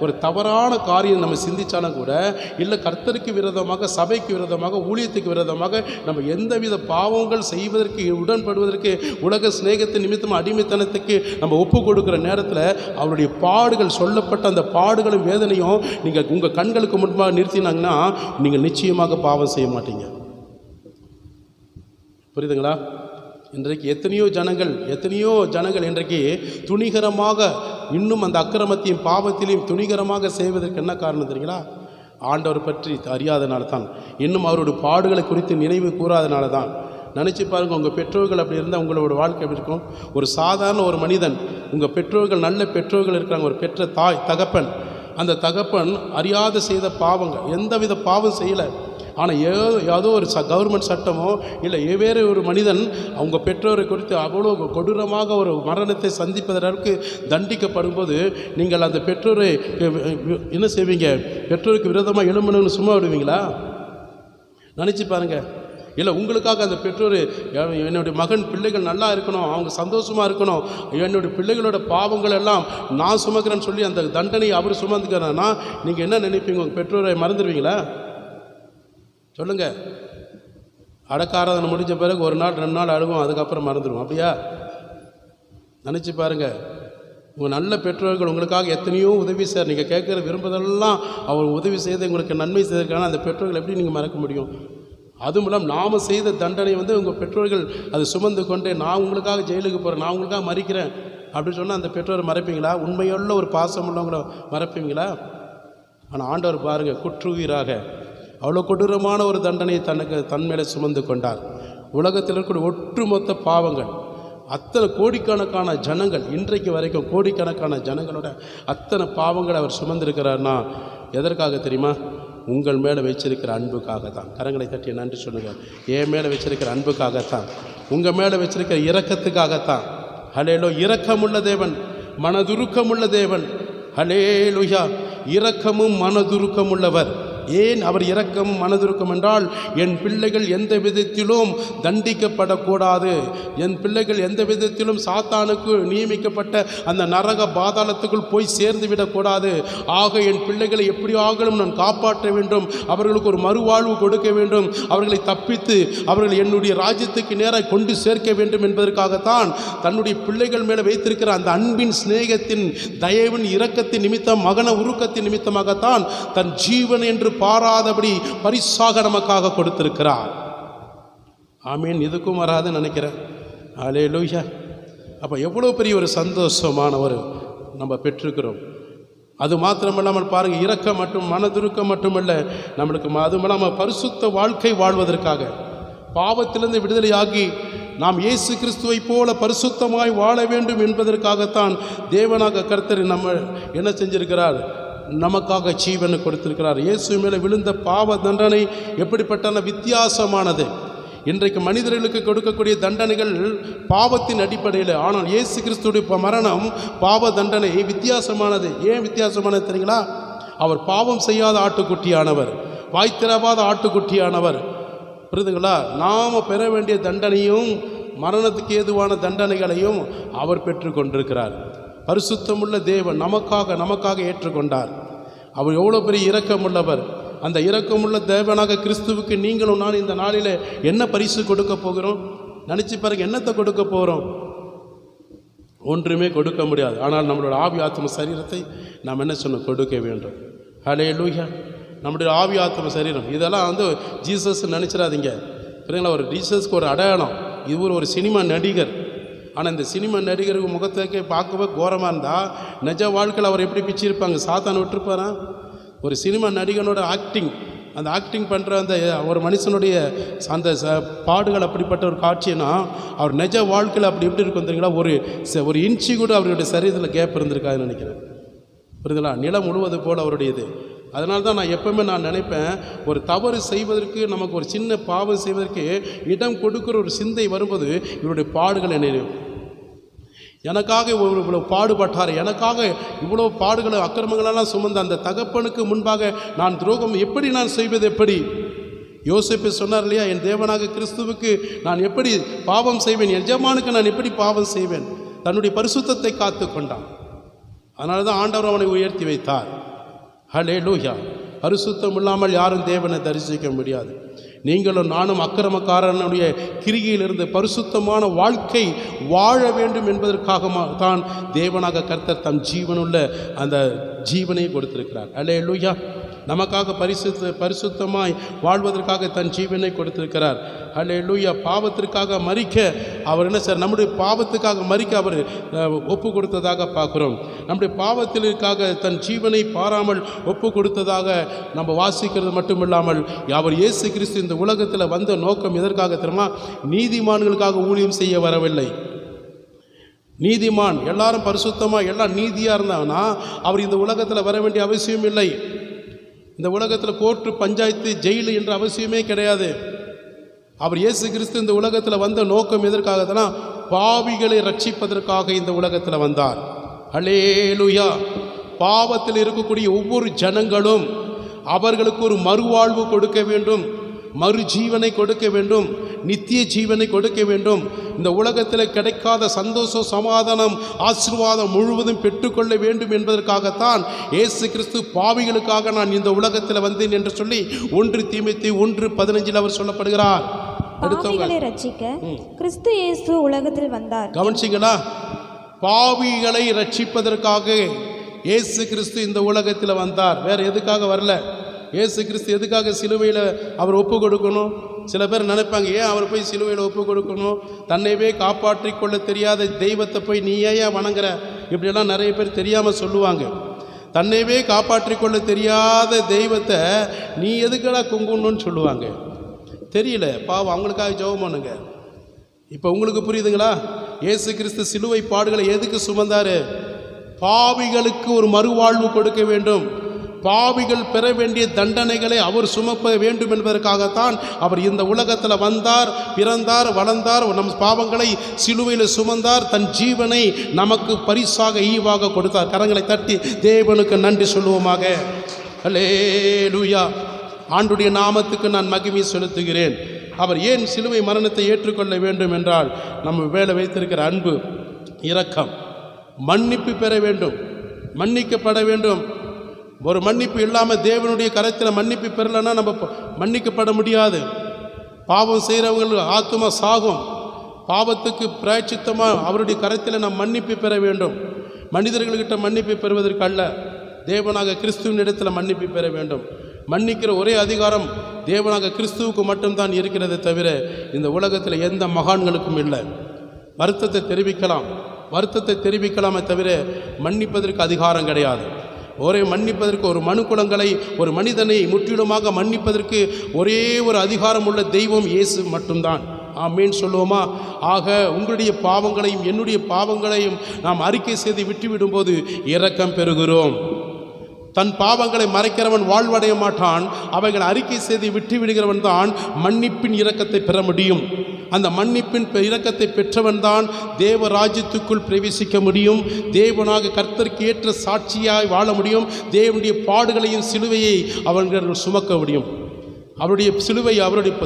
ஒரு தவறான காரியம் நம்ம சிந்திச்சாலும் கூட, இல்லை கர்த்தருக்கு விரோதமாக, சபைக்கு விரோதமாக, ஊழியத்துக்கு விரோதமாக நம்ம எந்தவித பாவங்கள் செய்வதற்கு, உடன்படுவதற்கு, உலக சிநேகத்தின் நிமித்தம் அடிமைத்தனத்துக்கு நம்ம ஒப்பு கொடுக்குற நேரத்தில் அவருடைய பாடுகள், சொல்லப்பட்ட அந்த பாடுகளும் வேதனையும் நீங்கள் உங்கள் கண்களுக்கு முன்பாக நிறுத்தினாங்கன்னா நீங்கள் நிச்சயமாக பாவம் செய்ய மாட்டீங்க. புரியுதுங்களா? இன்றைக்கு எத்தனையோ ஜனங்கள் இன்றைக்கு துணிகரமாக இன்னும் அந்த அக்கிரமத்தையும் பாவத்திலையும் துணிகரமாக செய்வதற்கு என்ன காரணம் தெரியுங்களா? ஆண்டவர் பற்றி அறியாதனால தான், இன்னும் அவருடைய பாடுகளை குறித்து நினைவு கூறாதனால தான். நினச்சி பாருங்கள், உங்கள் பெற்றோர்கள் அப்படி இருந்தால் உங்களோட வாழ்க்கை எப்படி இருக்கும்? ஒரு சாதாரண ஒரு மனிதன், உங்கள் பெற்றோர்கள் நல்ல பெற்றோர்கள் இருக்கிறாங்க, ஒரு பெற்ற தாய் தகப்பன், அந்த தகப்பன் அறியாத செய்த பாவங்கள், எந்தவித பாவம் செய்யலை, ஆனால் ஏதோ ஒரு கவர்மெண்ட் சட்டமோ இல்லை வேறு ஒரு மனிதன் அவங்க பெற்றோரை குறித்து அவ்வளோ கொடூரமாக ஒரு மரணத்தை சந்திப்பதற்கு தண்டிக்கப்படும் போது நீங்கள் அந்த பெற்றோரை என்ன செய்வீங்க? பெற்றோருக்கு விரோதமாக எழும்பணும்னு சும்மா விடுவீங்களா? நினச்சி பாருங்கள். இல்லை உங்களுக்காக அந்த பெற்றோர், என்னுடைய மகன் பிள்ளைகள் நல்லா இருக்கணும், அவங்க சந்தோஷமாக இருக்கணும், என்னுடைய பிள்ளைகளோட பாவங்கள் எல்லாம் நான் சுமக்கிறேன்னு சொல்லி அந்த தண்டனையை அவர் சுமந்துக்கிறேன்னா நீங்கள் என்ன நினைப்பீங்க? உங்கள் பெற்றோரை மறந்துடுவீங்களா? சொல்லுங்கள். அடக்காராதனை முடிஞ்ச பிறகு 1 நாள் 2 நாள் அழுவோம், அதுக்கப்புறம் மறந்துடுவோம். அப்படியா? நினச்சி பாருங்கள். உங்கள் நல்ல பெற்றோர்கள் உங்களுக்காக எத்தனையோ உதவி செய்ய, நீங்கள் கேட்குற விரும்புதெல்லாம் அவர் உதவி செய்து உங்களுக்கு நன்மை செய்திருக்காங்க. அந்த பெற்றோர்கள் எப்படி நீங்கள் மறக்க முடியும்? அதுவும் இல்லாமல் நாம் செய்த தண்டனை உங்கள் பெற்றோர்கள் அதை சுமந்து கொண்டு, நான் உங்களுக்காக ஜெயிலுக்கு போகிறேன், நான் உங்களுக்காக மறிக்கிறேன் அப்படின்னு சொன்னால் அந்த பெற்றோரை மறைப்பீங்களா? உண்மையுள்ள ஒரு பாசம் உள்ளவங்களை மறைப்பீங்களா? ஆனால் ஆண்டவர் பாருங்கள், குற்றுயிராக அவ்வளோ கொடூரமான ஒரு தண்டனையை தன் மேலே சுமந்து கொண்டார். உலகத்தில் இருக்கக்கூடிய ஒட்டுமொத்த பாவங்கள், அத்தனை கோடிக்கணக்கான ஜனங்கள், இன்றைக்கு வரைக்கும் கோடிக்கணக்கான ஜனங்களோட அத்தனை பாவங்களை அவர் சுமந்திருக்கிறார்னா எதற்காக தெரியுமா? உங்கள் மேலே வச்சிருக்கிற அன்புக்காகத்தான். கரங்களை தட்டி நன்றி சொல்லுங்கள். என் மேலே வச்சிருக்கிற அன்புக்காகத்தான், உங்கள் மேலே வச்சிருக்கிற இரக்கத்துக்காகத்தான். ஹல்லேலூயா. இரக்கமுள்ள தேவன், மனதுருக்கமுள்ள தேவன். ஹல்லேலூயா. இரக்கமும் மனதுருக்கம் உள்ளவர். ஏன் அவர் இரக்கம் மனதுருக்கம் என்றால், என் பிள்ளைகள் எந்த விதத்திலும் தண்டிக்கப்படக்கூடாது, என் பிள்ளைகள் எந்த விதத்திலும் சாத்தானுக்கு நியமிக்கப்பட்ட அந்த நரக பாதாளத்துக்குள் போய் சேர்ந்து விடக்கூடாது. ஆக என் பிள்ளைகளை எப்படியாகலும் நான் காப்பாற்ற வேண்டும், அவர்களுக்கு ஒரு மறுவாழ்வு கொடுக்க வேண்டும், அவர்களை தப்பித்து அவர்கள் என்னுடைய ராஜ்யத்துக்கு நேராக கொண்டு சேர்க்க வேண்டும் என்பதற்காகத்தான் தன்னுடைய பிள்ளைகள் மேலே வைத்திருக்கிற அந்த அன்பின் சிநேகத்தின் தயவின் இரக்கத்தின் நிமித்தம், மகன உருக்கத்தின் நிமித்தமாகத்தான் தன் ஜீவன் என்று பாராதபடி பரிசாக நமக்காக கொடுத்திருக்கிறார். ஆமீன். இதுக்கும் வராதுன்னு நினைக்கிறேன். அல்லேலூயா. அப்போ எவ்வளோ பெரிய ஒரு சந்தோஷமான ஒரு நம்ம பெற்றிருக்கிறோம். அது மாத்திரமில்லாமல் பாருங்கள், இரக்கம் மற்றும் மனதுருக்கம் மட்டுமல்ல, நம்மளுக்கு அதுவும் இல்லாமல் பரிசுத்த வாழ்க்கை வாழ்வதற்காக, பாவத்திலிருந்து விடுதலையாகி நாம் இயேசு கிறிஸ்துவை போல பரிசுத்தமாய் வாழ வேண்டும் என்பதற்காகத்தான் தேவனாக கர்த்தர் நம்ம என்ன செஞ்சிருக்கிறார்? நமக்காக ஜீவனை கொடுத்திருக்கிறார். இயேசு மேலே விழுந்த பாவ தண்டனை எப்படிப்பட்ட வித்தியாசமானது. இன்றைக்கு மனிதர்களுக்கு கொடுக்கக்கூடிய தண்டனைகள் பாவத்தின் அடிப்படையில், ஆனால் இயேசு கிறிஸ்துடைய மரணம் பாவ தண்டனை வித்தியாசமானது. ஏன் வித்தியாசமானது தெரியுங்களா? அவர் பாவம் செய்யாத ஆட்டுக்குட்டியானவர், வாய் திறவாத ஆட்டுக்குட்டியானவர். புரியுதுங்களா? நாம் பெற வேண்டிய தண்டனையும் மரணத்துக்கு ஏதுவான தண்டனைகளையும் அவர் பெற்று கொண்டிருக்கிறார். பரிசுத்தமுள்ள தேவன் நமக்காக ஏற்றுக்கொண்டார். அவர் எவ்வளோ பெரிய இரக்கமுள்ளவர். அந்த இரக்கமுள்ள தேவனாக கிறிஸ்துவுக்கு நீங்களும் நான் இந்த நாளில் என்ன பரிசு கொடுக்க போகிறோம்? நினச்சி பாருங்க, என்னத்தை கொடுக்க போகிறோம்? ஒன்றுமே கொடுக்க முடியாது. ஆனால் நம்மளோட ஆவி ஆத்ம சரீரத்தை நாம் என்ன சொன்னோம்? கொடுக்க வேண்டும். ஹல்லேலூயா. நம்முடைய ஆவி ஆத்ம சரீரம் இதெல்லாம் ஜீசஸ் நினச்சிடாதீங்க. சரிங்களா? ஒரு ஜீசஸ்க்கு ஒரு அடையாளம். இவர் ஒரு சினிமா நடிகர். ஆனால் இந்த சினிமா நடிகருக்கு முகத்துக்கே பார்க்கவே கோரமாக இருந்தால், நிஜ வாழ்க்கையில் அவர் எப்படி பிச்சிருப்பாங்க? சாத்தான் விட்டுருப்பாரா? ஒரு சினிமா நடிகனோட அந்த ஆக்டிங் பண்ணுற அந்த ஒரு மனுஷனுடைய அந்த பாடுகள் அப்படிப்பட்ட ஒரு காட்சினா, அவர் நிஜ வாழ்க்கையில் அப்படி எப்படி இருக்கும் தெரியுங்களா? ஒரு இன்ச்சு கூட அவருடைய சரீரத்தில் கேப் இருந்திருக்காதுன்னு நினைக்கிறேன். புரியுதுங்களா? நிலம் முழுவது போல் அவருடையது. அதனால தான் நான் எப்பவுமே நினைப்பேன், ஒரு தவறு செய்வதற்கு, நமக்கு ஒரு சின்ன பாவம் செய்வதற்கு இடம் கொடுக்குற ஒரு சிந்தை வரும்போது இவருடைய பாடுகள் என்ன, எனக்காக இவ்வளோ பாடுபட்டார், எனக்காக இவ்வளோ பாடுகளை அக்கிரமங்களெல்லாம் சுமந்த அந்த தகப்பனுக்கு முன்பாக நான் துரோகம் எப்படி நான் செய்வது? எப்படி யோசேப்பு சொன்னார் இல்லையா, என் தேவனாக கிறிஸ்துவுக்கு நான் எப்படி பாவம் செய்வேன், என் எஜமானுக்கு நான் எப்படி பாவம் செய்வேன். தன்னுடைய பரிசுத்தத்தை காத்து கொண்டான். அதனால தான் ஆண்டவர் அவனை உயர்த்தி வைத்தார். ஹல்லேலூயா. பரிசுத்தம் இல்லாமல் யாரும் தேவனை தரிசிக்க முடியாது. நீங்களும் நானும் அக்கிரமக்காரனுடைய கிரியிலிருந்து பரிசுத்தமான வாழ்க்கை வாழ வேண்டும் என்பதற்காக தான் தேவனாக கர்த்தர் தம் ஜீவனுள்ள அந்த ஜீவனை கொடுத்திருக்கிறார். ஹல்லேலூயா. நமக்காக பரிசுத்தமாய் வாழ்வதற்காக தன் ஜீவனை கொடுத்திருக்கிறார். ஹல்லேலூயா. பாவத்திற்காக மரிக்க அவர் என்ன சார், நம்முடைய பாவத்துக்காக மரிக்க அவர் ஒப்பு கொடுத்ததாக பார்க்குறோம். நம்முடைய பாவத்திற்காக தன் ஜீவனை பாராமல் ஒப்பு கொடுத்ததாக நம்ம வாசிக்கிறது மட்டுமில்லாமல், அவர் இயேசு கிறிஸ்து இந்த உலகத்தில் வந்த நோக்கம் எதற்காக தெரியுமா? நீதிமான்களுக்காக ஊழியம் செய்ய வரவில்லை. நீதிமான் எல்லாரும் பரிசுத்தமாக எல்லாம் நீதியாக இருந்தாங்கன்னா அவர் இந்த உலகத்தில் வர வேண்டிய அவசியம் இல்லை. இந்த உலகத்தில் கோர்ட்டு, பஞ்சாயத்து, ஜெயிலு என்ற அவசியமே கிடையாது. அவர் இயேசு கிறிஸ்து இந்த உலகத்தில் வந்த நோக்கம் எதற்காகனா, பாவிகளை ரட்சிப்பதற்காக இந்த உலகத்தில் வந்தார். ஹல்லேலூயா. பாவத்தில் இருக்கக்கூடிய ஒவ்வொரு ஜனங்களும் அவர்களுக்கு ஒரு மறுவாழ்வு கொடுக்க வேண்டும், மறு ஜீவனை கொடுக்க வேண்டும், நித்திய ஜீவனை கொடுக்க வேண்டும். இந்த உலகத்தில் கிடைக்காத சந்தோஷம், சமாதானம், ஆசீர்வாதம் முழுவதும் பெற்றுக்கொள்ள வேண்டும் என்பதற்காகத்தான் இயேசு கிறிஸ்து பாவிகளுக்காக நான் இந்த உலகத்தில் வந்தேன் என்று சொல்லி 1 தீமோத்தேயு 1:15 அவர் சொல்லப்படுகிறார். பாவிகளை ரட்சிக்க கிறிஸ்து இயேசு உலகத்தில் வந்தார். கவனிச்சிங்களா? பாவிகளை ரட்சிப்பதற்காக இயேசு கிறிஸ்து இந்த உலகத்தில் வந்தார். வேற எதுக்காக வரல. இயேசு கிறிஸ்து எதுக்காக சிலுவையில் அவர் ஒப்பு கொடுக்கணும்? சில பேர் நினைப்பாங்க, ஏன் அவர் போய் சிலுவையில் ஒப்பு கொடுக்கணும்? தன்னைவே காப்பாற்றி கொள்ள தெரியாத தெய்வத்தை போய் நீ ஏன் வணங்குற? இப்படியெல்லாம் நிறைய பேர் தெரியாமல் சொல்லுவாங்க. தன்னைவே காப்பாற்றி கொள்ள தெரியாத தெய்வத்தை நீ எதுக்கடா குங்குணுன்னு சொல்லுவாங்க. தெரியல, பாவம், அவங்களுக்காக ஜெபம் பண்ணுங்க. இப்போ உங்களுக்கு புரியுதுங்களா? இயேசு கிறிஸ்து சிலுவை பாடுகளை எதுக்கு சுமந்தார்? பாவிகளுக்கு ஒரு மறுவாழ்வு கொடுக்க வேண்டும். பாவிகள் பெற வேண்டிய தண்டனைகளை அவர் சுமப்ப வேண்டும் என்பதற்காகத்தான் அவர் இந்த உலகத்தில் வந்தார், பிறந்தார், வளர்ந்தார், நம் பாவங்களை சிலுவையில் சுமந்தார், தன் ஜீவனை நமக்கு பரிசாக ஈவாக கொடுத்தார். கரங்களை தட்டி தேவனுக்கு நன்றி சொல்லுவோமாக. ஹல்லேலூயா. ஆண்டுடைய நாமத்துக்கு நான் மகிமை செலுத்துகிறேன். அவர் ஏன் சிலுவை மரணத்தை ஏற்றுக்கொள்ள வேண்டும் என்றால், நம்ம மேலே வைத்திருக்கிற அன்பு, இரக்கம், மன்னிப்பு பெற வேண்டும், மன்னிக்கப்பட வேண்டும். ஒரு மன்னிப்பு இல்லாமல் தேவனுடைய கரத்தில் மன்னிப்பு பெறலைன்னா நம்ம மன்னிக்கப்பட முடியாது. பாவம் செய்கிறவங்க ஆத்துமா சாகும். பாவத்துக்கு பிராயச்சித்தமாக அவருடைய கரத்தில் நாம் மன்னிப்பு பெற வேண்டும். மனிதர்கள்கிட்ட மன்னிப்பு பெறுவதற்கு அல்ல, தேவனாக கிறிஸ்துவின் இடத்துல மன்னிப்பு பெற வேண்டும். மன்னிக்கிற ஒரே அதிகாரம் தேவனாக கிறிஸ்துவுக்கு மட்டும்தான் இருக்கிறது தவிர இந்த உலகத்தில் எந்த மகான்களுக்கும் இல்லை. வருத்தத்தை தெரிவிக்கலாமே தவிர மன்னிப்பதற்கு அதிகாரம் கிடையாது. மன்னிப்பதற்கு ஒரு மனுக்குலங்களை, ஒரு மனிதனை முற்றிலுமாக மன்னிப்பதற்கு ஒரே ஒரு அதிகாரம் உள்ள தெய்வம் இயேசு மட்டும்தான். ஆமேன் சொல்லுவோமா? ஆக உங்களுடைய பாவங்களையும் என்னுடைய பாவங்களையும் நாம் அறிக்கை செய்து விட்டுவிடும்போது இரக்கம் பெறுகிறோம். தன் பாவங்களை மறைக்கிறவன் வாழ்வடைய மாட்டான். அவைகளை அறிக்கை செய்து விட்டு விடுகிறவன் தான் மன்னிப்பின் இரக்கத்தை பெற முடியும். அந்த மன்னிப்பின் இரக்கத்தை பெற்றவன் தான் தேவ ராஜ்யத்துக்குள் பிரவேசிக்க முடியும். தேவனாக கர்த்தருக்கு ஏற்ற சாட்சியாய் வாழ முடியும். தேவனுடைய பாடுகளையும் சிலுவையை அவர்கள் சுமக்க முடியும். அவருடைய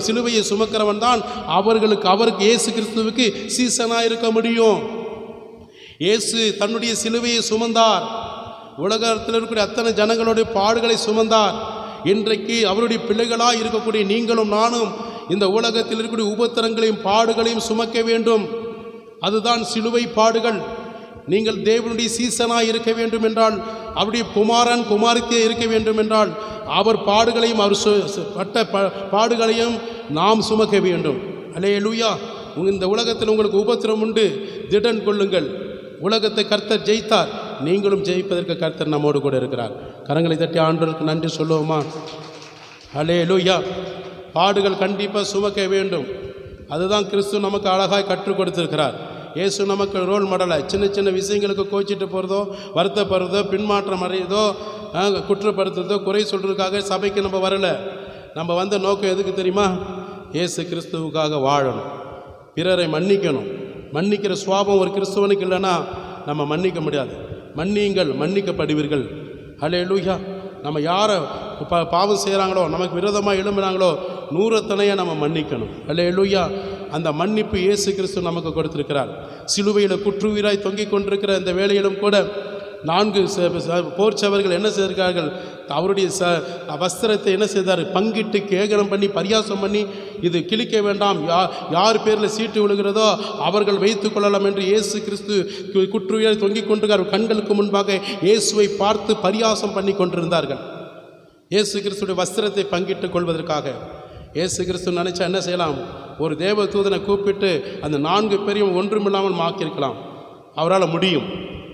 சிலுவையை சுமக்கிறவன் தான் அவருக்கு இயேசு கிறிஸ்துவுக்கு சீசனாக இருக்க முடியும். இயேசு தன்னுடைய சிலுவையை சுமந்தார். உலகத்தில் இருக்கக்கூடிய அத்தனை ஜனங்களுடைய பாடுகளை சுமந்தார். இன்றைக்கு அவருடைய பிள்ளைகளாக இருக்கக்கூடிய நீங்களும் நானும் இந்த உலகத்தில் இருக்கக்கூடிய உபத்திரங்களையும் பாடுகளையும் சுமக்க வேண்டும். அதுதான் சிலுவை பாடுகள். நீங்கள் தேவனுடைய சீசனாக இருக்க வேண்டும் என்றால், அவருடைய குமாரன் குமாரத்தியாக இருக்க வேண்டும் என்றால், அவர் பாடுகளையும் அவர் பட்ட பாடுகளையும் நாம் சுமக்க வேண்டும். அல்லேலூயா. இந்த உலகத்தில் உங்களுக்கு உபத்திரம் உண்டு, திடன் கொள்ளுங்கள். உலகத்தை கர்த்தர் ஜெயித்தார், நீங்களும் ஜெயிப்பதற்கு கர்த்தர் நம்மோடு கூட இருக்கிறார். கரங்களை தட்டி ஆண்டவருக்கு நன்றி சொல்லுவோமா? அல்லேலூயா. பாடுகள் கண்டிப்பாக சுமக்க வேண்டும். அதுதான் கிறிஸ்து நமக்கு அழகாய் கற்றுக் கொடுத்திருக்கிறார். இயேசு நமக்கு ரோல் மாடலாக சின்ன சின்ன விஷயங்களுக்கு கோச்சிட்டு போகிறதோ, வருத்தப்படுறதோ, பின்மாற்றம் அடையதோ, குற்றப்படுத்துறதோ, குறை சொல்கிறதுக்காக சபைக்கு நம்ம வரலை. நம்ம வந்த நோக்கம் எதுக்கு தெரியுமா? இயேசு கிறிஸ்துவுக்காக வாழணும், பிறரை மன்னிக்கணும். மன்னிக்கிற சுவாபம் ஒரு கிறிஸ்துவனுக்கு இல்லைன்னா நம்ம மன்னிக்க முடியாது. மன்னியுங்கள், மன்னிக்கப்படுவீர்கள். அல்லேலூயா. நம்ம யாரை பாவம் செய்கிறாங்களோ, நமக்கு விரோதமாக எழும்புனாங்களோ, நூறத்தனையாக நம்ம மன்னிக்கணும். அல்லேலூயா. அந்த மன்னிப்பு இயேசு கிறிஸ்து நமக்கு கொடுத்திருக்கிறார். சிலுவையில் குற்றுயிராய் தொங்கிக் கொண்டிருக்கிற இந்த வேளையிலும் கூட 4 போர் சவர்கள் என்ன செய்திருக்கார்கள்? அவருடைய வஸ்திரத்தை என்ன செய்தார்? பங்கிட்டு கேகனம் பண்ணி பரியாசம் பண்ணி, இது கிழிக்க வேண்டாம், யார் பேரில் சீட்டு விழுகிறதோ அவர்கள் வைத்து கொள்ளலாம் என்று இயேசு கிறிஸ்து குற்றுயிராய் தொங்கிக் கொண்டிருக்கார். கண்களுக்கு முன்பாக இயேசுவை பார்த்து பரியாசம் பண்ணி கொண்டிருந்தார்கள். இயேசு கிறிஸ்துடைய வஸ்திரத்தை பங்கிட்டு கொள்வதற்காக இயேசு கிறிஸ்து நினைச்சா என்ன செய்யலாம்? ஒரு தேவ தூதனை கூப்பிட்டு அந்த 4 பேரையும் ஒன்றுமில்லாமல் மாக்கியிருக்கலாம். அவரால்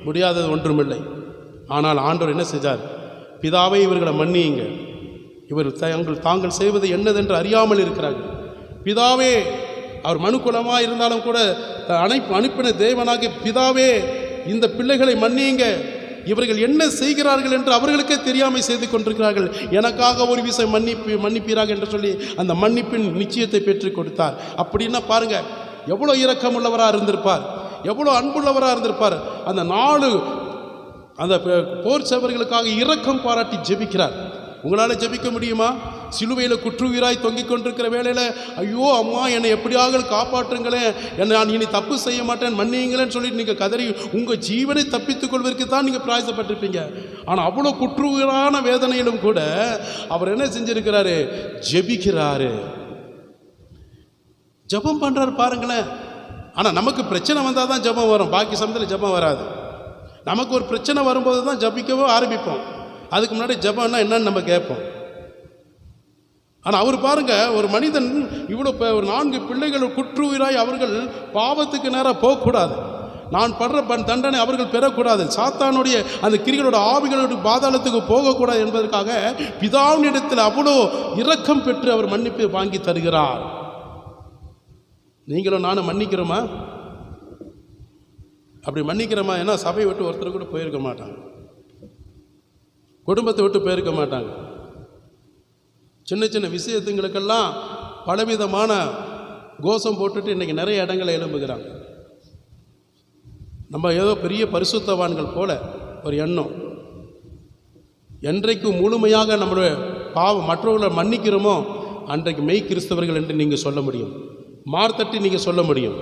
முடியாதது ஒன்றுமில்லை. ஆனால் ஆண்டவர் என்ன செஞ்சார்? பிதாவை இவர்களை மன்னியுங்க, இவர் தாங்கள் செய்வது என்னதென்று அறியாமல் இருக்கிறார்கள். பிதாவே, அவர் மனுக்குலமாக இருந்தாலும் கூட அனுப்பின தேவனாகிய பிதாவே, இந்த பிள்ளைகளை மன்னியுங்க, இவர்கள் என்ன செய்கிறார்கள் என்று அவர்களுக்கே தெரியாமல் செய்து கொண்டிருக்கிறார்கள், எனக்காக ஒரு விஷயம் மன்னிப்பீராக என்று சொல்லி அந்த மன்னிப்பின் நிச்சயத்தை பெற்றுக் கொடுத்தார். அப்படின்னா பாருங்க, எவ்வளோ இரக்கம் உள்ளவராக இருந்திருப்பார், எவ்வளோ அன்புள்ளவராக இருந்திருப்பார். அந்த 4 அந்த போர் சவர்களுக்காக இரக்கம் பாராட்டி ஜெபிக்கிறார். உங்களால் ஜெபிக்க முடியுமா? சிலுவையில் குற்றுயிராய் தொங்கிக் கொண்டிருக்கிற வேளையில், ஐயோ அம்மா என்னை எப்படியாக காப்பாற்றுங்களேன், நான் இனி தப்பு செய்ய மாட்டேன், மன்னியுங்களேன்னு சொல்லி நீங்கள் கதறி உங்கள் ஜீவனை தப்பித்துக் கொள்வதற்கு தான் நீங்கள் பிரயாசப்பட்டிருப்பீங்க. ஆனால் அவ்வளோ குற்றுயிரான வேதனையிலும் கூட அவர் என்ன செஞ்சிருக்கிறாரு? ஜெபிக்கிறாரு, ஜெபம் பண்ணுறாரு. பாருங்களேன். ஆனால் நமக்கு பிரச்சனை வந்தால் தான் ஜெபம் வரும், பாக்கி சமயத்தில் ஜெபம் வராது. நமக்கு ஒரு பிரச்சனை வரும்போது தான் ஜபிக்கவே ஆரம்பிப்போம். அதுக்கு முன்னாடி ஜபம்னா என்னன்னு நம்ம கேட்போம். ஆனால் அவர் பாருங்க, ஒரு மனிதன் இவ்வளோ ஒரு 4 பிள்ளைகள் குற்றுயிராய் அவர்கள் பாவத்துக்கு நேராக போகக்கூடாது, நான் படுற தண்டனை அவர்கள் பெறக்கூடாது, சாத்தானுடைய அந்த கிரிகளோட ஆவிகளோட பாதாளத்துக்கு போகக்கூடாது என்பதற்காக பிதாவினிடத்தில் அவ்வளோ இரக்கம் பெற்று அவர் மன்னிப்பு வாங்கி தருகிறார். நீங்களும் நானும் மன்னிக்கிறோமா? அப்படி மன்னிக்கிறோமா? ஏன்னா சபையை விட்டு ஒருத்தர் கூட போயிருக்க மாட்டாங்க, குடும்பத்தை விட்டு போயிருக்க மாட்டாங்க. சின்ன சின்ன விஷயத்துங்களுக்கெல்லாம் பலவிதமான கோஷம் போட்டுட்டு இன்றைக்கி நிறைய இடங்களை எழும்புகிறாங்க. நம்ம ஏதோ பெரிய பரிசுத்தவான்கள் போல ஒரு எண்ணம். என்றைக்கு முழுமையாக நம்மளுடைய பாவம் மற்றவர்களை மன்னிக்கிறோமோ அன்றைக்கு மெய் கிறிஸ்தவர்கள் என்று நீங்கள் சொல்ல முடியும், மார்த்தட்டி நீங்கள் சொல்ல முடியும்.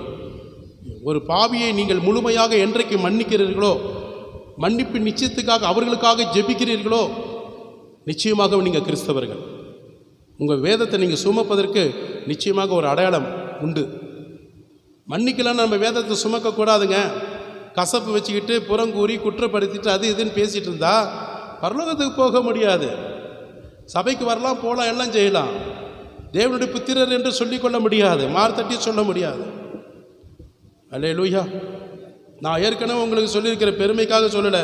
ஒரு பாவியை நீங்கள் முழுமையாக என்றைக்கு மன்னிக்கிறீர்களோ, மன்னிப்பு நிச்சயத்துக்காக அவர்களுக்காக ஜெபிக்கிறீர்களோ, நிச்சயமாக நீங்கள் கிறிஸ்தவர்கள். உங்கள் வேதத்தை நீங்கள் சுமப்பதற்கு நிச்சயமாக ஒரு அடையாளம் உண்டு. மன்னிக்கலான்னு நம்ம வேதத்தை சுமக்கக்கூடாதுங்க. கசப்பு வச்சுக்கிட்டு புறங்கூறி குற்றப்படுத்திட்டு அது இதுன்னு பேசிகிட்டு இருந்தா பரலோகத்துக்கு போக முடியாது. சபைக்கு வரலாம், போகலாம், எல்லாம் செய்யலாம், தேவனுடைய புத்திரர் என்று சொல்லிக்கொள்ள முடியாது, மார்த்தட்டி சொல்ல முடியாது. அல்லேலூயா. நான் ஏற்கனவே உங்களுக்கு சொல்லியிருக்கிற பெருமைக்காக சொல்லலை.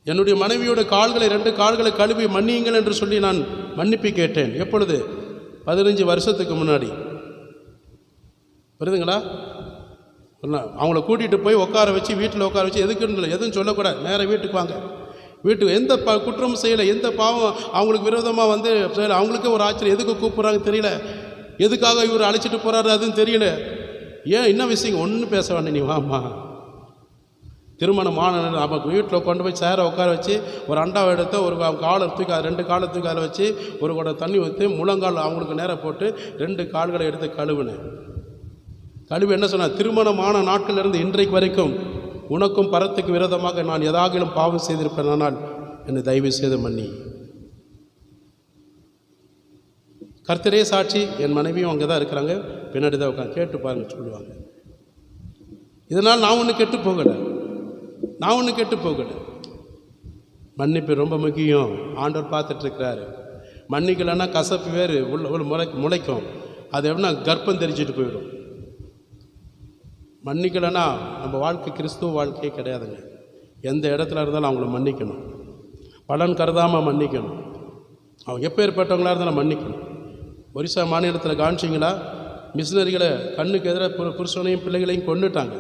என்னுடைய மனைவியோட கால்களை 2 கால்களை கழுவி மன்னியுங்கள் என்று சொல்லி நான் மன்னிப்பு கேட்டேன். எப்பொழுது? 15 வருஷத்துக்கு முன்னாடி. புரியுதுங்களா? அவங்கள கூட்டிகிட்டு போய் உட்கார வச்சு, வீட்டில் உட்கார வச்சு, எதுக்குன்னு எதுவும் சொல்லக்கூடாது, நேராக வீட்டுக்கு வாங்க, வீட்டுக்கு எந்த குற்றமும் செய்யலை, எந்த பாவம் அவங்களுக்கு விரோதமாக வந்து செய்யலை. அவங்களுக்கே ஒரு ஆச்சரியம், எதுக்கு கூப்பிட்றாங்க தெரியல, எதுக்காக இவர் அழைச்சிட்டு போகிறாரு அதுவும் தெரியல. ஏன் என்ன விஷயம்? ஒன்றும் பேச வேண்டாம், நீ வாம்மா. திருமணமான நமக்கு வீட்டில் கொண்டு போய் சேரை உட்கார வச்சு ஒரு அண்டாவை எடுத்து ஒரு காலை தூக்கி 2 காலை தூக்கி அதில் வச்சு ஒரு குடம் தண்ணி ஊற்றி முழங்கால் அவங்களுக்கு நேரம் போட்டு 2 கால்களை எடுத்து கழுவுனேன். கழுவி என்ன சொன்னார்? திருமணமான நாட்களிலிருந்து இன்றைக்கு வரைக்கும் உனக்கும் பரத்துக்கு விரோதமாக நான் ஏதாகிலும் பாவம் செய்திருப்பேன், ஆனால் என்னை தயவு செய்து மன்னி. கர்த்தரே சாட்சி, என் மனைவியும் அங்கே தான் இருக்கிறாங்க, பின்னாடி தான் உட்காந்து கேட்டு பாருங்க சொல்லுவாங்க. இதனால் நான் ஒன்றும் கெட்டு போகலை, மன்னிப்பு ரொம்ப முக்கியம். ஆண்டவர் பார்த்துட்ருக்கிறாரு. மன்னிக்கலைன்னா கசப்பு வேறு முளைக்கும், அது எப்படின்னா கர்ப்பம் தெரிச்சிட்டு போயிடும். மன்னிக்கலைன்னா நம்ம வாழ்க்கை கிறிஸ்துவ வாழ்க்கையே கிடையாதுங்க. எந்த இடத்துல இருந்தாலும் அவங்கள மன்னிக்கணும், பலன் கருதாமல் மன்னிக்கணும். அவங்க எப்பேற்பட்டவங்களாக இருந்தாலும் மன்னிக்கணும். ஒரிசா மாநிலத்தில் கவனிச்சிங்களா? மிஷினரிகளை கண்ணுக்கு எதிராக புருஷனையும் பிள்ளைகளையும் கொண்டுட்டாங்க.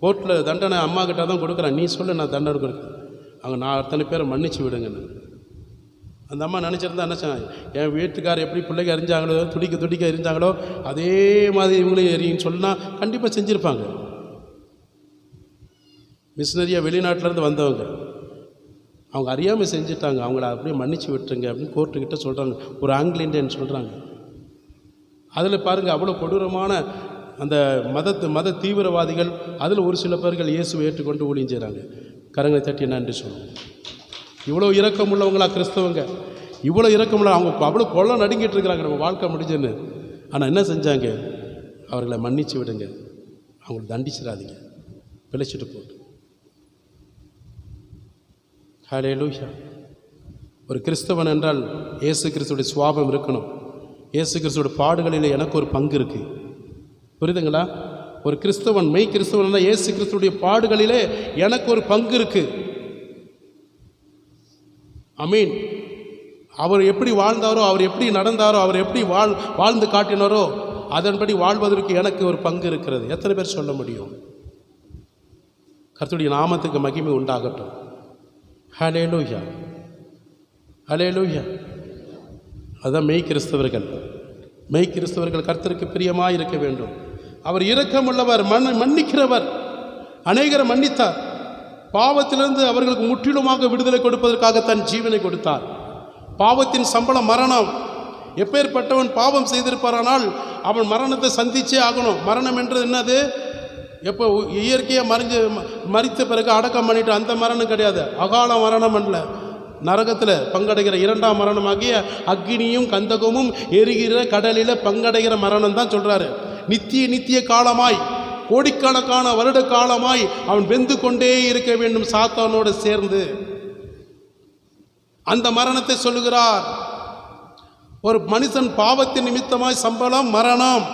கோர்ட்டில் தண்டனை அம்மா கிட்ட தான் கொடுக்குறேன், நீ சொல்லு நான் தண்டனை கொடுக்குறேன், அங்கே நான் அத்தனை பேரை மன்னிச்சு விடுங்கன்னு. அந்த அம்மா நினச்சிருந்தா நினச்சேன், என் வீட்டுக்கார் எப்படி பிள்ளைங்க எரிஞ்சாங்களோ, துடிக்க எரிஞ்சாங்களோ அதே மாதிரி இவங்களையும் எரின்னு சொன்னால் கண்டிப்பாக செஞ்சுருப்பாங்க. மிஷினரியாக வெளிநாட்டிலேருந்து வந்தவங்க அவங்க அறியாமல் செஞ்சுட்டாங்க, அவங்கள அப்படியே மன்னிச்சு விட்டுருங்க அப்படின்னு கோர்ட்டுக்கிட்ட சொல்கிறாங்க. ஒரு ஆங்கில இந்தியன் சொல்கிறாங்க. அதில் பாருங்கள், அவ்வளோ கொடூரமான அந்த மத தீவிரவாதிகள், அதில் ஒரு சில பேர்கள் இயேசுவை ஏற்றுக்கொண்டு ஊழியம் செய்கிறாங்க. கரங்களை தட்டி நன்றி சொல்லுவோம். இவ்வளோ இரக்கம் உள்ளவங்களா கிறிஸ்தவங்க, இவ்வளோ இரக்கமுள்ள அவங்க அவ்வளோ கொள்ள நடுங்கிட்டு இருக்கிறாங்க, நம்ம வாழ்க்கை முடிஞ்சுன்னு. ஆனால் என்ன செஞ்சாங்க? அவர்களை மன்னிச்சு விடுங்க, அவங்களை தண்டிச்சிடாதீங்க, பிழைச்சிட்டு போட்டு. ஹல்லேலூயா. ஒரு கிறிஸ்தவன் என்றால் இயேசு கிறிஸ்துவோட சுவாபம் இருக்கணும். இயேசு கிறிஸ்துவோட பாடுகளில் எனக்கு ஒரு பங்கு இருக்குது. புரியுதுங்களா? ஒரு கிறிஸ்தவன், மெய் கிறிஸ்தவன் இயேசு கிறிஸ்துவோடைய பாடுகளிலே எனக்கு ஒரு பங்கு இருக்குது. அமீன். அவர் எப்படி வாழ்ந்தாரோ, அவர் எப்படி நடந்தாரோ, அவர் எப்படி வாழ்ந்து காட்டினாரோ அதன்படி வாழ்வதற்கு எனக்கு ஒரு பங்கு இருக்கிறது. எத்தனை பேர் சொல்ல முடியும்? கர்த்தருடைய நாமத்துக்கு மகிமை உண்டாகட்டும். ஹல்லேலூயா, ஹல்லேலூயா. அதுதான் மெய் கிறிஸ்தவர்கள். மெய் கிறிஸ்தவர்கள் கர்த்தருக்கு பிரியமாக இருக்க வேண்டும். அவர் இரக்கமுள்ளவர், மன்னிக்கிறவர். அநேகரை மன்னித்தார். பாவத்திலிருந்து அவர்களுக்கு முற்றிலுமாக விடுதலை கொடுப்பதற்காக தன் ஜீவனை கொடுத்தார். பாவத்தின் சம்பளம் மரணம். எப்பேற்பட்டவன் பாவம் செய்திருப்பாரானால் அவன் மரணத்தை சந்திச்சே ஆகணும். மரணம் என்றது என்னது? எப்போ இயற்கையாக மறித்த பிறகு அடக்கம் பண்ணிட்டு அந்த மரணம் கிடையாது. அகால மரணம் அல்ல, நரகத்தில் பங்கடைகிற இரண்டாம் மரணமாகிய அக்னியும் கந்தகமும் எரிகிற கடலில் பங்கடைகிற மரணம் தான் சொல்கிறாரு. நித்திய காலமாய், கோடிக்கணக்கான வருட காலமாய் அவன் வெந்து கொண்டே இருக்க வேண்டும் சாத்தானோடு சேர்ந்து. அந்த மரணத்தை சொல்லுகிறார். ஒரு மனுஷன் பாவத்தின் நிமித்தமாய் சம்பளம் மரணம்.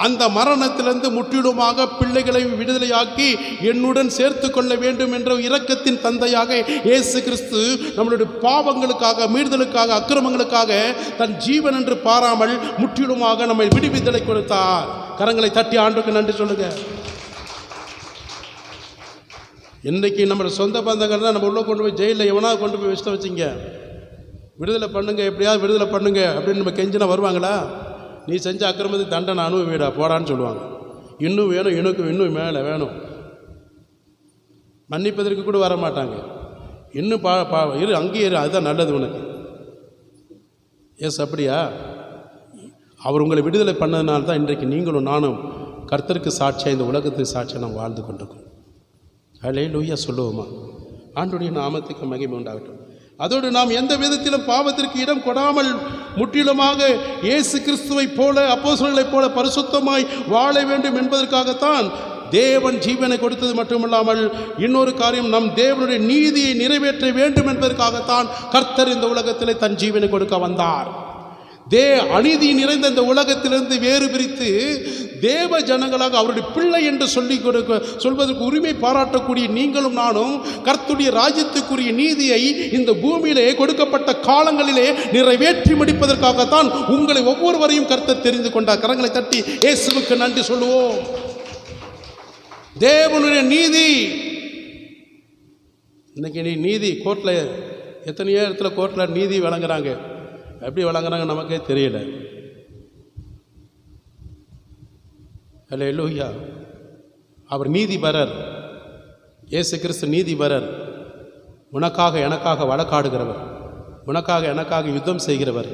அந்த மரணத்திலிருந்து முற்றிலுமாக பிள்ளைகளை விடுதலையாக்கி என்னுடன் சேர்த்து கொள்ள வேண்டும் என்ற இரக்கத்தின் தந்தையாக இயேசு கிறிஸ்து நம்மளுடைய பாவங்களுக்காக, மீறுதலுக்காக, அக்கிரமங்களுக்காக தன் ஜீவன் என்று பாராமல் முற்றிலுமாக நம்மை விடுவித்தலை கொடுத்தார். கரங்களை தட்டி ஆண்டுக்கு நன்றி சொல்லுங்க. இன்றைக்கி நம்மளோட சொந்த பந்தங்கள் தான் நம்ம உள்ள கொண்டு போய் ஜெயிலில் எவனா கொண்டு போய் வச்சுட்டு வச்சிங்க, விடுதலை பண்ணுங்க, எப்படியாவது விடுதலை பண்ணுங்க அப்படின்னு நம்ம கெஞ்சினா வருவாங்களா? நீ செஞ்ச அக்கிரமத்தை தண்டனை அனுபவிடா போடான்னு சொல்லுவாங்க. இன்னும் வேணும், இன்னும் மேலே வேணும். மன்னிப்பதற்கு கூட வர மாட்டாங்க. இன்னும் இரு, அங்கேயே இரு, அதுதான் நல்லது உனக்கு. எஸ், அப்படியா? அவர் உங்களை விடுதலை பண்ணதுனால தான் இன்றைக்கு நீங்களும் நானும் கர்த்தருக்கு சாட்சியாக, இந்த உலகத்துக்கு சாட்சியாக நாம் வாழ்ந்து கொண்டிருக்கோம். ஹல்லேலூயா சொல்லுவோமா? ஆண்டவருடைய நாமத்துக்கு மகிமை உண்டாகட்டும். அதோடு நாம் எந்த விதத்திலும் பாவத்திற்கு இடம் கொடாமல் முற்றிலுமாக இயேசு கிறிஸ்துவை போல, அப்போஸ்தலர்களைப் போல பரிசுத்தமாய் வாழ வேண்டும் என்பதற்காகத்தான் தேவன் ஜீவனை கொடுத்தது மட்டுமல்லாமல் இன்னொரு காரியம், நம் தேவனுடைய நீதியை நிறைவேற்ற வேண்டும் என்பதற்காகத்தான் கர்த்தர் இந்த உலகத்திலே தன் ஜீவனை கொடுக்க வந்தார். அநீதி நிறைந்த இந்த உலகத்திலிருந்து வேறு பிரித்து தேவ ஜனங்களாக அவருடைய பிள்ளை என்று சொல்வதற்கு உரிமை பாராட்டக்கூடிய நீங்களும் நானும் கர்த்தருடைய ராஜ்யத்துக்குரிய நீதியை இந்த பூமியிலே கொடுக்கப்பட்ட காலங்களிலே நிறைவேற்றி முடிப்பதற்காகத்தான் உங்களை ஒவ்வொருவரையும் கர்த்தர் தெரிந்து கொண்டார். கரங்களை தட்டி இயேசுவுக்கு நன்றி சொல்லுவோம். தேவனுடைய நீதி. இன்னைக்கு நீதி கோர்ட்டில் எத்தனையோ இடத்துல கோர்ட்டில் நீதி வழங்குறாங்க. எப்படி வழங்குறாங்க நமக்கே தெரியல. ஹல்லேலூயா. அவர் நீதிபரர். இயேசு கிறிஸ்து நீதிபரர். உனக்காக எனக்காக வழக்காடுகிறவர், உனக்காக எனக்காக யுத்தம் செய்கிறவர்.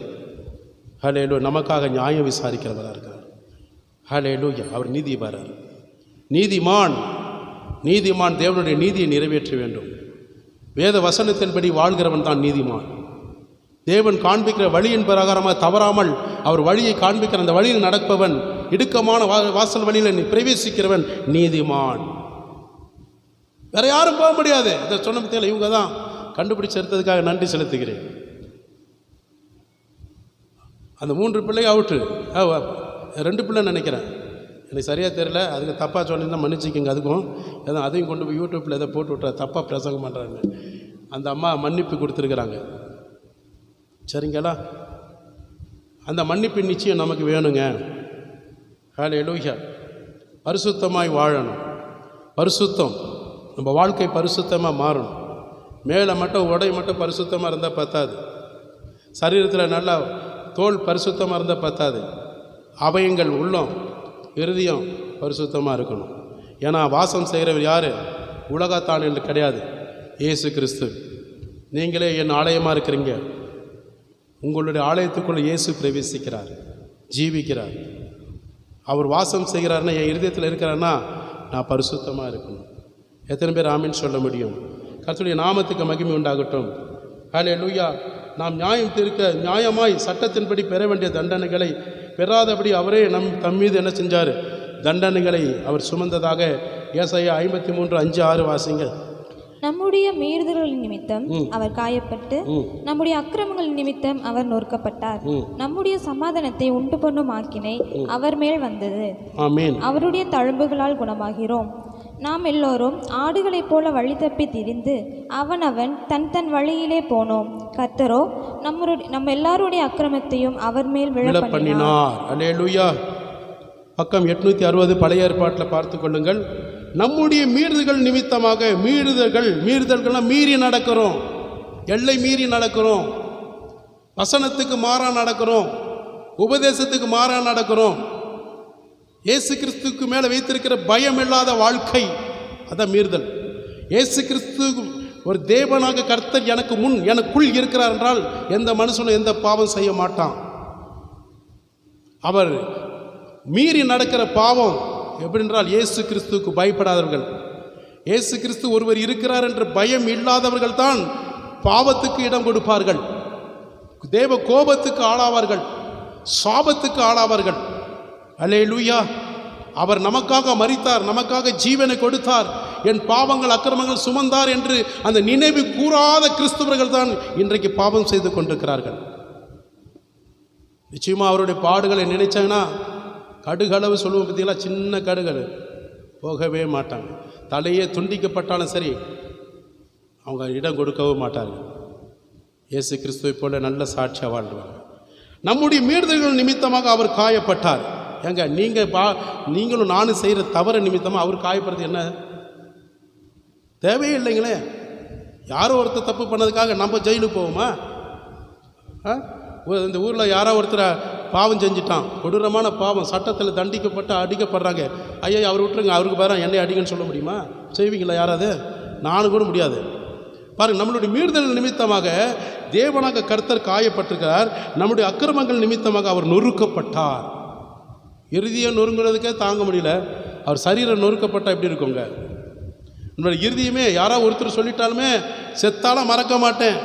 ஹல்லேலூயா. நமக்காக நியாயம் விசாரிக்கிறவராக இருக்கிறார். ஹல்லேலூயா. அவர் நீதிபரர், நீதிமான். நீதிமான் தேவனுடைய நீதியை நிறைவேற்ற வேண்டும். வேத வசனத்தின்படி வாழ்கிறவன் தான் நீதிமான். தேவன் காண்பிக்கிற வழியின் பிரகாரமாக தவறாமல் அவர் வழியை காண்பிக்கிற அந்த வழியில் நடப்பவன், இடுக்கமான வாசல் வழியில் பிரவேசிக்கிறவன் நீதிமான். வேற யாரும் போக முடியாது. இதை சொன்ன பத்தியில் இவங்க தான் கண்டுபிடிச்சு எடுத்ததுக்காக நன்றி செலுத்துகிறேன். அந்த 3 பிள்ளை அவுட்டு, 2 பிள்ளை நினைக்கிறேன், எனக்கு சரியாக தெரியல. அதுக்கு தப்பாக சொன்னீங்கன்னா மன்னிச்சிக்கங்க. அதுக்கும் ஏதோ அதையும் கொண்டு போய் யூடியூப்பில் எதை போட்டு விட்ற, தப்பாக பிரசங்கம் பண்ணுறாங்க. அந்த அம்மா மன்னிப்பு கொடுத்துருக்குறாங்க. சரிங்களா? அந்த மன்னிப்பின் நிச்சயம் நமக்கு வேணுங்க. ஹல்லேலூயா. பரிசுத்தமாய் வாழணும். பரிசுத்தம், நம்ம வாழ்க்கை பரிசுத்தமாக மாறணும். மேலே மட்டும் உடை மட்டும் பரிசுத்தமாக இருந்தால் பத்தாது. சரீரத்தில் நல்லா தோல் பரிசுத்தமாக இருந்தால் பத்தாது. அவயங்கள், உள்ளம், இருதயம் பரிசுத்தமாக இருக்கணும். ஏன்னா வாசம் செய்கிறவர் யார்? உலகத்தான் என்று கிடையாது, இயேசு கிறிஸ்து. நீங்களே என் ஆலயமாக இருக்கிறீங்க. உங்களுடைய ஆலயத்துக்குள்ளே இயேசு பிரவேசிக்கிறார், ஜீவிக்கிறார். அவர் வாசம் செய்கிறார்னா, என் இருதயத்தில் இருக்கிறார்னா நான் பரிசுத்தமாக இருக்கணும். எத்தனை பேர் ஆமீன் சொல்ல முடியும்? கர்த்தருடைய நாமத்துக்கு மகிமை உண்டாகட்டும். ஹல்லேலூயா. நாம் நியாயமாய் சட்டத்தின்படி பெற வேண்டிய தண்டனைகளை பெறாதபடி அவரே தம் மீது என்ன செஞ்சார்? தண்டனைகளை அவர் சுமந்ததாக ஏசாயா 53:5-6 வாசிங்க. நம்முடைய மீறுதல்களின் நிமித்தம் அவர் காயப்பட்டு, நம்முடைய அக்கிரமங்களின் நிமித்தம் அவர் நொறுக்கப்பட்டார். நம்முடைய சமாதானத்தை உண்டு பண்ணும் ஆக்கினை அவர் மேல் வந்தது. ஆமென். அவருடைய தழும்புகளால் குணமாகிறோம். நாம் எல்லோரும் ஆடுகளைப் போல வழி தப்பி திரிந்து அவனவன் தன் தன் வழியிலே போனோம். கர்த்தரோ நம்ம எல்லாருடைய அக்கிரமத்தையும் அவர் மேல் விழ பண்ணினார். அல்லேலூயா. பக்கம் 860 பழைய ஏற்பாட்டில் பார்த்து கொள்ளுங்கள். நம்முடைய மீறுதல்கள் நிமித்தமாக, மீறுதல்கள்லாம் மீறி நடக்கிறோம், எல்லை மீறி நடக்கிறோம், வசனத்துக்கு மாறா நடக்கிறோம், உபதேசத்துக்கு மாறா நடக்கிறோம், இயேசு கிறிஸ்துக்கு மேலே வைத்திருக்கிற பயம் இல்லாத வாழ்க்கை, அதான் மீறுதல். இயேசு கிறிஸ்து ஒரு தேவனாக கர்த்தர் எனக்குள் இருக்கிறார் என்றால் எந்த மனுஷனும் எந்த பாவம் செய்ய மாட்டான். அவர் மீறி நடக்கிற பாவம் எப்படின்றால் இயேசு கிறிஸ்துவுக்கு பயப்படாதவர்கள், இயேசு கிறிஸ்து ஒருவர் இருக்கிறார் என்ற பயம் இல்லாதவர்கள் தான் பாவத்துக்கு இடம் கொடுப்பார்கள், தேவ கோபத்துக்கு ஆளாவார்கள், சாபத்துக்கு ஆளாவார்கள். அல்லேலூயா. அவர் நமக்காக மரித்தார், நமக்காக ஜீவனை கொடுத்தார், என் பாவங்கள் அக்கிரமங்கள் சுமந்தார் என்று அந்த நினைவு கூறாத கிறிஸ்துவர்கள் தான் இன்றைக்கு பாவம் செய்து கொண்டிருக்கிறார்கள். நிச்சயமாக அவருடைய பாடுகளை நினைச்சாங்கன்னா கடுகளவு சொல்லுவோம் பார்த்தீங்களா, சின்ன கடுகள் போகவே மாட்டாங்க. தலையே துண்டிக்கப்பட்டாலும் சரி அவங்க இடம் கொடுக்கவும் மாட்டார்கள். இயேசு கிறிஸ்துவை போல நல்ல சாட்சியாக வாழ்வாங்க. நம்முடைய மீறுதல்கள் நிமித்தமாக அவர் காயப்பட்டார். ஏங்க நீங்களும் நானும் செய்கிற தவறு நிமித்தமாக அவர் காயப்படுறது என்ன தேவையே இல்லைங்களே. யாரோ ஒருத்தர் தப்பு பண்ணதுக்காக நம்ம ஜெயிலுக்கு போவோமா? இந்த ஊரில் யாரோ ஒருத்தரை பாவம் செஞ்சிட்டான், கொடூரமான பாவம், சட்டத்தில் தண்டிக்கப்பட்டு அடிக்கப்படுறாங்க. ஐயா அவர் விட்டுருங்க, அவருக்கு பாரு என்னை அடிங்கன்னு சொல்ல முடியுமா? செய்வீங்களா யாராவது? நானும் கூட முடியாது. பாருங்கள், நம்மளுடைய மீறுதல் நிமித்தமாக தேவனாக கர்த்தர் காயப்பட்டிருக்கிறார். நம்முடைய அக்கிரமங்கள் நிமித்தமாக அவர் நொறுக்கப்பட்டார். இறுதியை நொறுங்குறதுக்கே தாங்க முடியல, அவர் சரீரம் நொறுக்கப்பட்டால் எப்படி இருக்குங்க? நம்மளோட இறுதியுமே யாராவது ஒருத்தர் சொல்லிட்டாலுமே செத்தாலும் மறக்க மாட்டேன்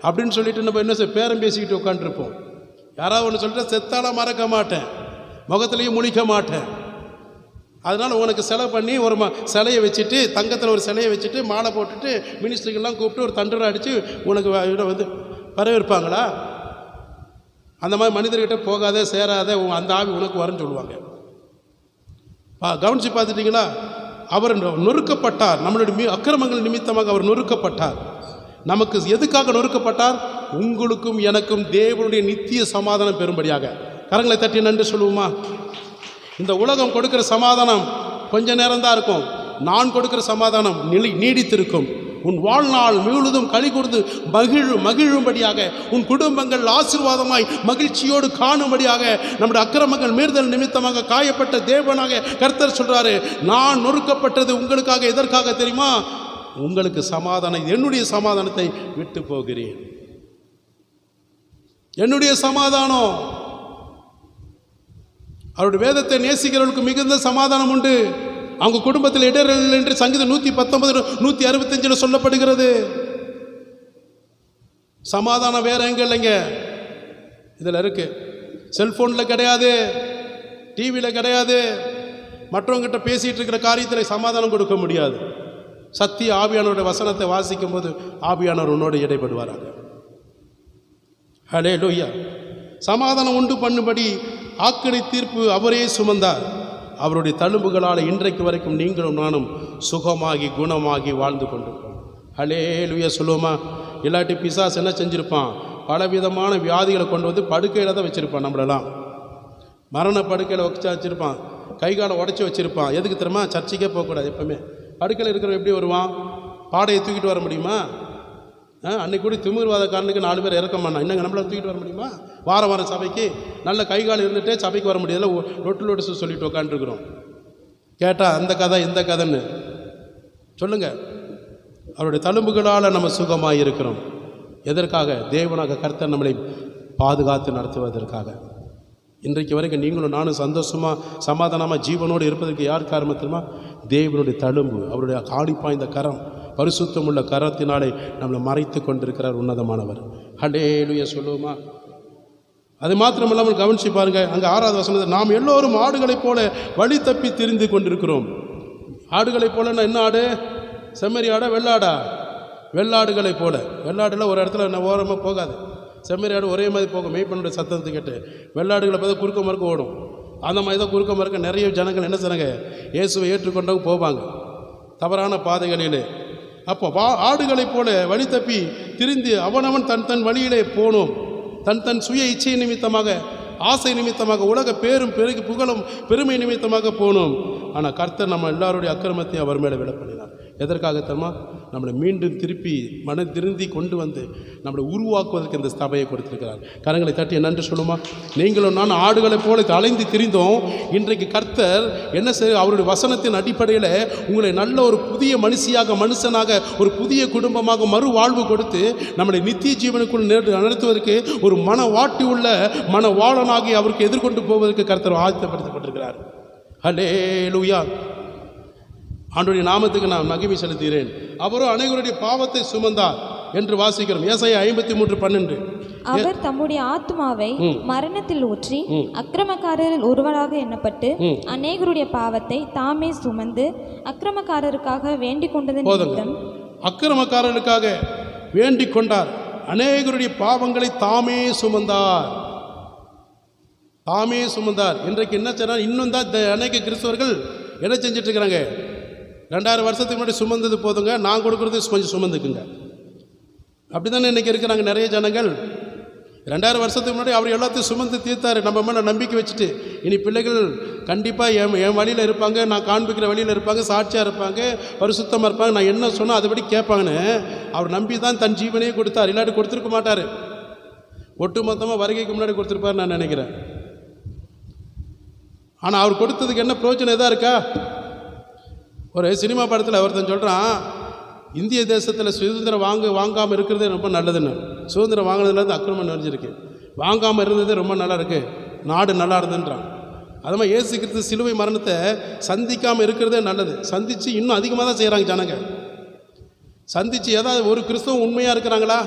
அப்படின்னு சொல்லிட்டு நம்ம என்ன பேரம் பேசிக்கிட்டு உட்காந்துருப்போம். யாராவது ஒன்று சொல்லிட்டு செத்தாலும் மறக்க மாட்டேன், முகத்துலேயும் முழிக்க மாட்டேன். அதனால் உனக்கு செலவு பண்ணி ஒரு சிலையை வச்சுட்டு, தங்கத்தில் ஒரு சிலையை வச்சுட்டு மாலை போட்டுட்டு மினிஸ்டருக்கெல்லாம் கூப்பிட்டு ஒரு தண்டரை அடித்து உனக்கு வந்து வரவேற்பாங்களா? அந்த மாதிரி மனிதர்கிட்ட போகாத சேராத அந்த ஆவி உனக்கு வரன்னு சொல்லுவாங்க. கவனித்து பார்த்துட்டிங்களா? அவர் நொறுக்கப்பட்டார். நம்மளுடைய அக்கிரமங்கள் நிமித்தமாக அவர் நொறுக்கப்பட்டார். நமக்கு எதுக்காக நொறுக்கப்பட்டார்? உங்களுக்கும் எனக்கும் தேவனுடைய நித்திய சமாதானம் பெறும்படியாக. கரங்களை தட்டி நன்றி சொல்லுவோமா? இந்த உலகம் கொடுக்கிற சமாதானம் கொஞ்ச நேரம்தான் இருக்கும். நான் கொடுக்கிற சமாதானம் நீடித்திருக்கும். உன் வாழ்நாள் முழுவதும் களி கூர்ந்து மகிழும்படியாக, உன் குடும்பங்கள் ஆசீர்வாதமாய் மகிழ்ச்சியோடு காணும்படியாக நம்முடைய அக்கிரமங்கள் மீறுதல் நிமித்தமாக காயப்பட்ட தேவனாக கர்த்தர் சொல்றாரு, நான் நொறுக்கப்பட்டது உங்களுக்காக. எதற்காக தெரியுமா? உங்களுக்கு சமாதானம், என்னுடைய சமாதானத்தை விட்டு போகிறேன். என்னுடைய சமாதானம். அவருடைய வேதத்தை நேசிக்கிறவர்களுக்கு மிகுந்த சமாதானம் உண்டு. அவங்க குடும்பத்தில் இடர்கள் என்று சங்கீதம் 119 165 சொல்லப்படுகிறது. சமாதானம் வேற எங்க இல்லைங்க, இதில் இருக்கு. செல்போனில் கிடையாது, டிவியில் கிடையாது, மற்றவங்கிட்ட பேசிகிட்டு இருக்கிற காரியத்தில் சமாதானம் கொடுக்க முடியாது. சத்திய ஆவியானவருடைய வசனத்தை வாசிக்கும் போது ஆவியானவர் உன்னோடு இடைப்படுவாராங்க. ஹல்லேலூயா. சமாதானம் உண்டு பண்ணும்படி ஆக்கினை தீர்ப்பு அவரே சுமந்தார். அவருடைய தழும்புகளால் இன்றைக்கு வரைக்கும் நீங்களும் நானும் சுகமாகி குணமாகி வாழ்ந்து கொண்டிருக்கோம். ஹல்லேலூயா சொல்லுவோமா? இல்லாட்டி பிசாசு என்ன செஞ்சுருப்பான்? பலவிதமான வியாதிகளை கொண்டு வந்து படுக்கையில் தான் வச்சுருப்பான். நம்மளெல்லாம் மரண படுக்கையில் வச்சிருப்பான், கை காலை உடச்சி வச்சுருப்பான். எதுக்கு தெரியுமா? சர்ச்சைக்கே போகக்கூடாது. எப்பவுமே படுக்கையில் இருக்கிறவன் எப்படி வருவான்? பாடையை தூக்கிட்டு வர முடியுமா? அன்னைக்கு கூட திமிர்வாதக்காரனுக்கு 4 பேர் இறக்க மாட்டான். என்னங்க நம்மளை தூக்கிட்டு வர முடியுமா? வாரம் சபைக்கு நல்ல கைகால் இருந்துகிட்டே சபைக்கு வர முடியாதுல, லொட்டு சொல்லிட்டு உட்காந்துருக்குறோம். கேட்டால் அந்த கதை இந்த கதைன்னு சொல்லுங்கள். அவருடைய தழும்புகளால் நம்ம சுகமாக இருக்கிறோம். எதற்காக? தேவனாக கர்த்தர் நம்மளை பாதுகாத்து நடத்துவதற்காக. இன்றைக்கு வரைக்கும் நீங்களும் நானும் சந்தோஷமாக சமாதானமாக ஜீவனோடு இருப்பதற்கு யார் காரணம் தெரியுமா? தேவனுடைய தழும்பு, அவருடைய ஆடிப்பாய்ந்த கரம், பரிசுத்தமுள்ள கரத்தினாலே நம்மளை மறைத்து கொண்டிருக்கிறார் உன்னதமானவர். ஹல்லேலூயா சொல்லுவோமா? அது மாத்திரமில்லாமல் கவனிச்சு பாருங்க, அங்கே 6வது வசனத்தில் நாம் எல்லோரும் ஆடுகளைப் போல வழி தப்பி திரிந்து கொண்டிருக்கிறோம். ஆடுகளைப் போலன்னா என்ன ஆடு? செம்மறி ஆடா வெள்ளாடா? வெள்ளாடுகளைப் போல. வெள்ளாடுல ஒரு இடத்துல ஓரமாக போகாது. செம்மறி ஆடு ஒரே மாதிரி போகும், மெய்ப்பனுடைய சத்தத்தை கேட்டு. வெள்ளாடுகளை பார்த்தா குறுக்க மறுக்க ஓடும். அந்த மாதிரி தான் குறுக்க மறுக்க நிறைய ஜனங்கள் என்ன செய்றாங்க? இயேசுவை ஏற்றுக்கொண்டவங்க போவாங்க தவறான பாதைகளிலே. அப்போ ஆடுகளைப் போல வழி தப்பி திரிந்து அவனவன் தன் தன் வழியிலே போனோம். தன் தன் சுய இச்சை நிமித்தமாக, ஆசை நிமித்தமாக, உலக பேரும் பெருகி புகழும் பெருமை நிமித்தமாக போனோம். ஆனால் கர்த்தர் நம்ம எல்லாருடைய அக்கிரமத்தையும் அவர் மேலே விட பண்ணினார். எதற்காக தெரியுமா? நம்மளை மீண்டும் திருப்பி மனம் திருந்தி கொண்டு வந்து நம்மளை உருவாக்குவதற்கு இந்த சபையை கொடுத்திருக்கிறார். கரங்களை தட்டி நன்றி சொல்லுமா? நீங்களும் நான் ஆடுகளைப் போல அலைந்து திரிந்தோம். இன்றைக்கு கர்த்தர் என்ன செய்ய, அவருடைய வசனத்தின் அடிப்படையில் உங்களை நல்ல ஒரு புதிய மனுஷனாக ஒரு புதிய குடும்பமாக மறுவாழ்வு கொடுத்து நம்மளை நித்திய ஜீவனுக்குள் நடத்துவதற்கு ஒரு மனவாட்டி உள்ள மனவாளனாகி அவருக்கு எதிர்கொண்டு போவதற்கு கர்த்தர் ஆயத்தப்படுத்தப்பட்டிருக்கிறார். ஹல்லேலூயா. ஆண்டவருடைய நாமத்துக்கு நான் மகிமை செலுத்துகிறேன். அவரோ அனைவருடைய பாவத்தை சுமந்தார் என்று வாசிக்கிறோம். ஏசாயா 53:12. அவர் தம்முடைய ஆத்மாவை மரணத்தில் ஊற்றி அக்கிரமக்காரரில் ஒருவராக எண்ணப்பட்டு அநேகருடைய பாவத்தை தாமே சுமந்து அக்கிரமக்காரருக்காக வேண்டிக் கொண்டதன் நிமித்தம். அக்கிரமக்காரருக்காக வேண்டிக் கொண்டார். அநேகருடைய பாவங்களை தாமே சுமந்தார். தாமே சுமந்தார். இன்றைக்கு என்ன செய்யறாங்க? இன்னும் தான் அநேக கிறிஸ்தவர்கள் என்ன செஞ்சிட்டு இருக்கிறாங்க? 2000 வருஷத்துக்கு முன்னாடி சுமந்தது போதுங்க, நான் கொடுக்குறது கொஞ்சம் சுமந்துக்குங்க. அப்படி தானே இன்றைக்கி இருக்கிறாங்க நிறைய ஜனங்கள். 2000 வருஷத்துக்கு முன்னாடி அவர் எல்லாத்தையும் சுமந்து தீர்த்தார். நம்ம மேலே நம்பிக்கை வச்சுட்டு இனி பிள்ளைகள் கண்டிப்பாக என் வழியில் இருப்பாங்க, நான் காண்பிக்கிற வழியில் இருப்பாங்க, சாட்சியாக இருப்பாங்க, பரிசுத்தமாக இருப்பாங்க, நான் என்ன சொன்னால் அதுபடி கேட்பாங்கன்னு அவர் நம்பி தான் தன் ஜீவனையே கொடுத்தார். இல்லாட்டி கொடுத்துருக்க மாட்டார். ஒட்டுமொத்தமாக வருகைக்கு முன்னாடி கொடுத்துருப்பார் நான் நினைக்கிறேன். ஆனால் அவர் கொடுத்ததுக்கு என்ன பிரயோஜனம் எதாக இருக்கா? ஒரு சினிமா படத்தில் ஒருத்தன் சொல்கிறான், இந்திய தேசத்தில் சுதந்திரம் வாங்காமல் இருக்கிறதே ரொம்ப நல்லதுன்னு. சுதந்திரம் வாங்கினதுலேருந்து அக்கிரமம் நிறைஞ்சிருக்கு. வாங்காமல் இருந்ததே ரொம்ப நல்லா இருக்குது, நாடு நல்லா இருந்துன்றான். அது மாதிரி இயேசு கிறிஸ்து சிலுவை மரணத்தை சந்திக்காமல் இருக்கிறதே நல்லது. சந்தித்து இன்னும் அதிகமாக தான் செய்கிறாங்க ஜனங்க. சந்தித்து ஏதாவது ஒரு கிறிஸ்தவம் உண்மையாக இருக்கிறாங்களா?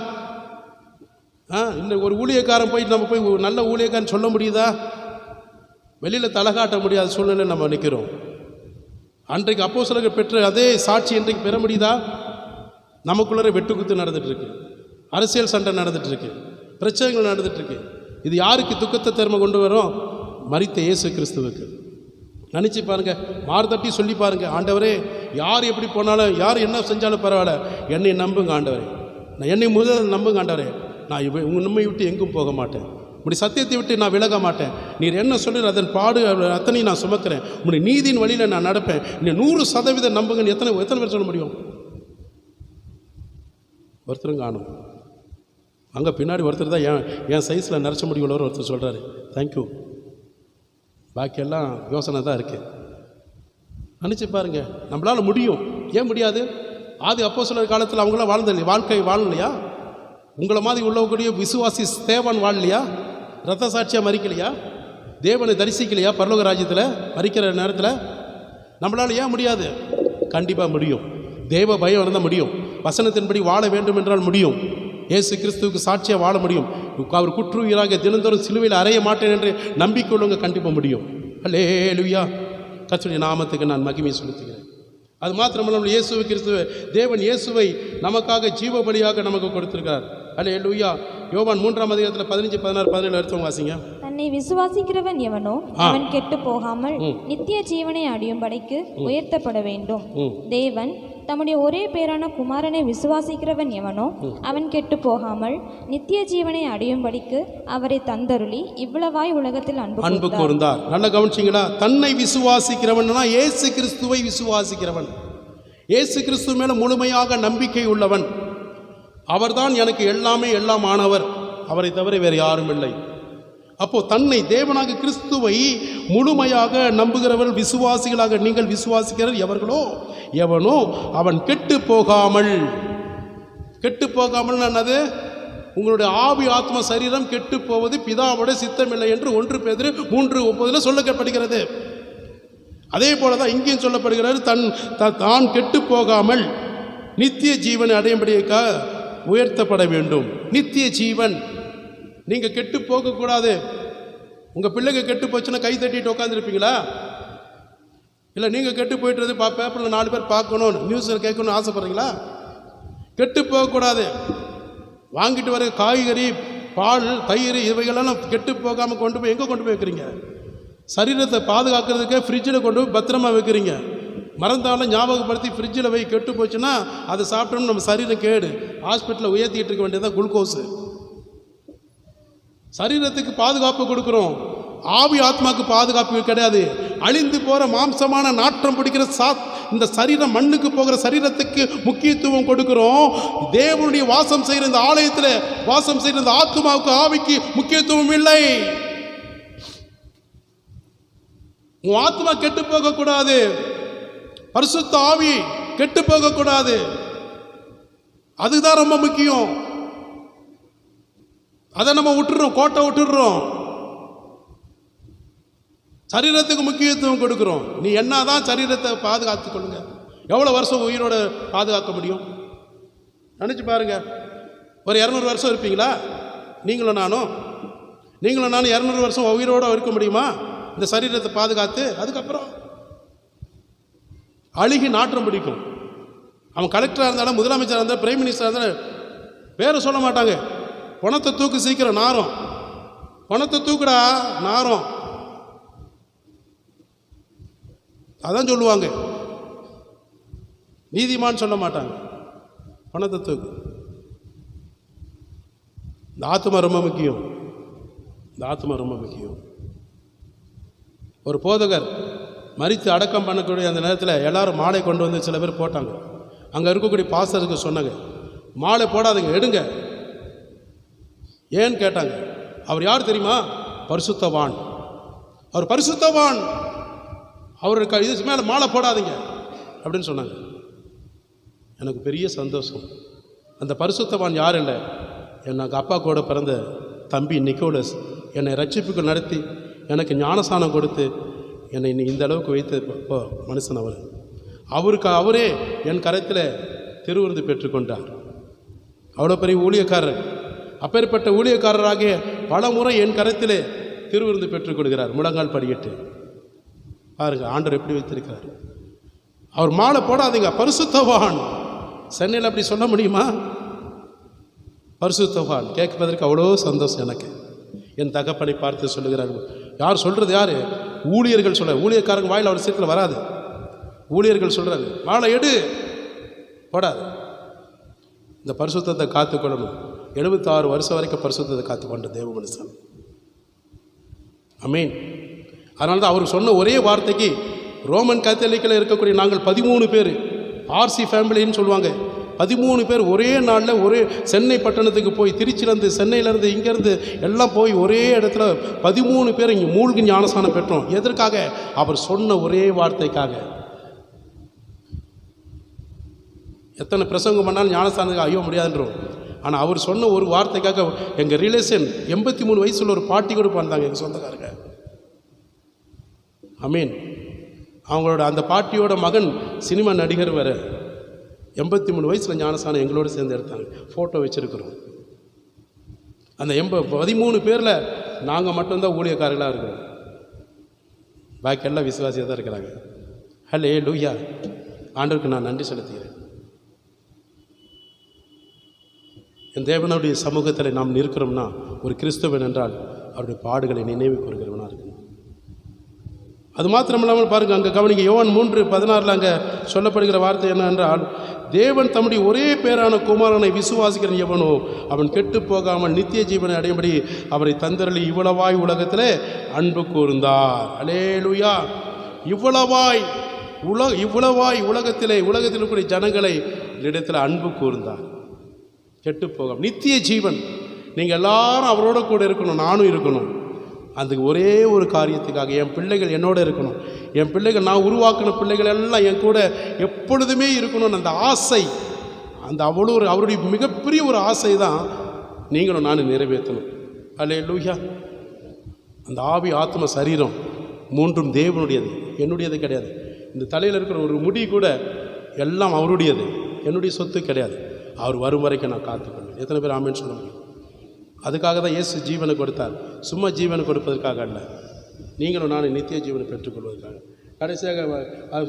இல்லை ஒரு ஊழியக்காரன் போய் நம்ம போய் நல்ல ஊழியக்காரன் சொல்ல முடியுதா? வெளியில் தலை காட்ட முடியாத சூழ்நிலை நம்ம நிற்கிறோம். அன்றைக்கு அப்போஸ்தலர்கள் பெற்ற அதே சாட்சி இன்றைக்கு பெற முடியுதா? நமக்குள்ளே வெட்டுக்குத்து நடந்துகிட்ருக்கு, அரசியல் சண்டை நடந்துகிட்ருக்கு, பிரச்சனைகள் நடந்துகிட்ருக்கு. இது யாருக்கு துக்கத்தை திறமை கொண்டு வரும்? மரித்த இயேசு கிறிஸ்துவுக்கு. நினச்சி பாருங்கள், மார்தட்டி சொல்லி பாருங்கள், ஆண்டவரே யார் எப்படி போனாலும், யார் என்ன செஞ்சாலும் பரவாயில்ல, என்னை நம்புங்க ஆண்டவரே, நான் என்னை முதல் நம்புங்க ஆண்டவரே, நான் உண்மை விட்டு எங்கும் போக மாட்டேன், உங்களுடைய சத்தியத்தை விட்டு நான் விலக மாட்டேன், நீர் என்ன சொல்லுற அதன் பாடு அத்தனையும் நான் சுமக்கிறேன், உங்களுடைய நீதியின் வழியில் நான் நடப்பேன், நீ 100% நம்புங்கன்னு எத்தனை பேர் சொல்ல முடியும்? ஒருத்தரும் காணும். அங்கே பின்னாடி ஒருத்தர் தான் என் சைஸில் நிறச்ச முடியுள்ளவர் ஒருத்தர் சொல்கிறாரு, தேங்க்யூ. பாக்கியெல்லாம் யோசனை தான் இருக்குது. நினச்சி பாருங்கள், நம்மளால் முடியும். ஏன் முடியாது? ஆதி அப்போஸ்தலர் காலத்தில் அவங்களாம் வாழ்க்கை வாழலையா? உங்களை மாதிரி உள்ளவக்கூடிய விசுவாசி ஸ்தேவான் வாழலையா? ரத்த சாட்சியாக மறிக்கலையா? தேவனை தரிசிக்கலையா? பரலோக ராஜ்யத்தில் மறிக்கிற நேரத்தில் நம்மளால் ஏன் முடியாது? கண்டிப்பாக முடியும். தேவ பயம் இருந்தால் முடியும். வசனத்தின்படி வாழ வேண்டும் என்றால் முடியும். இயேசு கிறிஸ்துவுக்கு சாட்சியாக வாழ முடியும். அவர் குற்றுயிராக தினந்தோறும் சிலுவையில் அறைய மாட்டேன் என்று நம்பிக்கை உள்ளவங்க கண்டிப்பாக முடியும். அல்லேலூயா. கர்த்தருடைய நாமத்துக்கு நான் மகிமை செலுத்துகிறேன். அது மாத்திரமல்ல, இயேசு கிறிஸ்துவ தேவன் இயேசுவை நமக்காக ஜீவ பலியாக நமக்கு கொடுத்திருக்கிறார். அல்லேலூயா. யோவான் 3ஆம் அதிகாரத்தில் 15, 16, 17 எடுத்து வாசிங்க. தன்னை விசுவாசிக்கிறவன் எவனோ அவன் கெட்டு போகாமல் நித்திய ஜீவனை அடையும்படிக்கு உயர்த்தப்பட வேண்டும். தேவன் தம்முடைய ஒரே பேரான குமாரனை விசுவாசிக்கிறவன் எவனோ அவன் கெட்டு போகாமல் நித்திய ஜீவனை அடையும்படிக்கு அவரை தந்தருளி இவ்வளவாய் உலகத்தில் அன்பு கூர்ந்தார். நல்ல கவனிச்சிங்களா? தன்னை விசுவாசிக்கிறவன்னா இயேசு கிறிஸ்துவை விசுவாசிக்கிறவன், இயேசு கிறிஸ்து மேல முழுமையாக நம்பிக்கை உள்ளவன். அவர்தான் எனக்கு எல்லாமே எல்லாம் ஆனவர், அவரை தவிர வேறு யாரும் இல்லை. அப்போ தன்னை தேவனாக கிறிஸ்துவை முழுமையாக நம்புகிறவர் விசுவாசிகளாக நீங்கள் விசுவாசிக்கிறவர் எவனோ அவன் கெட்டு போகாமல் என்னது, உங்களுடைய ஆவி ஆத்ம சரீரம் கெட்டு போவது பிதாவுடைய சித்தமில்லை என்று 1 பேதுரு 3:9 சொல்லப்படுகிறது. அதே போலதான் இங்கேயும் சொல்லப்படுகிறது, தான் கெட்டு போகாமல் நித்திய ஜீவனை அடையும்படியாக உயர்த்தப்பட வேண்டும். நித்திய ஜீவன். நீங்கள் கெட்டு போகக்கூடாது. உங்கள் பிள்ளைங்க கெட்டு போச்சுன்னா கை தட்டிட்டு உட்காந்துருப்பீங்களா? இல்லை நீங்கள் கெட்டு போய்ட்டுறது பேப்பரில் 4 பேர் பார்க்கணும், நியூஸில் கேட்கணும்னு ஆசைப்படுறீங்களா? கெட்டு போகக்கூடாது. வாங்கிட்டு வர காய்கறி, பால், தயிர் இவைகளெல்லாம் கெட்டு போகாமல் கொண்டு போய் எங்கே கொண்டு போய் வைக்கிறீங்க? சரீரத்தை பாதுகாக்கிறதுக்கு ஃப்ரிட்ஜில் கொண்டு போய் பத்திரமா வைக்கிறீங்க. மறந்தாலும் ஞாபகப்படுத்தி ஃப்ரிட்ஜில் போய் கெட்டு போச்சுன்னா அதை சாப்பிட்டோம்னு நம்ம சரீரம் கேடு. ஹாஸ்பிட்டலில் உயர்த்திட்டு இருக்க வேண்டியதான் குளுக்கோஸு. சரீரத்துக்கு பாதுகாப்பு கொடுக்குறோம், ஆவி ஆத்மாவுக்கு பாதுகாப்பு கிடையாது. அழிந்து போகிற மாம்சமான நாற்றம் பிடிக்கிற இந்த சரீரம், மண்ணுக்கு போகிற சரீரத்துக்கு முக்கியத்துவம் கொடுக்கிறோம். தேவனுடைய வாசம் செய்கிற இந்த ஆலயத்தில் வாசம் செய்கிற இந்த ஆத்மாவுக்கு, ஆவிக்கு முக்கியத்துவம் இல்லை. உன் ஆத்மா கெட்டு போகக்கூடாது, பரிசுத்த ஆவி கெட்டு போகக்கூடாது. அதுதான் ரொம்ப முக்கியம். அதை நம்ம விட்டுறோம், கோட்டை விட்டுடுறோம். சரீரத்துக்கு முக்கியத்துவம் கொடுக்குறோம். நீ என்னதான் சரீரத்தை பாதுகாத்து கொள்ளுங்க, எவ்வளோ வருஷம் உயிரோட பாதுகாக்க முடியும்? நினச்சி பாருங்க. ஒரு 200 வருஷம் இருப்பீங்களா? நீங்களும் நானும் 200 வருஷம் உயிரோடு இருக்க முடியுமா இந்த சரீரத்தை பாதுகாத்து? அதுக்கப்புறம் அழுகி நாற்றம் பிடிக்கும். அவன் கலெக்டராக இருந்தாலும், முதலமைச்சராக இருந்தாலும், பிரைம் மினிஸ்டராக இருந்தாலும் பேரை சொல்ல மாட்டாங்க. பணத்தை தூக்கு, சீக்கிரம் நாரம், பணத்தை தூக்குடா நாரம், அதான் சொல்லுவாங்க. நீதிமான் சொல்ல மாட்டாங்க, பணத்தை தூக்கு. இந்த ஆத்மா ரொம்ப முக்கியம். இந்த ஆத்மா ரொம்ப முக்கியம். ஒரு போதகர் மரித்து அடக்கம் பண்ணக்கூடிய அந்த நேரத்தில் எல்லாரும் மாலை கொண்டு வந்து சில பேர் போட்டாங்க. அங்கே இருக்கக்கூடிய பாஸ்டருக்கு சொன்னாங்க, மாலை போடாதீங்க, எடுங்க. ஏன்னு கேட்டாங்க. அவர் யார் தெரியுமா? பரிசுத்தவான். அவர் பரிசுத்தவான், அவருக்கு இது மேலே மாலை போடாதீங்க அப்படின்னு சொன்னாங்க. எனக்கு பெரிய சந்தோஷம். அந்த பரிசுத்தவான் யார் இல்லை, எனக்கு அப்பா கூட பிறந்த தம்பி நிக்கோலஸ் என்னை ரட்சிப்புக்கு நடத்தி எனக்கு ஞானஸ்தானம் கொடுத்து என்னை இந்த அளவுக்கு வைத்த மனுஷன் அவரே என் கரத்தில் திருவிருந்து பெற்றுக்கொண்டார். அவ்வளோ பெரிய ஊழியக்காரர். அப்பேற்பட்ட ஊழியக்காரராகிய பல முறை என் கரத்திலே திருவிருந்து பெற்றுக்கொள்கிறார். முழங்கால் படியிட்டு பாருங்க ஆண்டவர் எப்படி வைத்திருக்கிறார். அவர் மாலை போடாதீங்க, பரிசுத்தவான். சென்னையில் அப்படி சொல்ல முடியுமா? பரிசுத்தவான் கேட்பதற்கு அவ்வளோ சந்தோஷம் எனக்கு. என் தகப்பனை பார்த்து சொல்லுகிறார்கள். யார் சொல்கிறது? யார்? ஊழியர்கள் சொல்ல. ஊழியக்காரங்க வாயில் அவர் சீட்டில் வராது. ஊழியர்கள் சொல்கிறாரு, மாலை எடு, போடாது. இந்த பரிசுத்தத்தை காத்துக்கொள்ளணும். 76 வருஷம் வரைக்கும் பரிசுத்தத்தை காத்துக்கொண்ட தேவ மனுஷன். ஆமென். அதனால தான் அவர் சொன்ன ஒரே வார்த்தைக்கு ரோமன் கத்தோலிக்கில் இருக்கக்கூடிய நாங்கள் 13 பேர், ஆர்சி ஃபேமிலின்னு சொல்லுவாங்க, 13 பேர் ஒரே நாளில் ஒரே சென்னை பட்டணத்துக்கு போய், திருச்சியிலேருந்து, சென்னையிலேருந்து, இங்கேருந்து எல்லாம் போய் ஒரே இடத்துல 13 பேர் இங்கே மூழ்கி ஞானஸ்தானம் பெற்றோம். எதற்காக? அவர் சொன்ன ஒரே வார்த்தைக்காக. எத்தனை பிரசங்கம் பண்ணாலும் ஞானஸ்தானத்துக்கு ஐயோ முடியாதுன்றோம். ஆனால் அவர் சொன்ன ஒரு வார்த்தைக்காக எங்கள் ரிலேஷன் 83 வயசுல ஒரு பாட்டி கூட பண்ணாங்க, எங்கள் சொந்தக்காரங்க. ஆமீன். அவங்களோட அந்த பாட்டியோட மகன் சினிமா நடிகர் வேறு. 83 வயசில் ஞானஸ்தானம் எங்களோடு சேர்ந்து எடுத்தாங்க. ஃபோட்டோ வச்சுருக்குறோம். அந்த 13 பேரில் நாங்கள் மட்டும்தான் ஊழியக்காரர்களாக இருக்கிறோம். பாக்கி எல்லாம் விசுவாசியாக தான் இருக்கிறாங்க. ஹல்லேலூயா. ஆண்டவருக்கு நான் நன்றி செலுத்துகிறேன். என் தேவனுடைய சமூகத்தில் நாம் நிற்கிறோம்னா ஒரு கிறிஸ்தவன் என்றால் அவருடைய பாடுகளை நினைவு கூறுகிறவனாக இருக்கணும். அது மாத்திரமில்லாமல் பாருங்கள், அங்கே கவனிங்க, யோவான் 3:16 அங்கே சொல்லப்படுகிற வார்த்தை என்னவென்றால், தேவன் தம்முடைய ஒரே பேரான குமாரனை விசுவாசிக்கிறன் எவனோ அவன் கெட்டு போகாமல் நித்திய ஜீவனை அடையும்படி அவரை தந்தரளி இவ்வளவாய் உலகத்திலே அன்பு கூர்ந்தார். அல்லேலூயா. இவ்வளவாய் உலகத்தில் இருக்கக்கூடிய ஜனங்களை இடத்துல அன்பு கூர்ந்தார். கெட்டு போகாமல் நித்திய ஜீவன். நீங்கள் எல்லாரும் அவரோட கூட இருக்கணும், நானும் இருக்கணும். அந்த ஒரே ஒரு காரியத்துக்காக என் பிள்ளைகள் என்னோட இருக்கணும், என் பிள்ளைகள் நான் உருவாக்கின பிள்ளைகள் எல்லாம் என் கூட எப்பொழுதுமே இருக்கணும்னு அந்த ஆசை, அந்த அவ்வளோ ஒரு அவருடைய மிகப்பெரிய ஒரு ஆசை தான் நீங்களும் நானும் நிறைவேற்றணும். அல்லேலூயா. அந்த ஆவி ஆத்ம சரீரம் மூன்றும் தேவனுடையது, என்னுடையது கிடையாது. இந்த தலையில் இருக்கிற ஒரு முடி கூட எல்லாம் அவருடையது, என்னுடைய சொத்து கிடையாது. அவர் வரும் வரைக்கும் நான் காத்துக்கொள்வேன். எத்தனை பேர் ஆமென்னு சொல்ல முடியும்? அதுக்காக தான் இயேசு ஜீவனை கொடுத்தார். சும்மா ஜீவனை கொடுப்பதற்காக அல்ல, நீங்களும் நானும் நித்திய ஜீவனை பெற்றுக்கொள்வதற்காக. கடைசியாக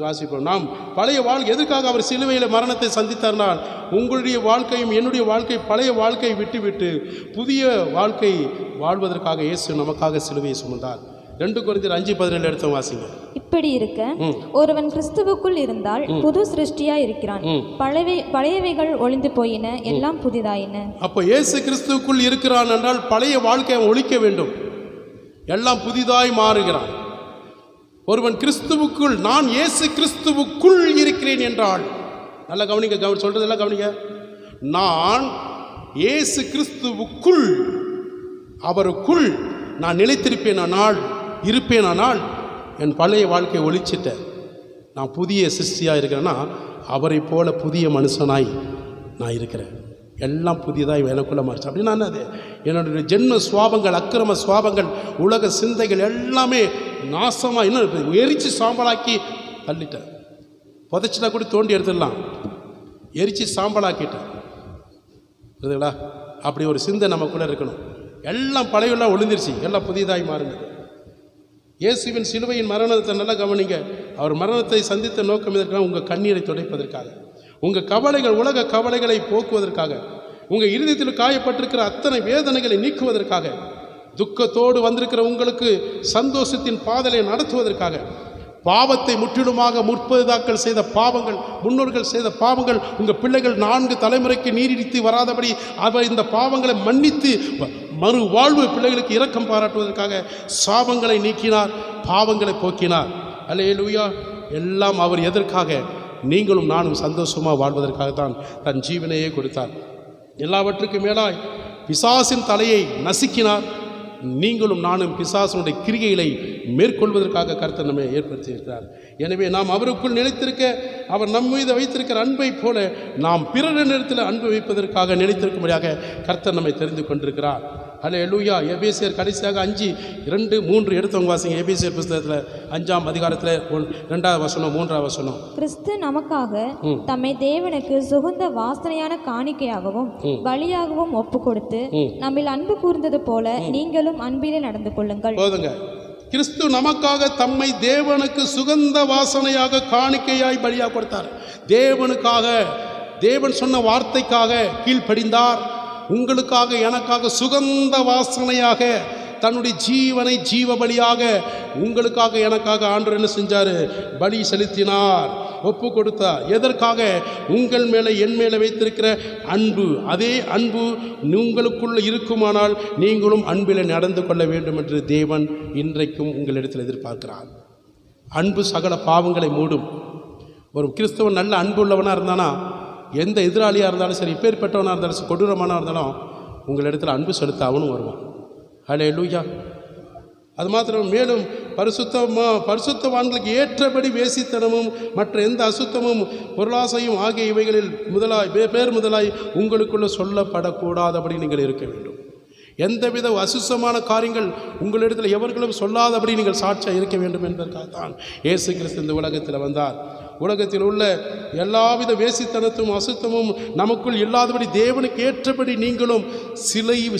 வாசிப்போம். நாம் பழைய வாழ்க்கை எதற்காக அவர் சிலுவையில் மரணத்தை சந்தித்தார்னால், உங்களுடைய வாழ்க்கையும் என்னுடைய வாழ்க்கை பழைய வாழ்க்கையை விட்டுவிட்டு புதிய வாழ்க்கை வாழ்வதற்காக இயேசு நமக்காக சிலுவையை சுமந்தார். 2 கொரிந்தியர் 5:17 எடுத்து வாசிங்க. இப்படி இருக்க ஒருவன் கிறிஸ்துவுக்குள் இருந்தால் புது சிருஷ்டியா இருக்கிறான், பழையவைகள் ஒளிந்து போயின, எல்லாம் புதிதாயின. அப்போ இயேசு கிறிஸ்துவுக்குள் இருக்கிறான் என்றால் பழைய வாழ்க்கையை ஒழிக்க வேண்டும், எல்லாம் புதிதாய் மாறுகிறான். ஒருவன் கிறிஸ்துவுக்குள், நான் இயேசு கிறிஸ்துவுக்குள் இருக்கிறேன் என்றால், நல்லா கவனிக்க, சொல்றதெல்லாம் கவனிக்க, நான் இயேசு கிறிஸ்துவுக்குள், அவருக்குள் நான் நிலைத்திருப்பேனானால், இருப்பேனானால் என் பழைய வாழ்க்கையை ஒழிச்சிட்டேன், நான் புதிய சிருஷ்டியாக இருக்கிறேன்னா அவரை போல புதிய மனுஷனாய் நான் இருக்கிறேன், எல்லாம் புதியதாக எனக்குள்ள மாறிச்சு. அப்படின்னா அது என்னுடைய ஜென்ம சுவாபங்கள், அக்கிரம சுவாபங்கள், உலக சிந்தைகள் எல்லாமே நாசமாக என்ன எரிச்சு சாம்பலாக்கி தள்ளிட்டேன். புதைச்சிட்டா கூட தோண்டி எடுத்துடலாம், எரிச்சு சாம்பலாக்கிட்டேன். புரியுதுங்களா? அப்படி ஒரு சிந்தை நமக்குள்ளே இருக்கணும். எல்லாம் பழையெல்லாம் ஒளிந்திருச்சு, எல்லாம் புதியதாய் மாறுங்க. இயேசுவின் சிலுவையின் மரணத்தை நல்லா கவனிங்க. அவர் மரணத்தை சந்தித்த நோக்கம் எதற்காக? உங்கள் கண்ணீரை துடைப்பதற்காக, உங்கள் கவலைகள், உலக கவலைகளை போக்குவதற்காக, உங்கள் இருதயத்தில் காயப்பட்டிருக்கிற அத்தனை வேதனைகளை நீக்குவதற்காக, துக்கத்தோடு வந்திருக்கிற உங்களுக்கு சந்தோஷத்தின் பாதலை நடத்துவதற்காக, பாவத்தை முற்றிலுமாக முற்பதாக்கள் செய்த பாவங்கள், முன்னோர்கள் செய்த பாவங்கள் உங்கள் பிள்ளைகள் 4 தலைமுறைக்கு நீடித்து வராதபடி அவர் இந்த பாவங்களை மன்னித்து மறு வாழ்வு பிள்ளைகளுக்கு இரக்கம் பாராட்டுவதற்காக சாபங்களை நீக்கினார், பாவங்களை போக்கினார். அல்லேலூயா. எல்லாம் அவர் எதற்காக? நீங்களும் நானும் சந்தோஷமாக வாழ்வதற்காகத்தான் தன் ஜீவனையே கொடுத்தார். எல்லாவற்றுக்கும் மேலாய் பிசாசின் தலையை நசுக்கினார். நீங்களும் நானும் பிசாசனுடைய கிரிகைகளை மேற்கொள்வதற்காக கர்த்தர் நம்மை ஏற்படுத்தியிருக்கிறார். எனவே நாம் அவருக்குள் நிலைத்திருக்க, அவர் நம் மீது வைத்திருக்கிற அன்பை போல நாம் பிறரிடத்தில் அன்பு வைப்பதற்காக நிலைத்திருக்கும்படியாக கர்த்தர் நம்மை தெரிந்து கொண்டிருக்கிறார். அல்லேலூயா. எபேசியர் கடைசியாக 5:2-3 எடுத்தவங்க வாசிங்க. எபேசியர் புத்தகத்தில் 5ஆம் அதிகாரத்தில் 2ஆவது வசனம் 3ஆவது வசனம். கிறிஸ்து நமக்காக தம்மை தேவனுக்கு சுகந்த வாசனையான காணிக்கையாகவும் பலியாகவும் ஒப்பு கொடுத்து நம்மில் அன்பு கூர்ந்தது போல நீங்களும் அன்பிலே நடந்து கொள்ளுங்கள். போதுங்க. கிறிஸ்து நமக்காக தம்மை தேவனுக்கு சுகந்த வாசனையாக காணிக்கையாய் பலியாக கொடுத்தார். தேவனுக்காக, தேவன் சொன்ன வார்த்தைக்காக கீழ்ப்படிந்தார். உங்களுக்காக, எனக்காக சுகந்த வாசனையாக தன்னுடைய ஜீவனை ஜீவ பலியாக உங்களுக்காக, எனக்காக ஆண்டவர் என்ன செஞ்சார்? பலி செலுத்தினார், ஒப்பு கொடுத்தார். எதற்காக? உங்கள் மேலே, என் மேலே வைத்திருக்கிற அன்பு, அதே அன்பு உங்களுக்குள்ள இருக்குமானால் நீங்களும் அன்பில் நடந்து கொள்ள வேண்டும் என்று தேவன் இன்றைக்கும் உங்களிடத்தில் எதிர்பார்க்கிறார். அன்பு சகல பாவங்களை மூடும். ஒரு கிறிஸ்தவன் நல்ல அன்பு உள்ளவனாக இருந்தானா, எந்த எதிராளியாக இருந்தாலும் சரி, இப்பேற்பட்டவனாக இருந்தாலும் சரி, கொடூரமானாக இருந்தாலும் உங்களிடத்தில் அன்பு செலுத்த அவனும் வருவான். அல்லேலூயா. அது மாத்திரம் மேலும் பரிசுத்தவான்களுக்கு ஏற்றபடி வேசித்தனமும் மற்ற எந்த அசுத்தமும் பொருளாசையும் ஆகிய இவைகளில் முதலாய் உங்களுக்குள்ள சொல்லப்படக்கூடாதபடி நீங்கள் இருக்க வேண்டும். எந்தவித அசுத்தமான காரியங்கள் உங்களிடத்தில் எவர்களும் சொல்லாதபடி நீங்கள் சாட்சியாக இருக்க வேண்டும் என்பதற்காகத்தான் இயேசு கிறிஸ்து இந்த உலகத்தில் வந்தார். உலகத்தில் உள்ள எல்லாவித வேசித்தனத்தும் அசுத்தமும் நமக்குள் இல்லாதபடி தேவனுக்கு ஏற்றபடி நீங்களும்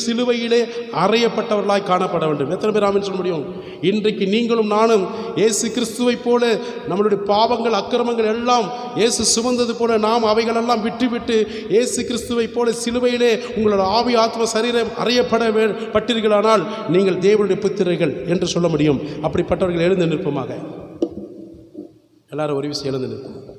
சிலுவையிலே அறையப்பட்டவர்களாய் காணப்பட வேண்டும். எத்தனை பேர் ஆமென் சொல்ல முடியும்? இன்றைக்கு நீங்களும் நானும் இயேசு கிறிஸ்துவை போல நம்மளுடைய பாவங்கள், அக்கிரமங்கள் எல்லாம் இயேசு சுமந்தது போல நாம் அவைகளெல்லாம் விட்டுவிட்டு இயேசு கிறிஸ்துவை போல சிலுவையிலே உங்களோட ஆவி ஆத்ம சரீரம் அறையப்பட்டீர்களானால் நீங்கள் தேவனுடைய புத்திரர்கள் என்று சொல்ல முடியும். அப்படிப்பட்டவர்கள் எழுந்து நிற்போமாக. எல்லாரும் ஒரு விஷயம் எழுந்து நிற்போம்.